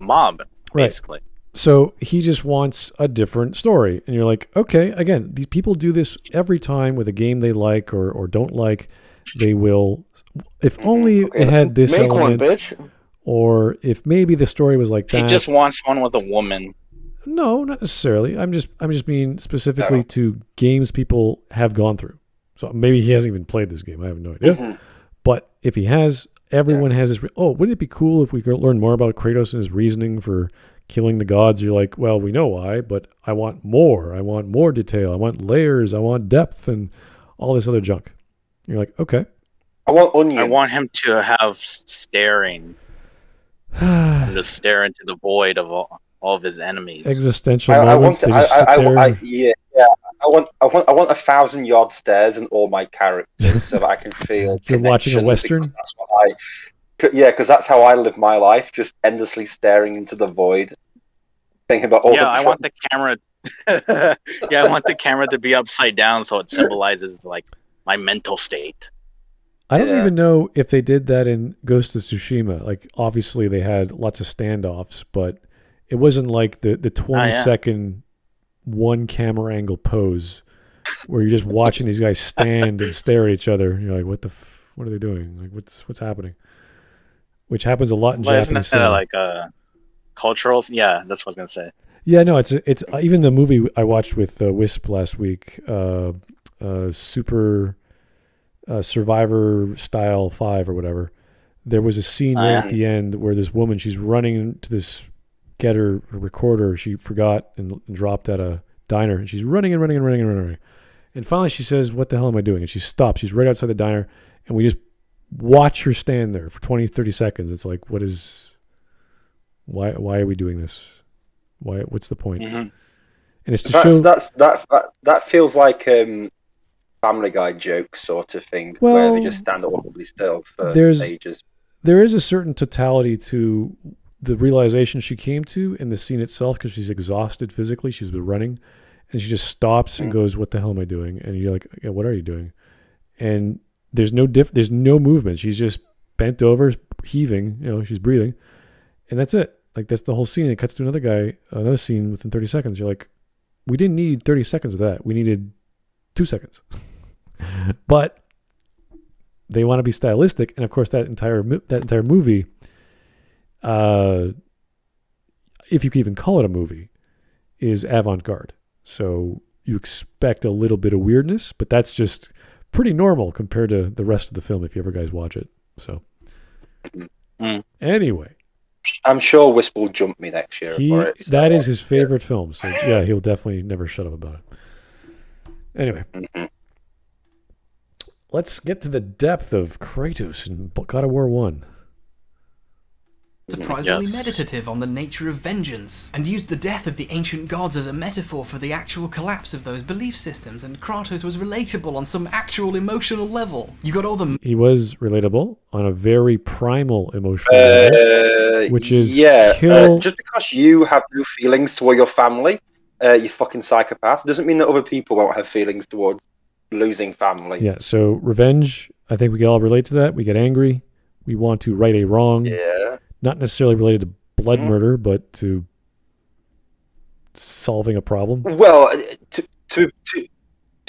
mob, Right. basically. So he just wants a different story. And you're like, okay, again, these people do this every time with a game they like or don't like. They will, if only it had this Make one, element, bitch. or if maybe the story was like that. He just wants one with a woman. No, not necessarily. I'm just being specifically to games people have gone through. So maybe he hasn't even played this game. I have no idea. Mm-hmm. But if he has, everyone has this. Oh, wouldn't it be cool if we could learn more about Kratos and his reasoning for killing the gods? You're like, well, we know why, but I want more. I want more detail. I want layers. I want depth and all this other junk. You're like, okay. I want onion. I want him to have staring, and just stare into the void of all of his enemies. Existential I want moments. to, They just sit there. yeah. I want 1,000-yard stares in all my characters so that I can feel. You're watching a connection, Western? because that's what because that's how I live my life, just endlessly staring into the void, thinking about all I want the camera. I want the camera to be upside down so it symbolizes like my mental state. I don't even know if they did that in Ghost of Tsushima. Like, obviously they had lots of standoffs, but it wasn't like the 20-second one camera angle pose where you're just watching these guys stand and stare at each other. And you're like, what are they doing? Like, what's happening? Which happens a lot in Japanese cinema. Like cultural? Yeah, that's what I was gonna say. Yeah, no, it's even the movie I watched with Wisp last week, Super Survivor Style 5 or whatever. There was a scene right at the end where this woman, she's running to this get her recorder she forgot and dropped at a diner, and she's running. And finally she says, what the hell am I doing? And she stops. She's right outside the diner, and we just watch her stand there for 20-30 seconds. It's like, why are we doing this? What's the point? Mm-hmm. And it's to show that feels like Family Guy joke sort of thing, where they just stand awkwardly still for ages. There is a certain totality to the realization she came to in the scene itself, because she's exhausted physically. She's been running, and she just stops and goes, what the hell am I doing? And you're like, yeah, what are you doing? And there's no movement. She's just bent over, heaving, she's breathing, and that's it. Like, that's the whole scene. It cuts to another scene within 30 seconds. You're like, we didn't need 30 seconds of that. We needed 2 seconds. But they want to be stylistic, and of course that entire movie, if you can even call it a movie, is avant-garde. So you expect a little bit of weirdness, but that's just pretty normal compared to the rest of the film if you ever guys watch it. So anyway, I'm sure Wisp will jump me next year for it. That is his favorite film. So yeah, he'll definitely never shut up about it. Anyway. Let's get to the depth of Kratos in God of War 1. Surprisingly meditative on the nature of vengeance, and used the death of the ancient gods as a metaphor for the actual collapse of those belief systems, and Kratos was relatable on some actual emotional level. You got all the... He was relatable on a very primal emotional level, which is kill... just because you have no feelings toward your family, you fucking psychopath, doesn't mean that other people won't have feelings towards losing family. Yeah, so revenge, I think we can all relate to that. We get angry. We want to right a wrong. Yeah. Not necessarily related to blood murder, but to solving a problem. Well, to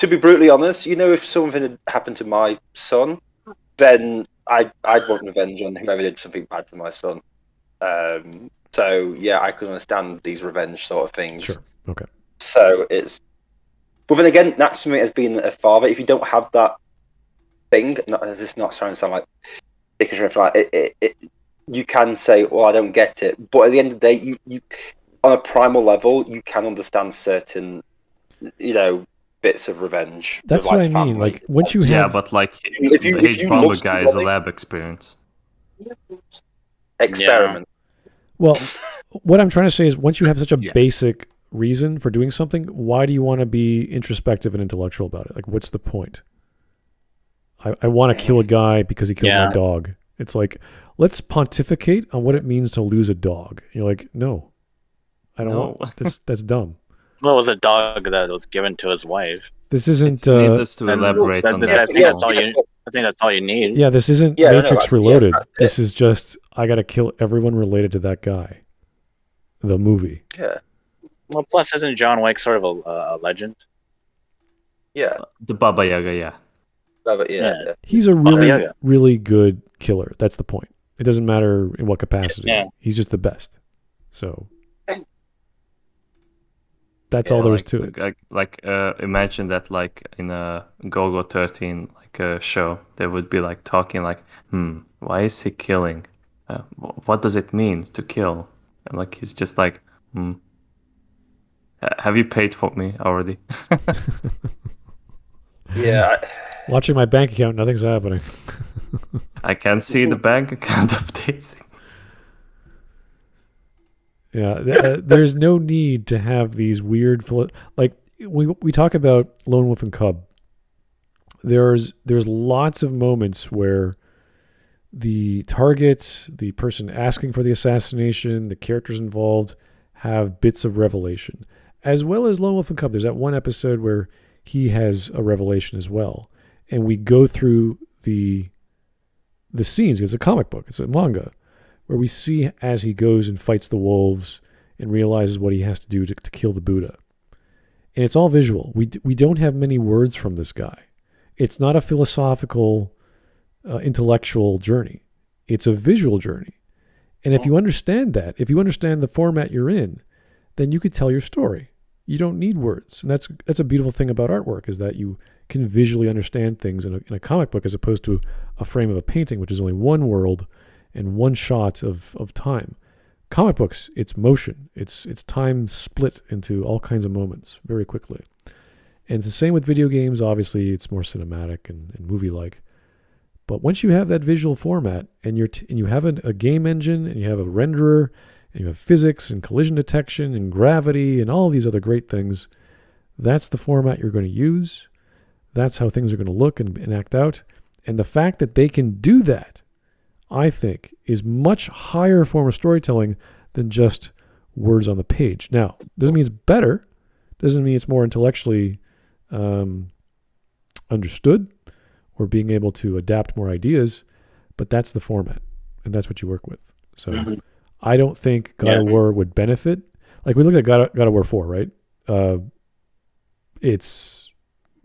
be brutally honest, if something had happened to my son, then I'd want revenge on whoever did something bad to my son. So yeah, I can understand these revenge sort of things. Sure. Okay. So it's, but then again, that's something as being a father. If you don't have that thing, this is not trying to sound like dickish or anything like it, you can say, well, I don't get it. But at the end of the day, you on a primal level, you can understand certain, bits of revenge. That's what I mean. Like, once you have... Yeah, but like, the hbomberguy is a lab experience. Experiment. Well, what I'm trying to say is once you have such a basic reason for doing something, why do you want to be introspective and intellectual about it? Like, what's the point? I want to kill a guy because he killed my dog. It's like, let's pontificate on what it means to lose a dog. And you're like, no, I don't want. That's dumb. Well, it was a dog that was given to his wife. This isn't. It's needless to elaborate on that. I think that's all you need. Yeah, this isn't Matrix Reloaded. This is just, I got to kill everyone related to that guy. The movie. Yeah. Well, plus, isn't John Wick sort of a legend? Yeah. The Baba Yaga, yeah. Yeah. He's a really good killer. That's the point. It doesn't matter in what capacity. Yeah. He's just the best. So that's all there is to it. Imagine that in a Golgo 13 show, they would be talking why is he killing? What does it mean to kill? And he's just have you paid for me already? Yeah. Watching my bank account, nothing's happening. I can't see the bank account updating. Yeah, there's no need to have these weird... we talk about Lone Wolf and Cub. There's lots of moments where the target, the person asking for the assassination, the characters involved have bits of revelation. As well as Lone Wolf and Cub. There's that one episode where he has a revelation as well. And we go through the scenes. It's a comic book. It's a manga. Where we see as he goes and fights the wolves and realizes what he has to do to kill the Buddha. And it's all visual. We don't have many words from this guy. It's not a philosophical, intellectual journey. It's a visual journey. And if you understand that, if you understand the format you're in, then you could tell your story. You don't need words. And that's a beautiful thing about artwork, is that you can visually understand things in a comic book as opposed to a frame of a painting, which is only one world and one shot of time. Comic books, it's motion. It's time split into all kinds of moments very quickly. And it's the same with video games. Obviously, it's more cinematic and movie-like. But once you have that visual format and you have a game engine and you have a renderer and you have physics and collision detection and gravity and all these other great things, that's the format you're going to use. That's how things are going to look and act out. And the fact that they can do that, I think, is much higher form of storytelling than just words on the page. Now, doesn't mean it's better. Doesn't mean it's more intellectually understood or being able to adapt more ideas, but that's the format, and that's what you work with. So I don't think God of War would benefit. We looked at God of War 4, right? It's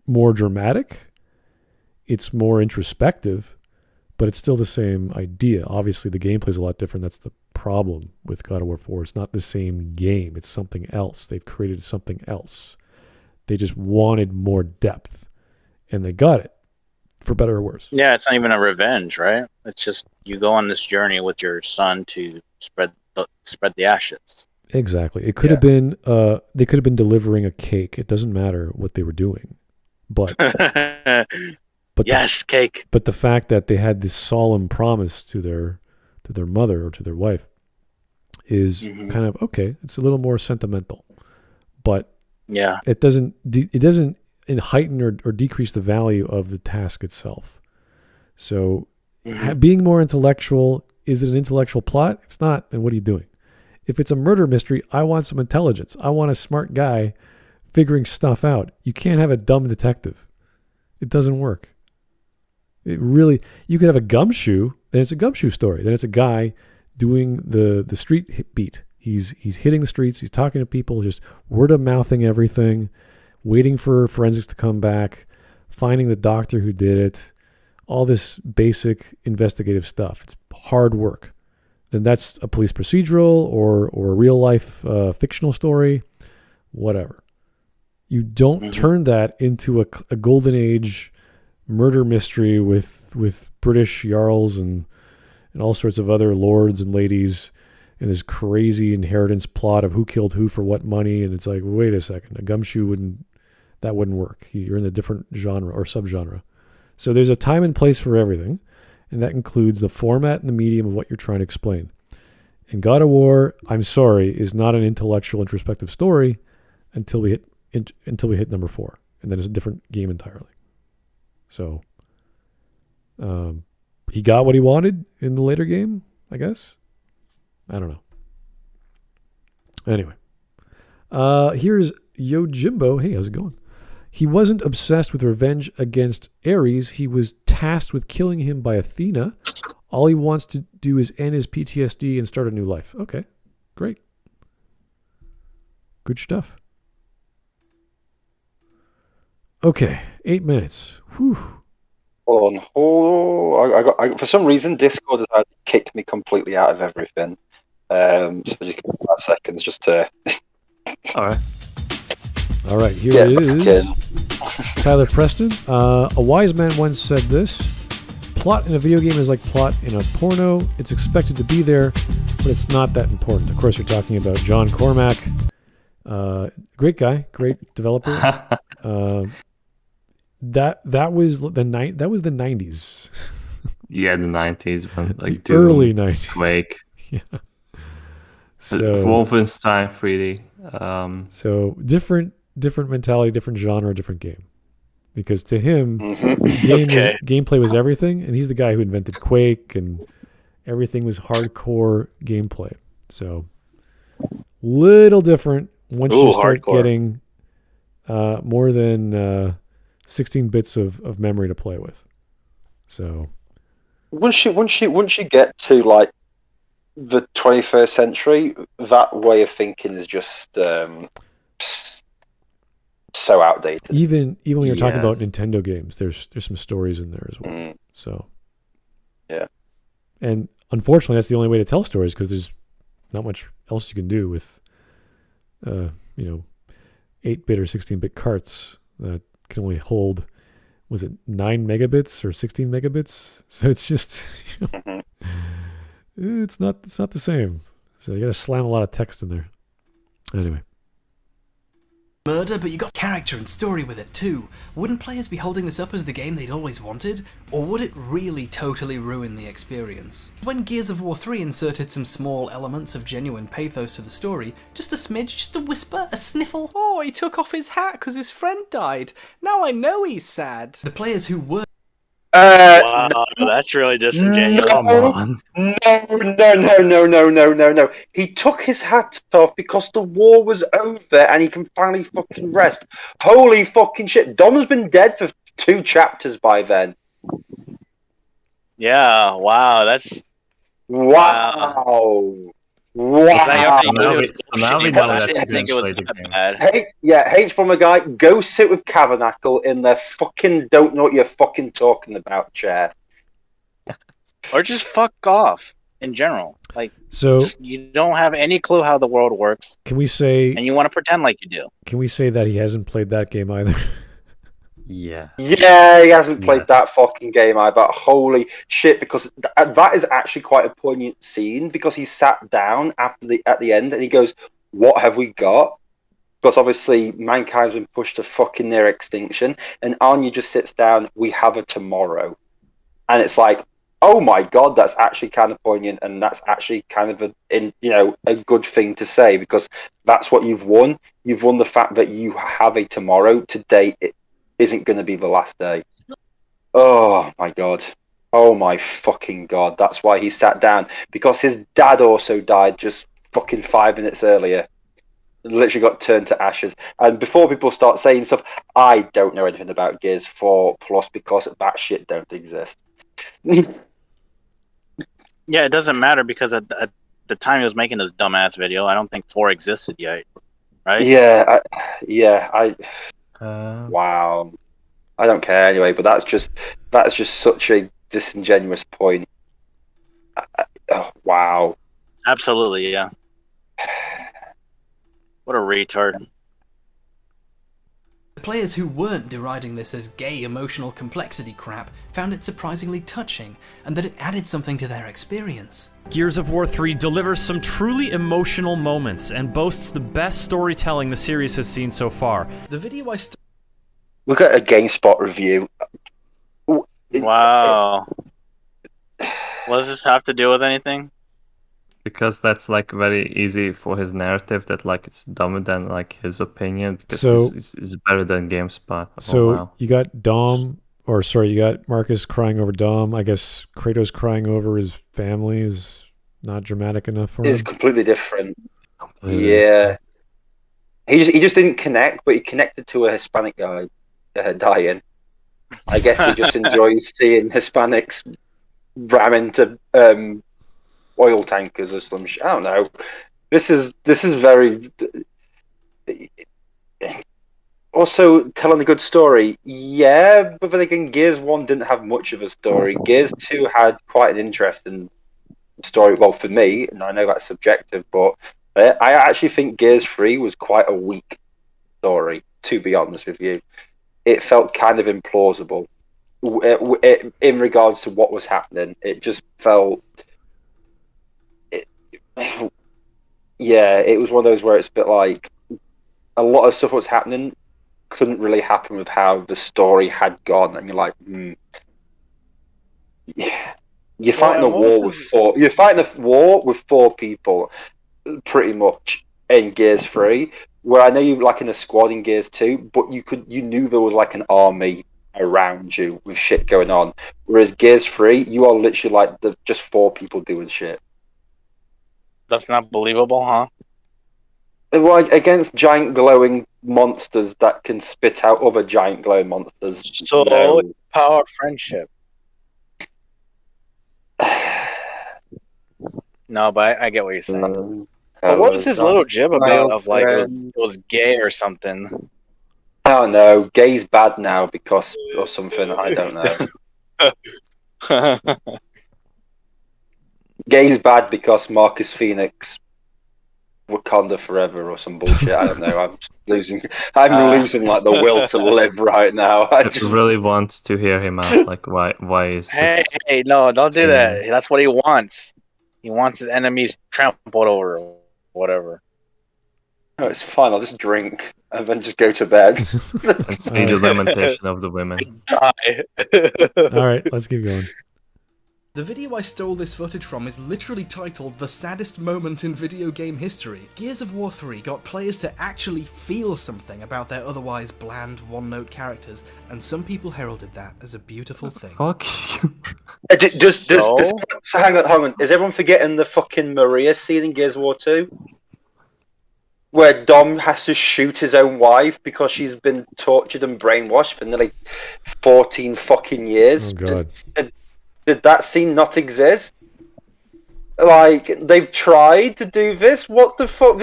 more dramatic. It's more introspective, but it's still the same idea. Obviously, the gameplay is a lot different. That's the problem with God of War 4. It's not the same game. It's something else. They've created something else. They just wanted more depth, and they got it, for better or worse. Yeah, it's not even a revenge, right? It's just you go on this journey with your son to spread the ashes. Exactly. It could have been. They could have been delivering a cake. It doesn't matter what they were doing, but cake. But the fact that they had this solemn promise to their mother or to their wife is kind of okay. It's a little more sentimental, but it doesn't heighten or decrease the value of the task itself. So being more intellectual, is it an intellectual plot? If it's not, then what are you doing? If it's a murder mystery, I want some intelligence. I want a smart guy figuring stuff out. You can't have a dumb detective. It doesn't work. You could have a gumshoe, then it's a gumshoe story. Then it's a guy doing the street beat. He's hitting the streets, he's talking to people, just word of mouthing everything, waiting for forensics to come back, finding the doctor who did it, all this basic investigative stuff. It's hard work. Then that's a police procedural or a real life fictional story, whatever. You don't turn that into a golden age murder mystery with British jarls and all sorts of other lords and ladies and this crazy inheritance plot of who killed who for what money. And it's like, wait a second, a gumshoe wouldn't work. You're in a different genre or subgenre. So there's a time and place for everything, and that includes the format and the medium of what you're trying to explain. And God of War, I'm sorry, is not an intellectual introspective story. until we hit number 4, and then it's a different game entirely. So he got what he wanted in the later game, I guess. I don't know. Anyway, here's Yojimbo. Hey, how's it going? He wasn't obsessed with revenge against Ares. He was tasked with killing him by Athena. All he wants to do is end his PTSD and start a new life. Okay, great. Good stuff. Okay, 8 minutes. Whew. Hold on. Oh, I got, for some reason, Discord has kicked me completely out of everything. So just give me 5 seconds just to... All right, here it is. Tyler Preston. A wise man once said this: plot in a video game is like plot in a porno. It's expected to be there, but it's not that important. Of course, you're talking about John Cormack. Great guy, great developer. That was the 90s. Yeah, the 90s, when like the early 90s. Quake. Yeah. So Wolfenstein 3D. So different mentality, different genre, different game. Because to him, gameplay was everything, and he's the guy who invented Quake, and everything was hardcore gameplay. So little different once you start getting more than 16 bits of memory to play with. So once you get to like the 21st century, that way of thinking is just so outdated. Even when you're talking about Nintendo games, there's some stories in there as well. So yeah, and unfortunately, that's the only way to tell stories, because there's not much else you can do with 8-bit or 16-bit carts that can only hold, was it 9 megabits or 16 megabits? So it's just it's not the same. So you got to slam a lot of text in there. Anyway. Murder, but you got character and story with it too. Wouldn't players be holding this up as the game they'd always wanted? Or would it really totally ruin the experience? When Gears of War 3 inserted some small elements of genuine pathos to the story, just a smidge, just a whisper, a sniffle, oh, he took off his hat because his friend died. Now I know he's sad. The players who were... wow, that's really disingenuous. Come on. No. He took his hat off because the war was over and he can finally fucking rest. Holy fucking shit. Dom's been dead for 2 chapters by then. Yeah, wow, that's... Wow. Now we know I that think it was bad. hbomberguy, go sit with Cavernacle in their fucking don't know what you're fucking talking about chair. Or just fuck off in general. Like, so you don't have any clue how the world works, can we say, and you want to pretend like you do. Can we say that he hasn't played that game either? Yeah. Yeah, he hasn't played that fucking game either. Holy shit, because that is actually quite a poignant scene, because he sat down at the end and he goes, what have we got? Because obviously mankind's been pushed to fucking near extinction, and Anya just sits down, we have a tomorrow. And it's like, oh my god, that's actually kind of poignant, and that's actually kind of a good thing to say, because that's what you've won. You've won the fact that you have a tomorrow. Today it isn't going to be the last day. Oh my god. Oh my fucking god. That's why he sat down, because his dad also died just fucking 5 minutes earlier. Literally got turned to ashes. And before people start saying stuff, I don't know anything about Gears 4 Plus because that shit don't exist. Yeah, it doesn't matter, because at the time he was making this dumbass video, I don't think 4 existed yet, right? Wow. I don't care anyway, but that's just such a disingenuous point. Wow. Absolutely, yeah. What a retard. The players who weren't deriding this as gay emotional complexity crap found it surprisingly touching, and that it added something to their experience. Gears of War 3 delivers some truly emotional moments and boasts the best storytelling the series has seen so far. The video Look at a GameSpot review. Wow. What does this have to do with anything? because that's like very easy for his narrative. That like it's dumber than like his opinion because So- it's better than GameSpot. So oh, wow. you got you got Marcus crying over Dom. I guess Kratos crying over his family is not dramatic enough for It's him. completely different. Completely Yeah. He just didn't connect, but he connected to a Hispanic guy dying. I guess he just enjoys seeing Hispanics ram into oil tankers or some shit. I don't know. This is very. Also, telling a good story, yeah, but then again, Gears 1 didn't have much of a story. Gears 2 had quite an interesting story. Well, for me, and I know that's subjective, but I actually think Gears 3 was quite a weak story, to be honest with you. It felt kind of implausible in regards to what was happening. It just felt. Yeah, it was one of those where it's a bit like a lot of stuff was happening couldn't really happen with how the story had gone, and you're like, yeah, you're fighting a war with four. You're fighting a war with 4 people, pretty much in Gears 3. Where I know you're like in a squad in Gears 2, but you knew there was like an army around you with shit going on. Whereas Gears 3, you are literally like just 4 people doing shit. That's not believable, huh? Well, against giant glowing monsters that can spit out other giant glowing monsters. So no. power of friendship. No, but I get what you're saying. But what was his little jib about of like it was gay or something? I don't know. Gay's bad now because or something. I don't know. Gay's bad because Marcus Phoenix, Wakanda forever or some bullshit. I don't know. I'm losing like the will to live right now. I really want to hear him out. Like, why is this? Hey, no, don't do that. That's what he wants. He wants his enemies trampled over or whatever. No, it's fine. I'll just drink and then just go to bed. And see the lamentation of the women. All right, let's keep going. The video I stole this footage from is literally titled The Saddest Moment in Video Game History. Gears of War 3 got players to actually feel something about their otherwise bland one-note characters, and some people heralded that as a beautiful thing. Fuck you. So hang on. Is everyone forgetting the fucking Maria scene in Gears of War 2? Where Dom has to shoot his own wife because she's been tortured and brainwashed for nearly 14 fucking years. Oh, God. Did that scene not exist? Like, they've tried to do this? What the fuck?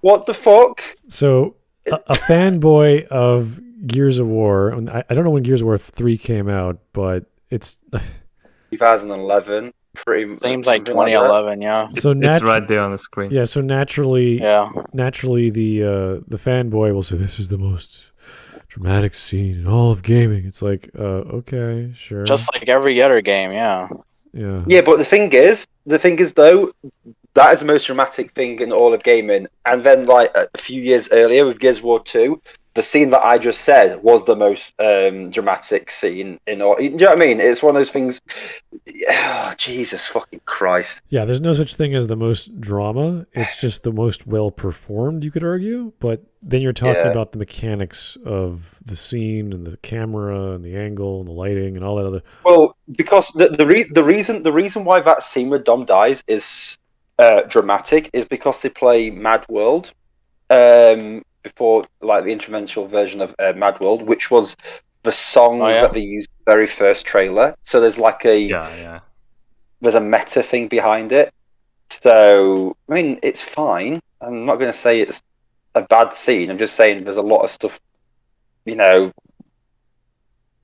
What the fuck? So, a fanboy of Gears of War, I don't know when Gears of War 3 came out, but it's... 2011. Seems like 2011, yeah. So it's right there on the screen. Yeah, so naturally the fanboy will say, this is the most dramatic scene in all of gaming. It's like, okay, sure. Just like every other game, yeah. Yeah. Yeah, but the thing is though, that is the most dramatic thing in all of gaming. And then, like a few years earlier with Gears of War 2, the scene that I just said was the most dramatic scene in all. You know what I mean? It's one of those things. Oh, Jesus fucking Christ! Yeah, there's no such thing as the most drama. It's just the most well performed, you could argue. But then you're talking about the mechanics of the scene and the camera and the angle and the lighting and all that other. Well, because the reason why that scene with Dom dies is dramatic is because they play Mad World before, like the instrumental version of Mad World, which was the song that they used in the very first trailer. So there's like there's a meta thing behind it. So I mean, it's fine. I'm not going to say it's a bad scene. I'm just saying there's a lot of stuff,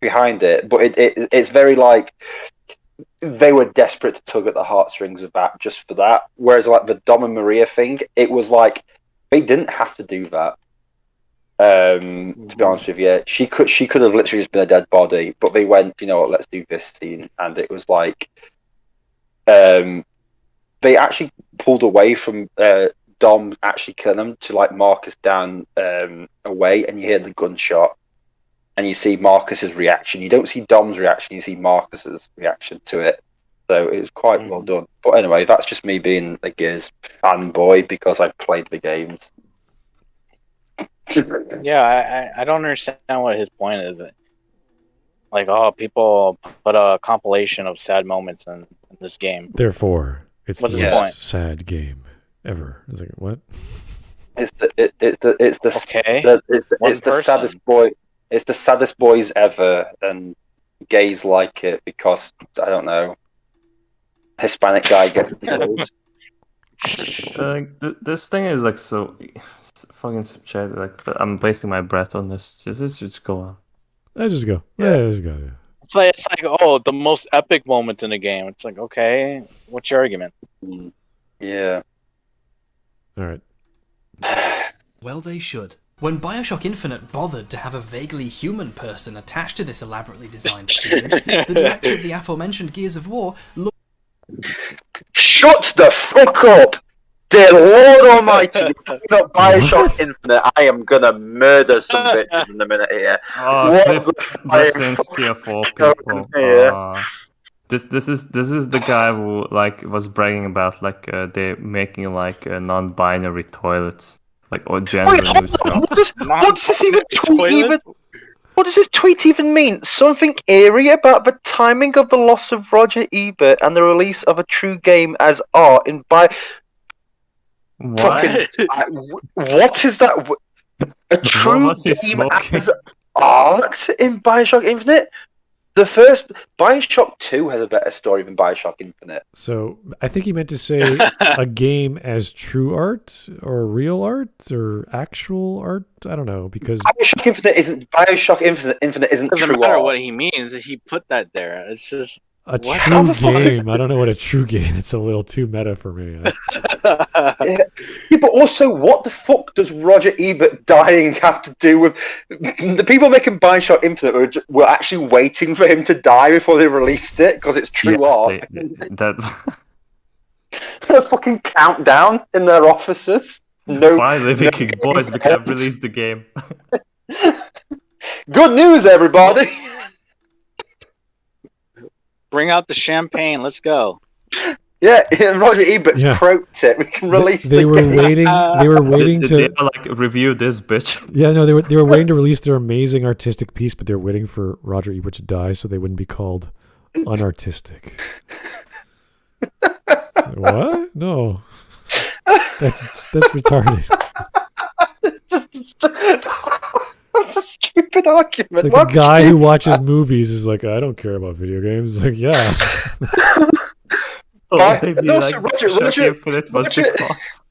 behind it. But it's very like they were desperate to tug at the heartstrings of that just for that. Whereas like the Dom and Maria thing, it was like they didn't have to do that. To be honest with you, she could have literally just been a dead body, but they went, you know what, let's do this scene, and it was like, they actually pulled away from Dom actually killing him to like Marcus down away, and you hear the gunshot, and you see Marcus's reaction. You don't see Dom's reaction; you see Marcus's reaction to it, So it was quite well done. But anyway, that's just me being a Gears fanboy because I've played the games. Yeah, I don't understand what his point is. Like, oh, people put a compilation of sad moments in this game. Therefore, it's What's the his most point? sad game ever. It's like, what? It's the Okay. it's the saddest boy. It's the saddest boys ever, and gays like it because I don't know. Hispanic guy gets killed. This thing is like so fucking subjective. Like I'm wasting my breath on this. Just go on. Let's just go. Yeah. Yeah, let's go. Yeah. It's like oh, the most epic moments in the game. It's like, okay, what's your argument? Yeah. All right. Well, they should. When Bioshock Infinite bothered to have a vaguely human person attached to this elaborately designed siege, the director of the aforementioned Gears of War looked. Shut the fuck up! Dear Lord Almighty, you're talking about Bioshock Infinite. I am gonna murder some bitches in a minute here. Oh, Cliff Blasinski of all people. This is the guy who like was bragging about like they're making like non-binary toilets, like or gender neutral. What does this even tweet even? What does this tweet even mean? Something eerie about the timing of the loss of Roger Ebert and the release of a true game as art in What? What is that? A true was he game smoking? as art in Bioshock Infinite? The first Bioshock 2 has a better story than Bioshock Infinite. So I think he meant to say a game as true art or real art or actual art. I don't know because Bioshock Infinite isn't Doesn't true matter art. what he means. He put that there. It's just a what? true game. I don't know what a true game. It's a little too meta for me. Yeah, but also, what the fuck does Roger Ebert dying have to do with the people making Bioshock Infinite? Were actually waiting for him to die before they released it because it's true art. That A fucking countdown in their offices. No, finally, Viking boys, we can release the game. Good news, everybody. Bring out the champagne. Let's go. Yeah, Roger Ebert's croaked it. We can release. They were waiting. They were waiting to they like review this bitch. Yeah, no, they were waiting to release their amazing artistic piece, but they're waiting for Roger Ebert to die so they wouldn't be called unartistic. What? No, that's retarded. That's a stupid argument. Like the guy who watches movies is like, I don't care about video games. It's like, yeah. Roger Infinite was the cause.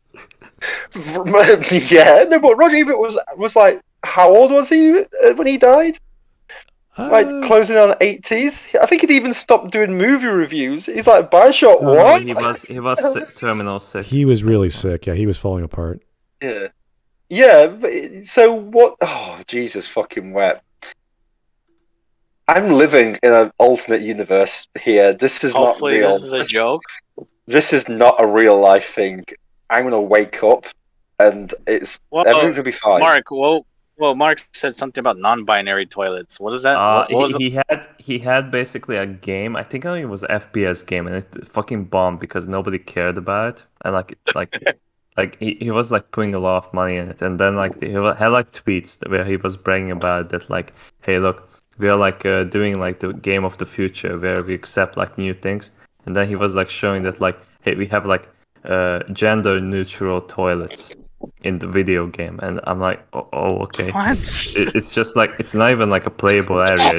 Yeah, no, but Roger Ebert was like, how old was he when he died? Like closing on 80s. I think he'd even stopped doing movie reviews. He's like, Bioshock, what? He was sick, terminal sick. He was really sick. Yeah, he was falling apart. Yeah. Yeah, but so what? Oh, Jesus fucking wet. I'm living in an alternate universe here. This is Hopefully not real. this is a joke. This is not a real life thing. I'm gonna wake up and everything's gonna be fine. Mark, Mark said something about non-binary toilets. What is that? What was he had basically a game. I think it was an FPS game, and it fucking bombed because nobody cared about it. And like he was like putting a lot of money in it, and then like he had like tweets where he was bragging about that, like, hey, look, we are like doing like the game of the future where we accept like new things, and then he was like showing that like, hey, we have like gender neutral toilets in the video game, and I'm like, oh okay. What? It's just like it's not even like a playable area.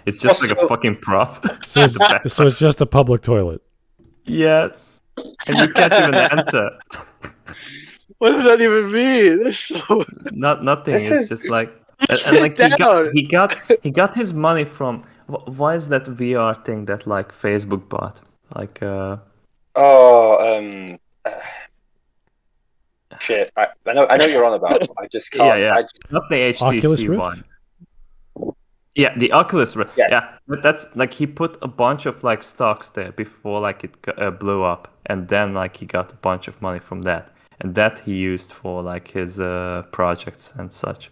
It's just like a fucking prop. So it's just a public toilet. Yes, and you can't even enter. What does that even mean? Nothing. It's just like and like he got his money from. Why is that VR thing that like Facebook bought? Like shit. I know what you're on about. I just can't. Yeah. Not the HTC one. Yeah, the Oculus Rift. Yeah, but that's like he put a bunch of like stocks there before like it blew up, and then like he got a bunch of money from that, and that he used for like his projects and such.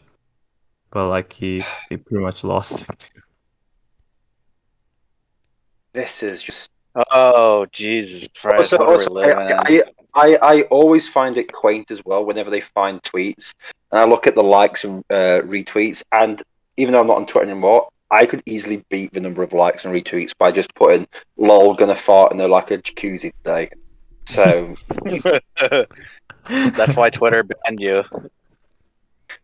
But like he pretty much lost it. This is just Oh, Jesus Christ! Also, What are we living in? I always find it quaint as well whenever they find tweets, and I look at the likes and retweets, and even though I'm not on Twitter anymore, I could easily beat the number of likes and retweets by just putting "lol gonna fart" and they're like a jacuzzi today. So That's why Twitter banned you.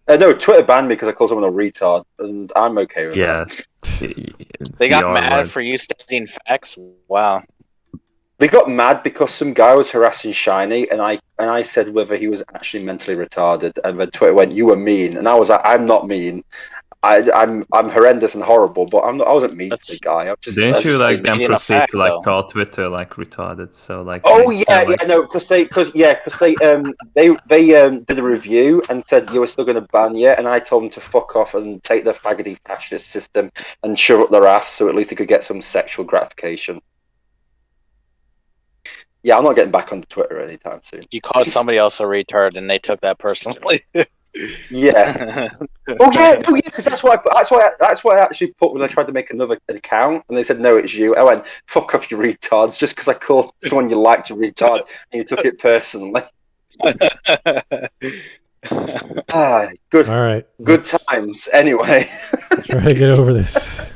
no, Twitter banned me because I called someone a retard, and I'm okay with that. Yes. They got mad for you stating facts. Wow. They got mad because some guy was harassing Shiny, and I said whether he was actually mentally retarded, and then Twitter went, "You were mean," and I was like, "I'm not mean. I'm horrendous and horrible, but I wasn't mean to the guy." I'm just, Didn't you like then being a proceed fact, to like though. call Twitter like retarded? So like. Oh they yeah, sound like- no, because they did a review and said you were still going to ban you, and I told them to fuck off and take the faggoty fascist system and shove up their ass, so at least they could get some sexual gratification. Yeah, I'm not getting back onto Twitter anytime soon. You called somebody else a retard, and they took that personally. Yeah. Oh yeah, because that's why I actually put when I tried to make another account, and they said no, it's you. I went fuck off, you retards, just because I called someone you liked a retard and you took it personally. Good. All right. Good let's times. Anyway. try to get over this.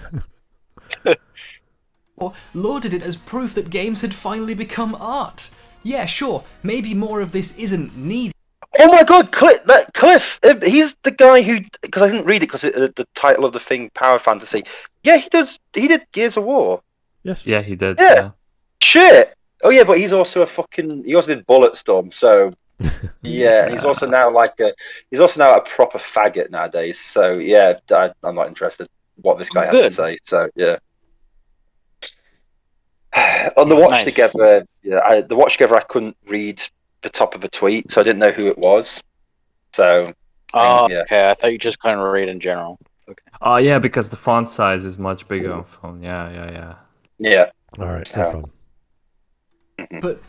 Or lauded it as proof that games had finally become art. Yeah, sure, maybe more of this isn't needed. Oh my God, Cliff! He's the guy who, because I didn't read it because the title of the thing, Power Fantasy. Yeah, he did Gears of War. Yes. Yeah, he did. Yeah. Yeah. Shit. Oh yeah, but he's also he also did Bulletstorm. So yeah, and he's also now a proper faggot nowadays. So yeah, I'm not interested what this guy has to say. So yeah. On the watch together, the watch together, I couldn't read the top of a tweet, so I didn't know who it was. So, okay. I thought you just couldn't read in general. Okay. Oh yeah, because the font size is much bigger on phone. Yeah. All right, no problem. But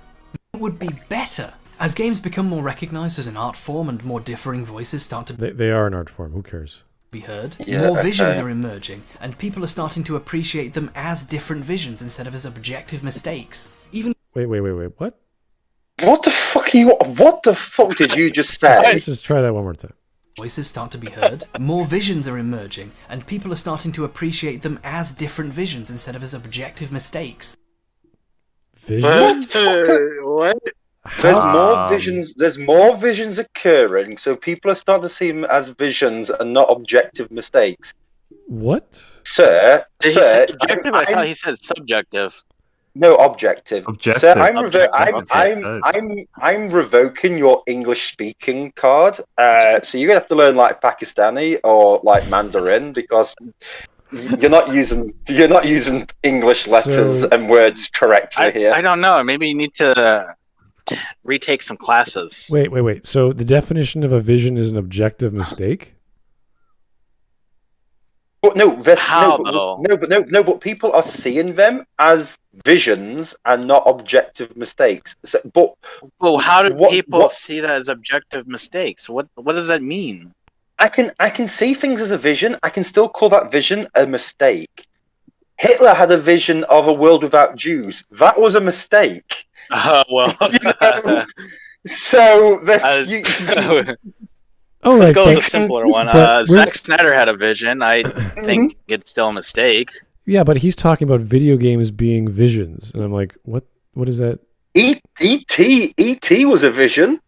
it would be better as games become more recognized as an art form and more differing voices start to They are an art form. Who cares? be heard. Yeah, More visions are emerging, and people are starting to appreciate them as different visions instead of as objective mistakes. Even Wait. What? What the fuck are you? What the fuck did you just say? Let's just try that one more time. voices start to be heard, more visions are emerging, and people are starting to appreciate them as different visions instead of as objective mistakes. Visions? What? There's more visions occurring, so people are starting to see them as visions and not objective mistakes. What? Sir, Did he say objective? I thought he said subjective. No, objective. Objective. Sir, I'm revoking your English speaking card. So you're gonna have to learn like Pakistani or like Mandarin because you're not using English letters and words correctly here. I don't know. Maybe you need to retake some classes. Wait. So the definition of a vision is an objective mistake? But though? But people are seeing them as visions and not objective mistakes. So, Well, how do people see that as objective mistakes? What does that mean? I can see things as a vision. I can still call that vision a mistake. Hitler had a vision of a world without Jews. That was a mistake. Well. So Let's go with a simpler one. Zack Snyder had a vision. I think it's still a mistake. Yeah, but he's talking about video games being visions, and I'm like, what is that? E.T. was a vision.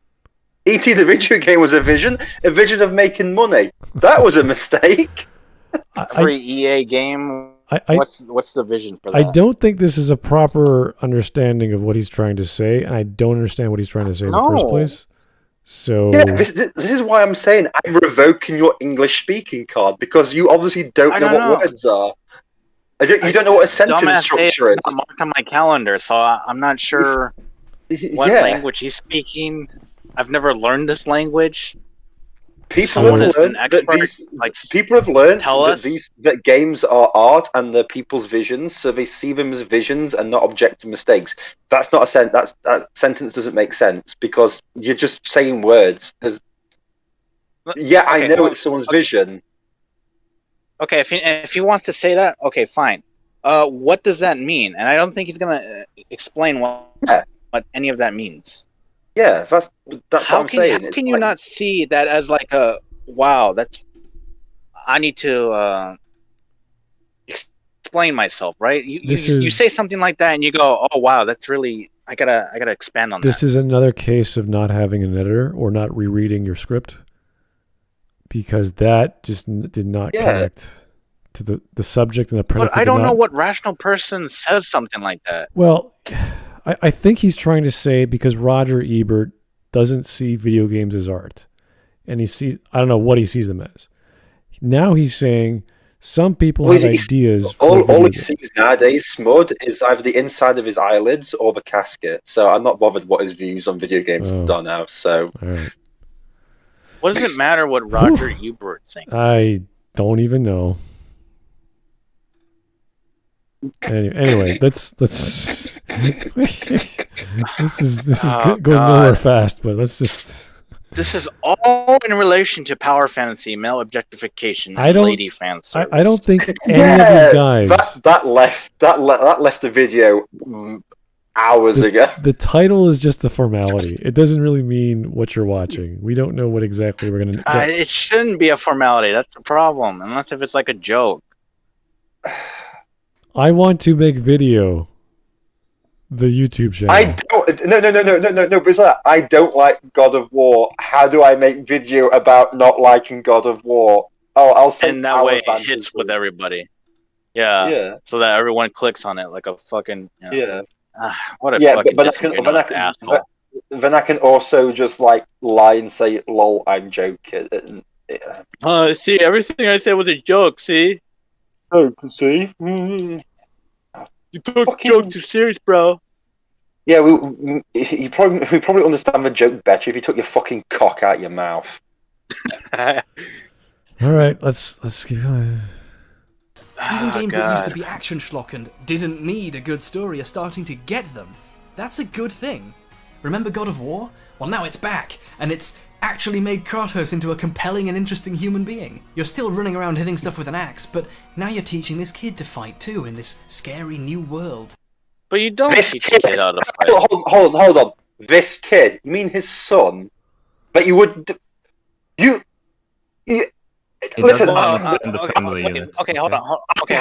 E.T. the video game was a vision of making money. That was a mistake. Free EA game. What's the vision for that? I don't think this is a proper understanding of what he's trying to say, and I don't understand what he's trying to say in the first place. So yeah, this is why I'm saying I'm revoking your English speaking card because you obviously don't know what words are. You don't know what a sentence structure is. It's marked on my calendar, so I'm not sure what language he's speaking. I've never learned this language. People have learned that games are art and they're people's visions, so they see them as visions and not objective mistakes. That's not a sentence. That sentence doesn't make sense because you're just saying words. I know it's someone's vision. Okay, if he wants to say that, okay, fine. what does that mean? And I don't think he's gonna explain what any of that means. Yeah, that's what I'm saying. How can you not see that as like a wow? I need to explain myself, right? You say something like that, and you go, "Oh wow, that's really I gotta expand on that." This is another case of not having an editor or not rereading your script, because that just did not connect to the subject and the predicate. But I don't know what rational person says something like that. Well, I think he's trying to say because Roger Ebert doesn't see video games as art, and I don't know what he sees them as. Now he's saying some people have ideas. All he sees nowadays, Smud, is either the inside of his eyelids or the casket. So I'm not bothered what his views on video games are now. So, all right. What does it matter what Roger Ebert thinks? I don't even know. Anyway, let's this is going nowhere fast, but let's just. This is all in relation to power fantasy, male objectification, and Lady-Fanservice. I don't think any of these guys that left the video hours ago. The title is just a formality. It doesn't really mean what you're watching. We don't know what exactly we're gonna. It shouldn't be a formality. That's the problem, unless if it's like a joke. I want to make video. The YouTube channel. I don't. No. But it's like, I don't like God of War. How do I make video about not liking God of War? Oh, I'll say. And that way it hits with everybody. Yeah. So that everyone clicks on it like a fucking. What a fucking asshole. Then I can also just like lie and say, "Lol, I'm joking." See, everything I said was a joke. See. Oh, see. You took joke too serious, bro. Yeah, we probably understand the joke better if you took your fucking cock out your mouth. All right, let's keep going. Even games that used to be action schlock and didn't need a good story are starting to get them. That's a good thing. Remember God of War? Well, now it's back, and it's actually made Kratos into a compelling and interesting human being. You're still running around hitting stuff with an axe, but now you're teaching this kid to fight too in this scary new world. But you don't teach a kid how to fight. Hold on. This kid? You mean his son? But you would... You listen. Understand the family unit. Okay, hold on. I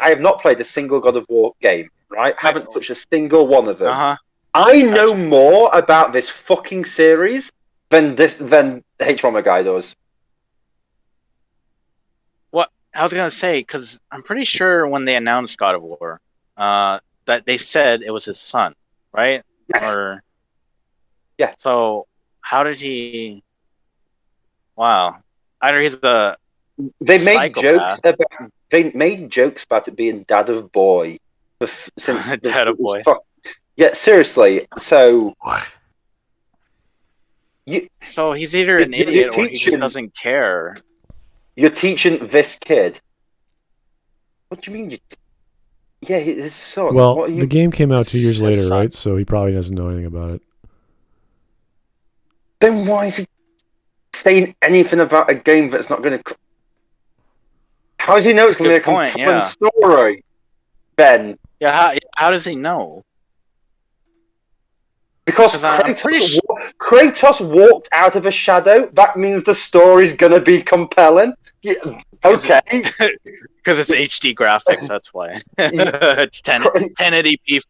have not played a single God of War game, right? I haven't touched a single one of them. I know more about this fucking series than hbomberguy does. What I was gonna say, because I'm pretty sure when they announced God of War, that they said it was his son, right? Yes. So how did he? Wow. Either he's the They made jokes about it being dad of boy since dad of boy. Yeah, seriously. So, so he's either an idiot or he just doesn't care. You're teaching this kid. What do you mean? Yeah, his son. Well, the game came out 2 years later, right? So he probably doesn't know anything about it. Then why is he saying anything about a game that's not going to? How does he know it's going to be a compelling story, Ben? Yeah, how does he know? Because Kratos walked out of a shadow. That means the story's going to be compelling. Yeah, okay. Because it's HD graphics, that's why. It's 1080p.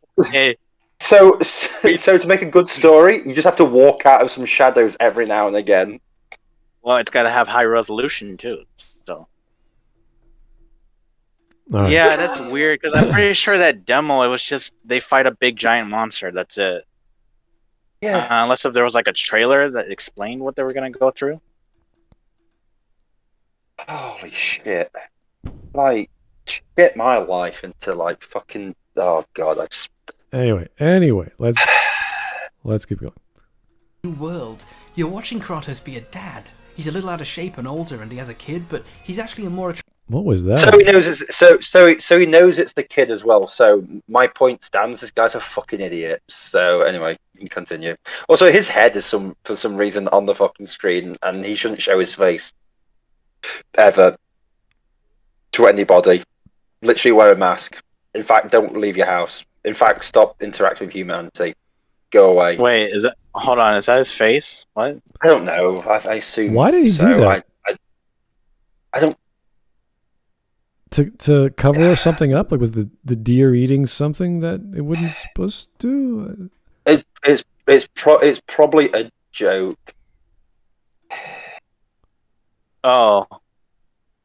So to make a good story, you just have to walk out of some shadows every now and again. Well, it's got to have high resolution too. So. Right. Yeah, that's weird because I'm pretty sure that demo it was just they fight a big giant monster. That's it. Yeah. Unless if there was like a trailer that explained what they were gonna go through. Holy shit! Like, get my life into like fucking. Oh god, I just. Anyway, let's keep going. New world. You're watching Kratos be a dad. He's a little out of shape and older, and he has a kid, but he's actually a more. What was that? So he knows so he knows it's the kid as well. So my point stands. This guy's a fucking idiot. So anyway, you can continue. Also, his head is for some reason on the fucking screen, and he shouldn't show his face ever to anybody. literally wear a mask. In fact, don't leave your house. In fact, stop interacting with humanity. Go away. Wait, is that? Hold on, is that his face? What? I don't know. I assume. Why did he do that? I don't. To cover something up? Like, was the deer eating something that it wasn't supposed to? It's probably a joke. Oh,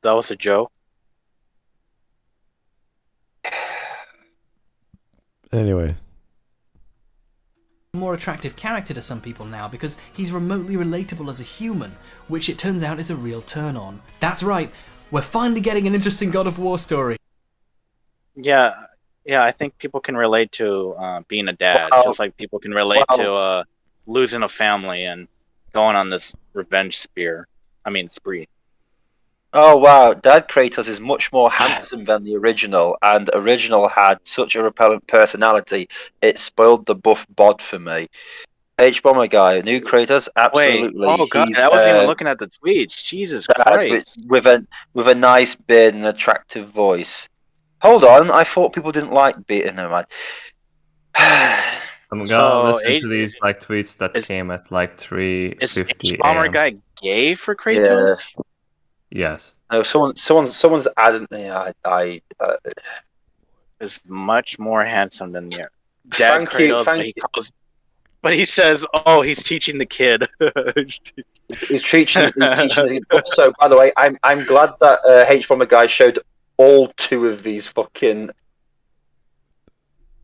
that was a joke. Anyway. More attractive character to some people now because he's remotely relatable as a human, which it turns out is a real turn-on. That's right, we're finally getting an interesting God of War story. Yeah, I think people can relate to being a dad, just like people can relate to losing a family and going on this revenge spree. Oh wow, Dad Kratos is much more handsome than the original, and original had such a repellent personality, it spoiled the buff bod for me. hbomberguy, new Kratos, absolutely. Wait, oh god, I wasn't even looking at the tweets. Jesus Christ. With a nice beard and attractive voice. Hold on, I thought people didn't like beating them. I'm gonna listen to these like tweets that came at like 3:50 Is hbomberguy gay for Kratos? Yeah. Yes. No, someone's added. Is much more handsome than the Dad Kratos. But he says, "Oh, he's teaching the kid." he's teaching. So, by the way, I'm glad that hbomberguy showed all 2 of these fucking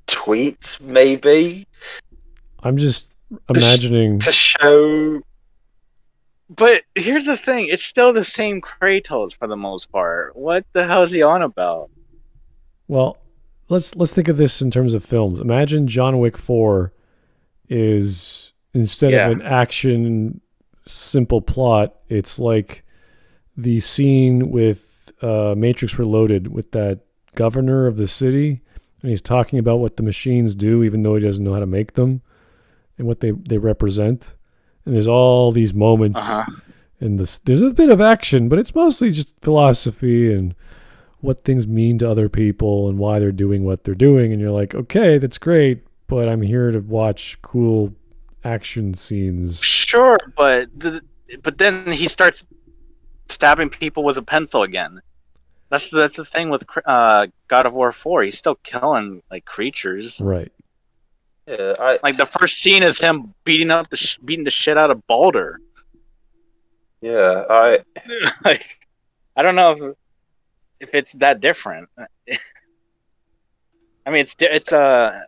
tweets. Maybe I'm just imagining to show. But here's the thing, it's still the same Kratos for the most part. What the hell is he on about? Well, let's think of this in terms of films. Imagine John Wick 4 is, instead of an action simple plot, it's like the scene with Matrix Reloaded with that governor of the city, and he's talking about what the machines do even though he doesn't know how to make them and what they represent. And there's all these moments, and there's a bit of action, but it's mostly just philosophy and what things mean to other people and why they're doing what they're doing. And you're like, okay, that's great, but I'm here to watch cool action scenes. Sure, but then he starts stabbing people with a pencil again. That's the thing with God of War 4. He's still killing like creatures. Right. Yeah, like the first scene is him beating the shit out of Baldur. Yeah, like, I don't know if it's that different. I mean, it's a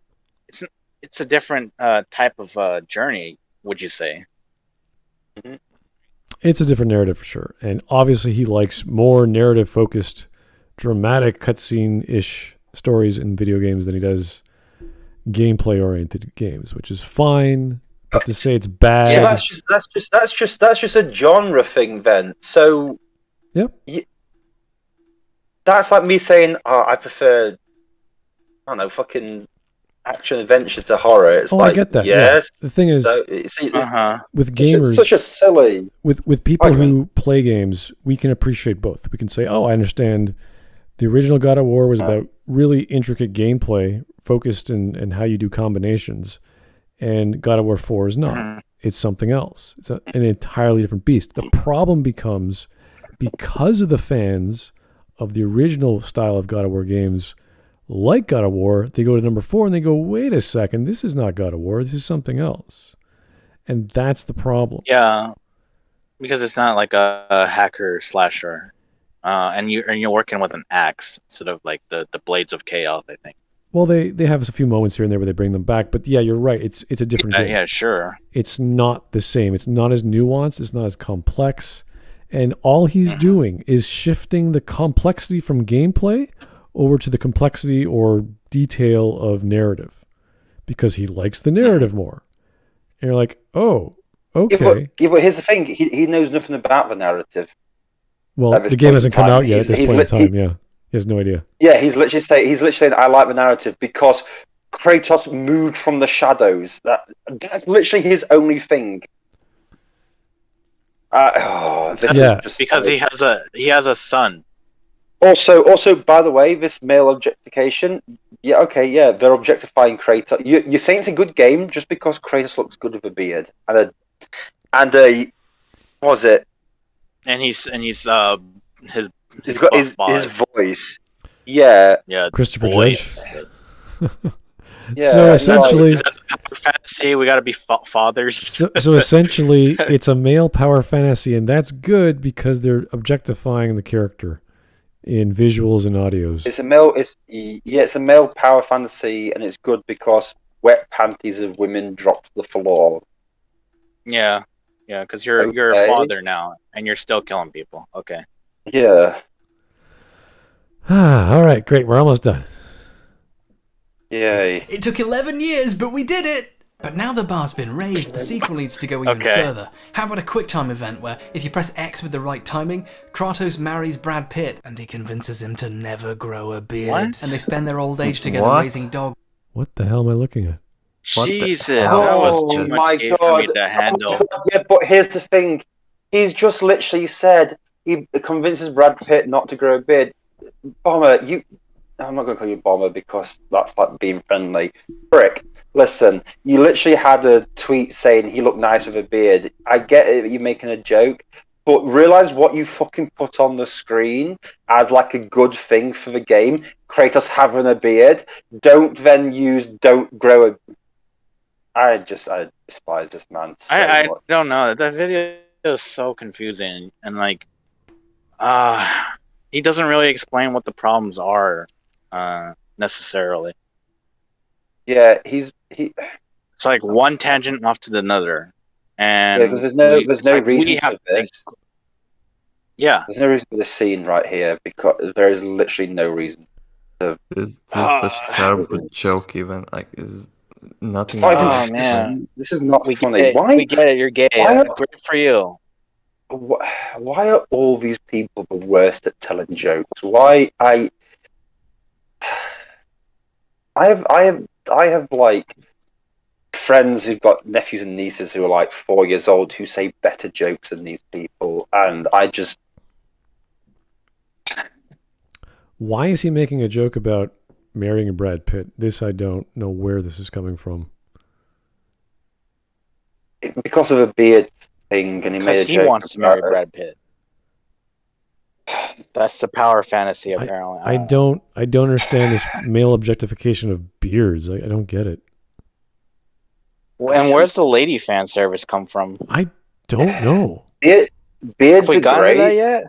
different type of journey. Would you say? Mm-hmm. It's a different narrative for sure, and obviously he likes more narrative-focused, dramatic cutscene-ish stories in video games than he does gameplay-oriented games, which is fine. But to say it's bad, yeah, that's just a genre thing then. So, yep, that's like me saying, I prefer, I don't know, fucking action adventure to horror. It's I get that. Yes. Yeah. The thing is, so with gamers, such a silly. With people who play games, we can appreciate both. We can say, oh, I understand. The original God of War was about really intricate gameplay, focused in how you do combinations, and God of War 4 is not. It's something else. It's an entirely different beast. The problem becomes, because of the fans of the original style of God of War games, like God of War, they go to number 4 and they go, wait a second, this is not God of War, this is something else. And that's the problem. Yeah, because it's not like a hacker slasher. And you're working with an axe instead of like the blades of chaos, I think. Well, they have a few moments here and there where they bring them back, but yeah, you're right. It's a different game. Yeah, sure. It's not the same. It's not as nuanced. It's not as complex. And all he's doing is shifting the complexity from gameplay over to the complexity or detail of narrative, because he likes the narrative more. And you're like, oh, okay. Yeah, but here's the thing. He knows nothing about the narrative. Well, the game hasn't come out yet at this point in time. Yeah, he has no idea. Yeah, he's literally saying, I like the narrative because Kratos moved from the shadows. That's literally his only thing. Because he has a son. Also, by the way, this male objectification. Yeah, okay, yeah, they're objectifying Kratos. You're saying it's a good game just because Kratos looks good with a beard and a what was it? And he's He's got his voice. Yeah. Yeah. Christopher voice. Judge. Yeah. So essentially, Is that the power fantasy? We got to be fathers. so essentially, it's a male power fantasy, and that's good because they're objectifying the character in visuals and audios. It's a male power fantasy, and it's good because wet panties of women drop to the floor. Yeah, because you're a father now, and you're still killing people. Okay. Yeah. All right, great. We're almost done. Yay. It took 11 years, but we did it! But now the bar's been raised, the sequel needs to go even Okay. further. How about a QuickTime event where, if you press X with the right timing, Kratos marries Brad Pitt and he convinces him to never grow a beard. What? And they spend their old age together What? raising dogs. What the hell am I looking at? What the Jesus, hell? that was Oh too my much game for me God. to handle. Yeah, but here's the thing. He's just literally said he convinces Brad Pitt not to grow a beard. Bomber, I'm not going to call you Bomber because that's like being friendly. Frick, listen, you literally had a tweet saying he looked nice with a beard. I get it, you're making a joke, but realize what you fucking put on the screen as like a good thing for the game. Kratos having a beard. Don't grow a... I despise this man so I much. don't know. That video is so confusing, and like, he doesn't really explain what the problems are, necessarily. Yeah, it's It's like one tangent off to another, and because there's no we reason have for to think. this. Yeah, There's no reason for this scene right here because there is literally no reason. This is such a terrible joke. Even like is nothing. Why Oh, do- man. this is not we get funny. it. Why? We get it. You're gay. Why- Great for you. Why are all these people the worst at telling jokes? Why I have like friends who've got nephews and nieces who are like 4 years old who say better jokes than these people, and I just Why is he making a joke about marrying Brad Pitt? This I don't know where this is coming from. because of a beard thing, and he made Because a he joke wants to marry about it. Brad Pitt. That's the power fantasy, apparently. I don't understand this male objectification of beards. I don't get it. And where's the lady fan service come from? I don't know. Beards Have we are gotten to that great. yet?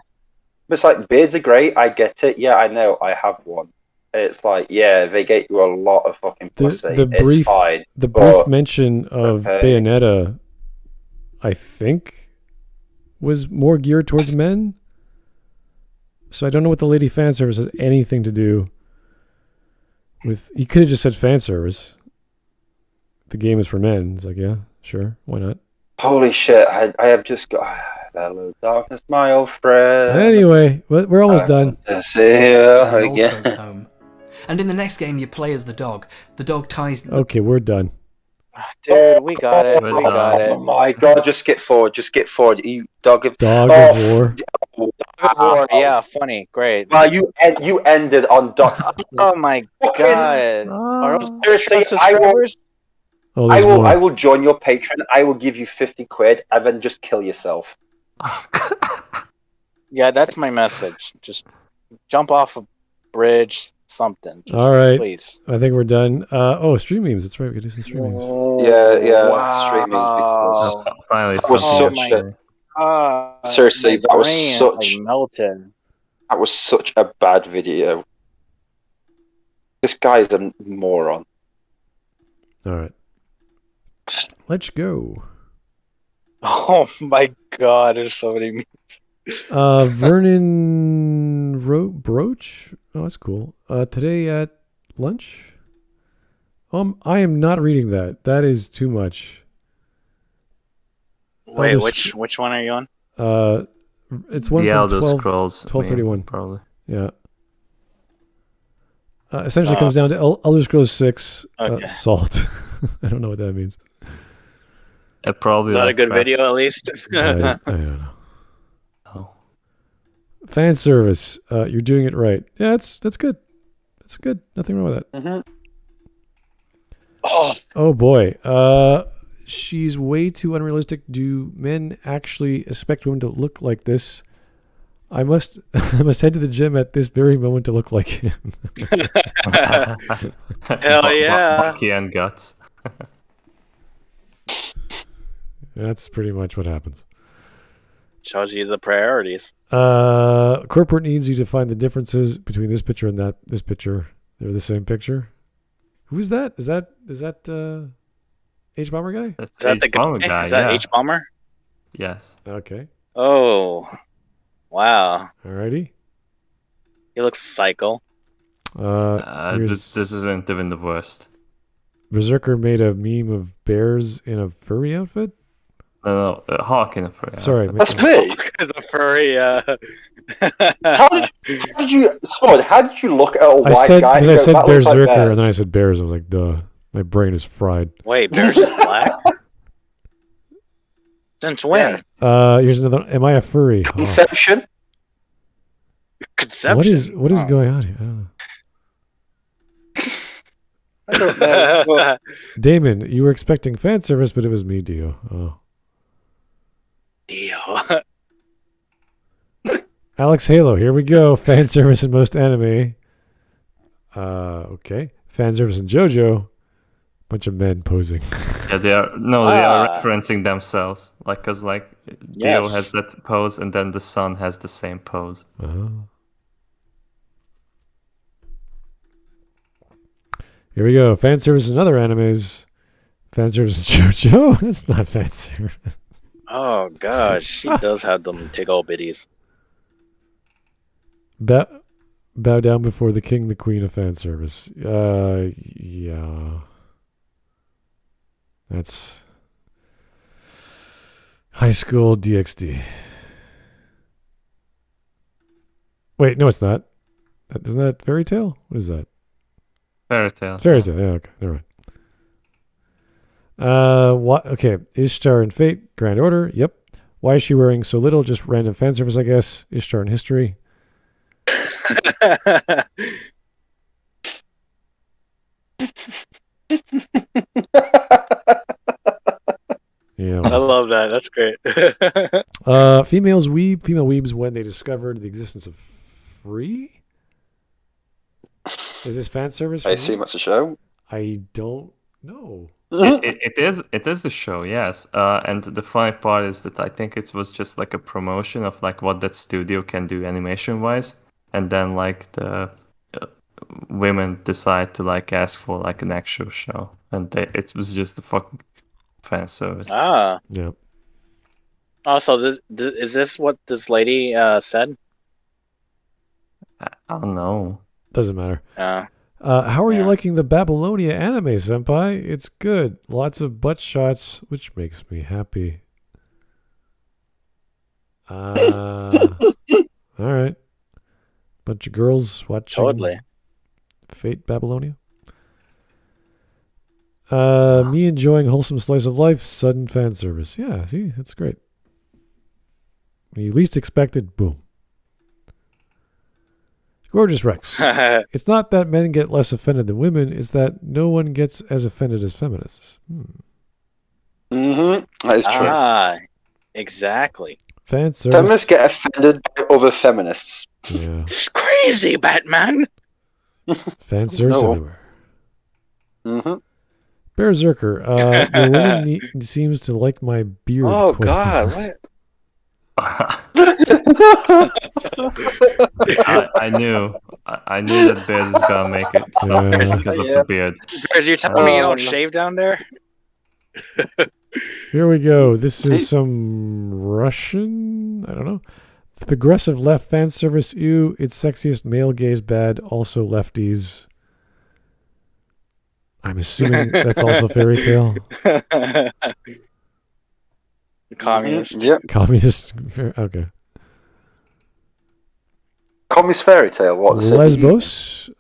It's like beards are great. I get it. Yeah, I know. I have one. It's like, yeah, they get you a lot of fucking pussy. The brief it's fine. the but- brief mention of okay. Bayonetta, I think, was more geared towards men. So I don't know what the lady fan service has anything to do with. You could have just said fan service. The game is for men. It's like, yeah, sure, why not? Holy shit! I have just got. Hello, darkness, my old friend. Anyway, we're almost done. To see you It's an old again. folks' home. And in the next game, you play as the dog. The dog ties. Okay, we're done. Dude, we got it. We're We got Oh it. my god! Just skip forward. Just skip forward. You dog of Dog Oh, of War. Dog of War, yeah, funny, great. Well, you ended on dog. Oh my Fucking- god. Are those Seriously, subscribers? Oh, I there's will. more. I will join your Patreon. I will give you 50 quid, and then just kill yourself. Yeah, that's my message. Just jump off a bridge, something. Just, All right. Please. I think we're done. Stream memes. That's right. We could do some stream memes. Yeah. Wow. Finally, That was something such actually. Seriously, my that was brain, such- like, melted. That was such a bad video. This guy's a moron. All right. Let's go. Oh my god, there's so many. Vernon Broach. Oh, that's cool. Today at lunch. I am not reading that. That is too much. Wait, Elder which one are you on? It's one The from Elder 12. Scrolls. 1231. Probably. Yeah. Essentially comes down to Elder Scrolls 6 Okay. Salt. I don't know what that means. It probably. Is that a like good craft- video at least? I don't know. Oh. Fan service. You're doing it right. Yeah, that's good. That's good. Nothing wrong with that. Mm-hmm. Oh boy. She's way too unrealistic. Do men actually expect women to look like this? I must head to the gym at this very moment to look like him. Hell yeah. Monkey and guts. That's pretty much what happens. Shows you the priorities. Corporate needs you to find the differences between this picture and this picture. They're the same picture. Who is that? Is that hbomberguy? That's Is that the H-Bomber guy? guy, Is that yeah. H-Bomber? Yes. Okay. Oh. Wow. Alrighty. He looks psycho. Here's This isn't even the worst. Berserker made a meme of bears in a furry outfit. No, Hawk in a furry. Sorry. That's me. The furry. How did you, Spud? How did you look at a white guy? Because I said "That looks like Berserker, bear"? and then I said bears. I was like, duh. My brain is fried. Wait, bears is black? Since when? Here's another. Am I a furry? Oh. Conception. Conception. What is going on here? I don't know. I don't know. Well, Damon, you were expecting fan service, but it was me, Dio. Oh. Deal. Alex Halo, here we go. Fan service in most anime. Okay. Fan service in JoJo. Bunch of men posing. Yeah, they are referencing themselves, like, cause like Dio Yes. has that pose, and then the sun has the same pose. Here we go. Fan service in other animes. Fan service in JoJo. That's not fan service. Oh gosh, she does have them tickle bitties. Bow down before the king, the queen of fan service. Yeah. That's high school DxD. Wait, no, it's not. Isn't that Fairy Tail? What is that? Fairy Tail. Fairy Tail. Yeah, okay, never mind. What? Okay, Ishtar and Fate, Grand Order. Yep. Why is she wearing so little? Just random fan service, I guess. Ishtar and History. Yeah. I love that. That's great. Female weebs when they discovered the existence of free. Is this fan service? I assume that's a show. I don't know. It is a show, yes. And the funny part is that I think it was just like a promotion of like what that studio can do animation wise, and then like the women decide to like ask for like an actual show, and it was just a fucking fan service. Ah. Yeah. Also, is this what this lady said? I don't know. Doesn't matter. Yeah. How are you liking the Babylonia anime, senpai? It's good. Lots of butt shots, which makes me happy. All right. Bunch of girls watching Totally. Fate Babylonia. Me enjoying wholesome slice of life, sudden fan service. Yeah, see, that's great. When you least expected, boom. Gorgeous Rex. It's not that men get less offended than women, it's that no one gets as offended as feminists. Mm-hmm. That is true. Ah, exactly. Fan service. Feminists get offended by other feminists. Yeah. It's crazy, Batman. Fan service No. everywhere. Mm-hmm. Bearserker. The woman seems to like my beard. Oh quite God, well. what? I knew that Bears is gonna make it something because of the beard. Bears, you telling me you Oh, don't no. shave down there? Here we go. This is some Russian. I don't know. The progressive left fan service. Ew. It's sexiest. Male gaze bad. Also lefties. I'm assuming that's also fairy tale. Communist. Yep. Communist. Okay. Communist fairy tale. What? The city? Lesbos.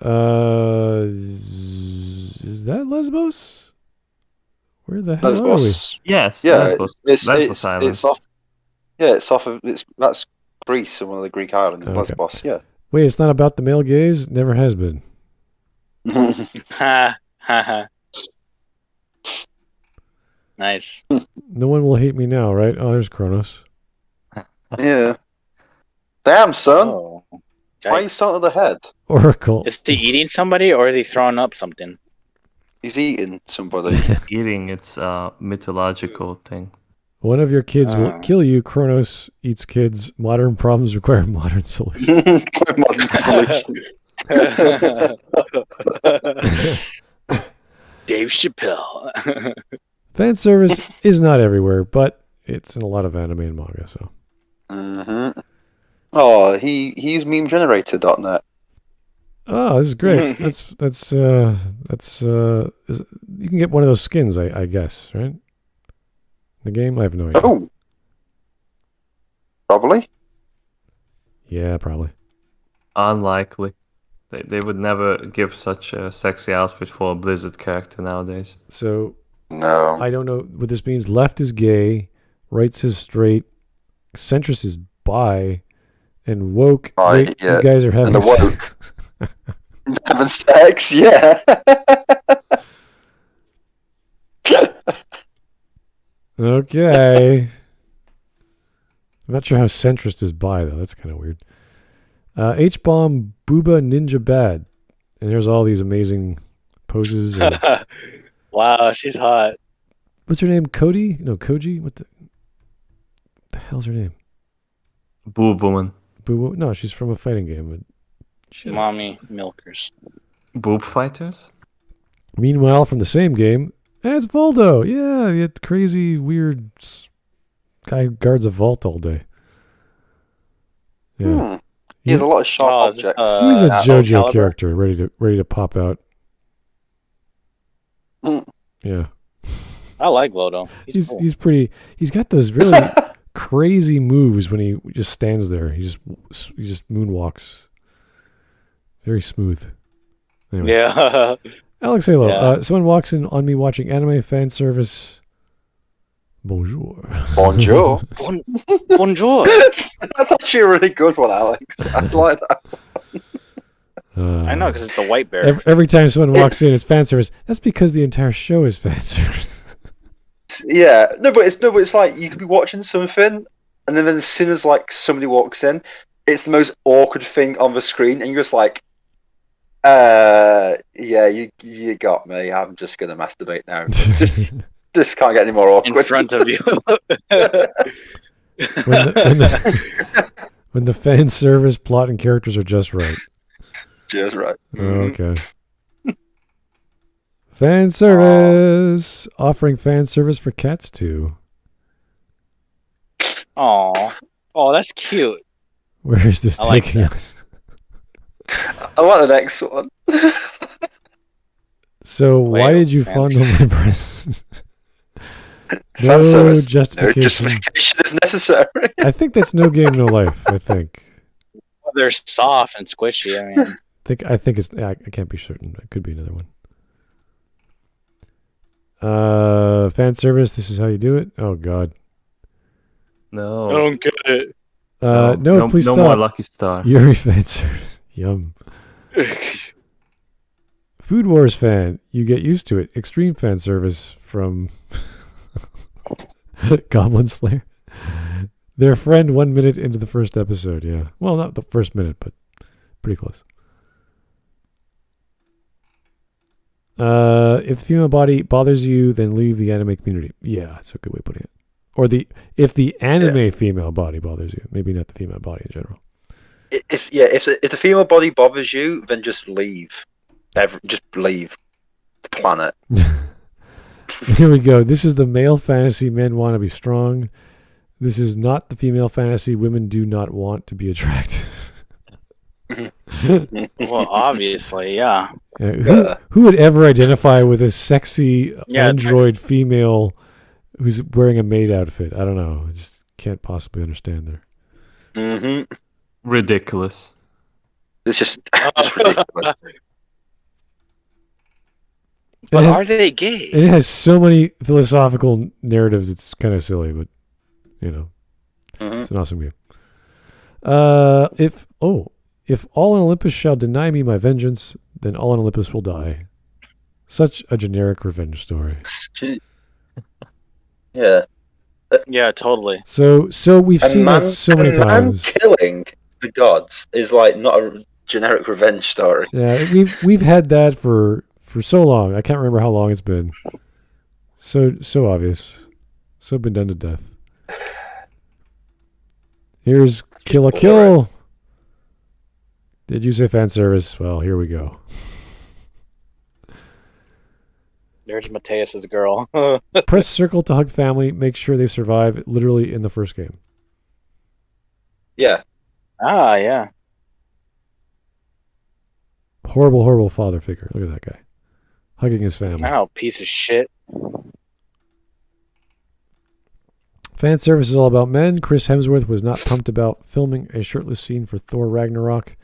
Is that Lesbos? Where the hell are we? Lesbos. Yes, Yeah, Lesbos it's Islands. off. Yeah, it's off of. That's Greece, in one of the Greek islands, Okay. Lesbos. Yeah. Wait, it's not about the male gaze? Never has been. Ha ha ha. Nice. No one will hate me now, right? Oh, there's Kronos. Yeah. Damn, son. Oh. Why are you starting at the head? Oracle. Is he eating somebody or is he throwing up something? He's eating somebody. Eating, it's a mythological thing. One of your kids will kill you. Kronos eats kids. Modern problems require modern solutions. Modern solution. Dave Chappelle. Fan service is not everywhere, but it's in a lot of anime and manga. So Mm-hmm. Oh, he used memegenerator.net. oh, this is great. that's you can get one of those skins, I guess, right? The game, I have no idea. Oh, probably. Yeah, probably. Unlikely. They would never give such a sexy outfit for a Blizzard character nowadays. So No. I don't know what this means. Left is gay, right is straight, centrist is bi, and woke. Bi, wait, yeah. you guys are having And the sex. Having sex, yeah. Okay. I'm not sure how centrist is bi, though. That's kind of weird. H-bomb Booba Ninja Bad. And there's all these amazing poses. And, Wow, she's hot. what's her name? Cody? No, Koji? What the hell's her name? Boob woman. Boo? No, she's from a fighting game. But shit. Mommy milkers. Boob fighters? Meanwhile, from the same game, it's Voldo. Yeah, the crazy, weird guy who guards a vault all day. Yeah. He has a lot of sharp Oh, is this, objects. He's a Soul JoJo Calibur? character, ready to pop out. Mm. Yeah. I like Lodo. He's cool. He's pretty. He's got those really crazy moves when he just stands there. He just moonwalks. Very smooth. Anyway. Yeah. Alex Halo. Yeah. Someone walks in on me watching anime fan service. Bonjour. Bonjour. Bonjour. That's actually a really good one, Alex. I like that. I know, because it's a white bear. Every time someone walks in, it's fan service. That's because the entire show is fan service. Yeah, but it's like you could be watching something, and then as soon as like somebody walks in, it's the most awkward thing on the screen, and you're just like, yeah, you got me. I'm just gonna masturbate now. Just can't get any more awkward. In front of you. when the fan service plot and characters are just right. Just right. Okay. Fan service. Offering fan service for cats too. Aw. Oh, that's cute. Where is this I like taking that. us? I want the next one. So why Whale did you fan fondle my breasts? Fan No service. justification. No justification is necessary. I think that's No Game No Life. I think. Well, they're soft and squishy. I mean, I think it's. I can't be certain. It could be another one. Fan service. This is how you do it. Oh God. No. I don't get it. No, please no stop. more Lucky Star. Yuri fan service. Yum. Food Wars fan. You get used to it. Extreme fan service from Goblin Slayer. Their friend 1 minute into the first episode. Yeah. Well, not the first minute, but pretty close. If the female body bothers you, then leave the anime community. Yeah, that's a good way of putting it. Or if the anime female body bothers you, maybe not the female body in general. If the female body bothers you, then just leave. Just leave the planet. Here we go. This is the male fantasy. Men want to be strong. This is not the female fantasy. Women do not want to be attractive. Well, obviously, yeah. Who would ever identify with a sexy Yeah, android female who's wearing a maid outfit? I don't know. I just can't possibly understand there. Mm-hmm. Ridiculous. It's just ridiculous. But has- are they gay? And it has so many philosophical narratives. It's kind of silly, but you know, Mhm. it's an awesome game. If all on Olympus shall deny me my vengeance, then all on Olympus will die. Such a generic revenge story. Yeah. Yeah, totally. So we've seen that so many times. Killing the gods is like not a generic revenge story. Yeah, we've had that for so long. I can't remember how long it's been. So obvious. So been done to death. Here's Kill a Kill. Did you say fan service? Well, here we go. There's Mateus's girl. Press circle to hug family. Make sure they survive literally in the first game. Yeah. Ah, yeah. Horrible, horrible father figure. Look at that guy. Hugging his family. Wow, piece of shit. Fan service is all about men. Chris Hemsworth was not pumped about filming a shirtless scene for Thor Ragnarok.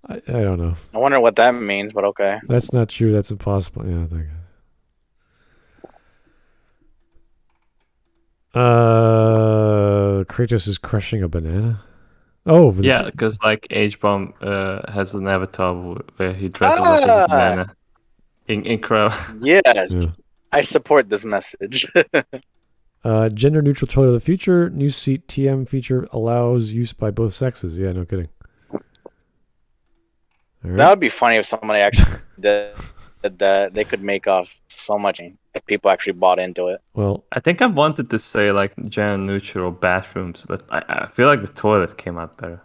I don't know. I wonder what that means, but okay. That's not true. That's impossible. Yeah, I think. Kratos is crushing a banana. Oh, Yeah, because like H-Bomb has an avatar where he dresses up as a banana. Incredible. Yes. Yeah. I support this message. Gender neutral toilet of the future. New seat TM feature allows use by both sexes. Yeah, no kidding. All right. That would be funny if somebody actually did that. They could make off so much if people actually bought into it. Well, I think I wanted to say like gender neutral bathrooms, but I feel like the toilet came out better.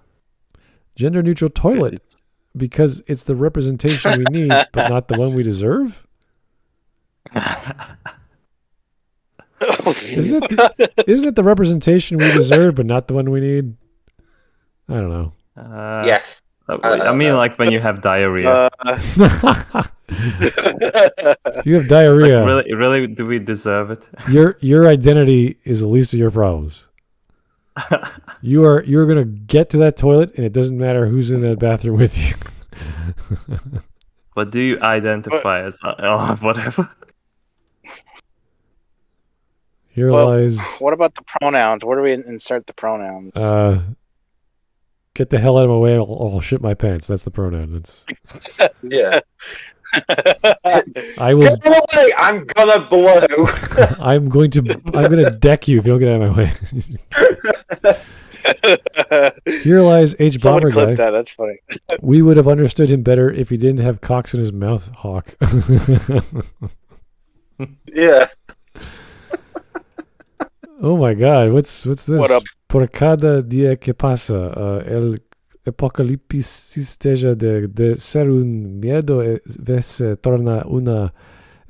gender neutral toilet because it's the representation we need, but not the one we deserve. Isn't it the representation we deserve, but not the one we need? I don't know. Yes. I mean, like when you have diarrhea. You have diarrhea. Like, really, do we deserve it? Your identity is the least of your problems. You're gonna get to that toilet, and it doesn't matter who's in that bathroom with you. What do you identify as? Whatever. Here lies. What about the pronouns? Where do we insert the pronouns? Get the hell out of my way! I'll shit my pants. That's the pronoun. That's. Yeah. I will. Get away! I'm gonna blow. I'm gonna deck you if you don't get out of my way. Here lies Someone clip hbomberguy. that. That's funny. We would have understood him better if he didn't have cocks in his mouth, Hawk. Yeah. Oh my God! What's this? What up? Por cada dia que pasa, el apocalipsis deja de ser un miedo se torna una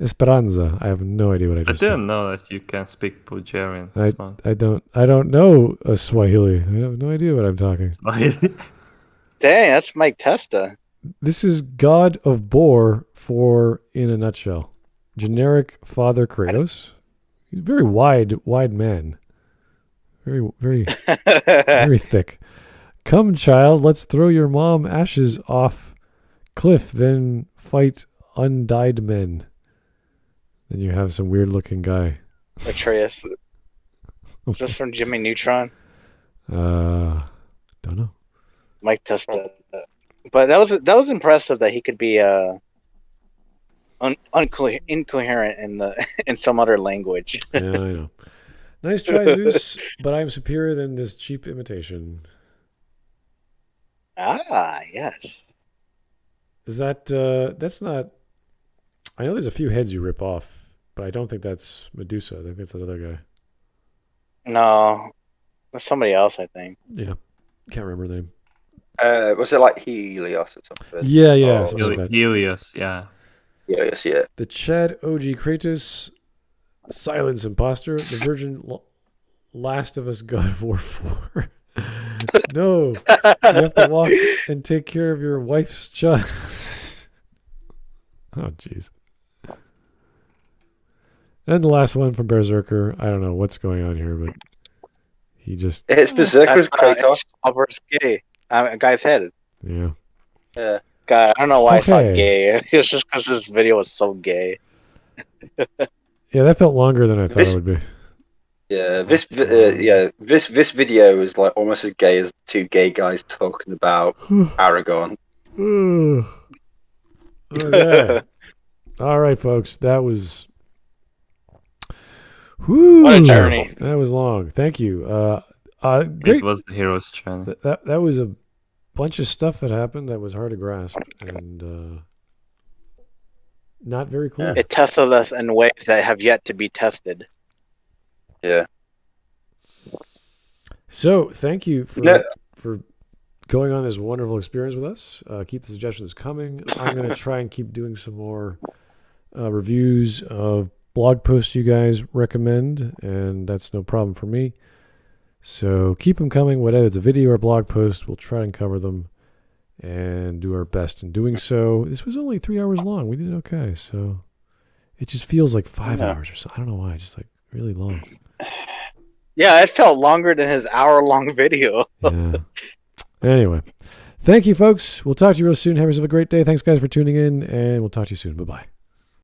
esperanza. I have no idea what I I just said. didn't know that you can speak Bulgarian. I don't know Swahili. I have no idea what I'm talking. Dang, that's Mike Testa. This is God of Boar for in a nutshell. Generic Father Kratos. He's a very wide man. Very, very, very thick. Come, child, let's throw your mom ashes off cliff, then fight undyed men. Then you have some weird-looking guy. Atreus. Is this from Jimmy Neutron? Don't know. Mike Testa. But that was impressive that he could be incoherent in some other language. Yeah, I know. Nice try, Zeus, but I'm superior than this cheap imitation. Ah, yes. Is that that's not? I know there's a few heads you rip off, but I don't think that's Medusa. I think that's another guy. No, that's somebody else, I think. Yeah, can't remember the name. Was it like Helios or something? Yeah, Oh, something like that. Helios, yeah. Helios, yeah. The Chad OG Kratos, Silence Imposter, the Virgin Last of Us God of War 4. No, you have to walk and take care of your wife's child. Oh, jeez. And the last one from Bearserker. I don't know what's going on here, but he just... It's Berserker's Kratos. It's gay. Guy's head. Yeah. Yeah. God, I don't know why I thought Okay. gay. It's just because this video was so gay. Yeah, that felt longer than I thought it would be. Yeah, this video is like almost as gay as two gay guys talking about Aragorn. Okay. All right, folks. That was. Whew, What a journey. That was long. Thank you. Great. It was the hero's journey. That was a bunch of stuff that happened that was hard to grasp and not very clear. It tested us in ways that have yet to be tested. Yeah. So thank you for No. for going on this wonderful experience with us. Keep the suggestions coming. I'm going to try and keep doing some more reviews of blog posts you guys recommend, and that's no problem for me. So keep them coming, whether it's a video or a blog post. We'll try and cover them and do our best in doing so. This was only 3 hours long. We did okay, so it just feels like 5 hours or so. I don't know why, just like really long. Yeah, it felt longer than his hour-long video. Yeah. Anyway, thank you, folks. We'll talk to you real soon. Have yourself a great day. Thanks, guys, for tuning in, and we'll talk to you soon. Bye-bye.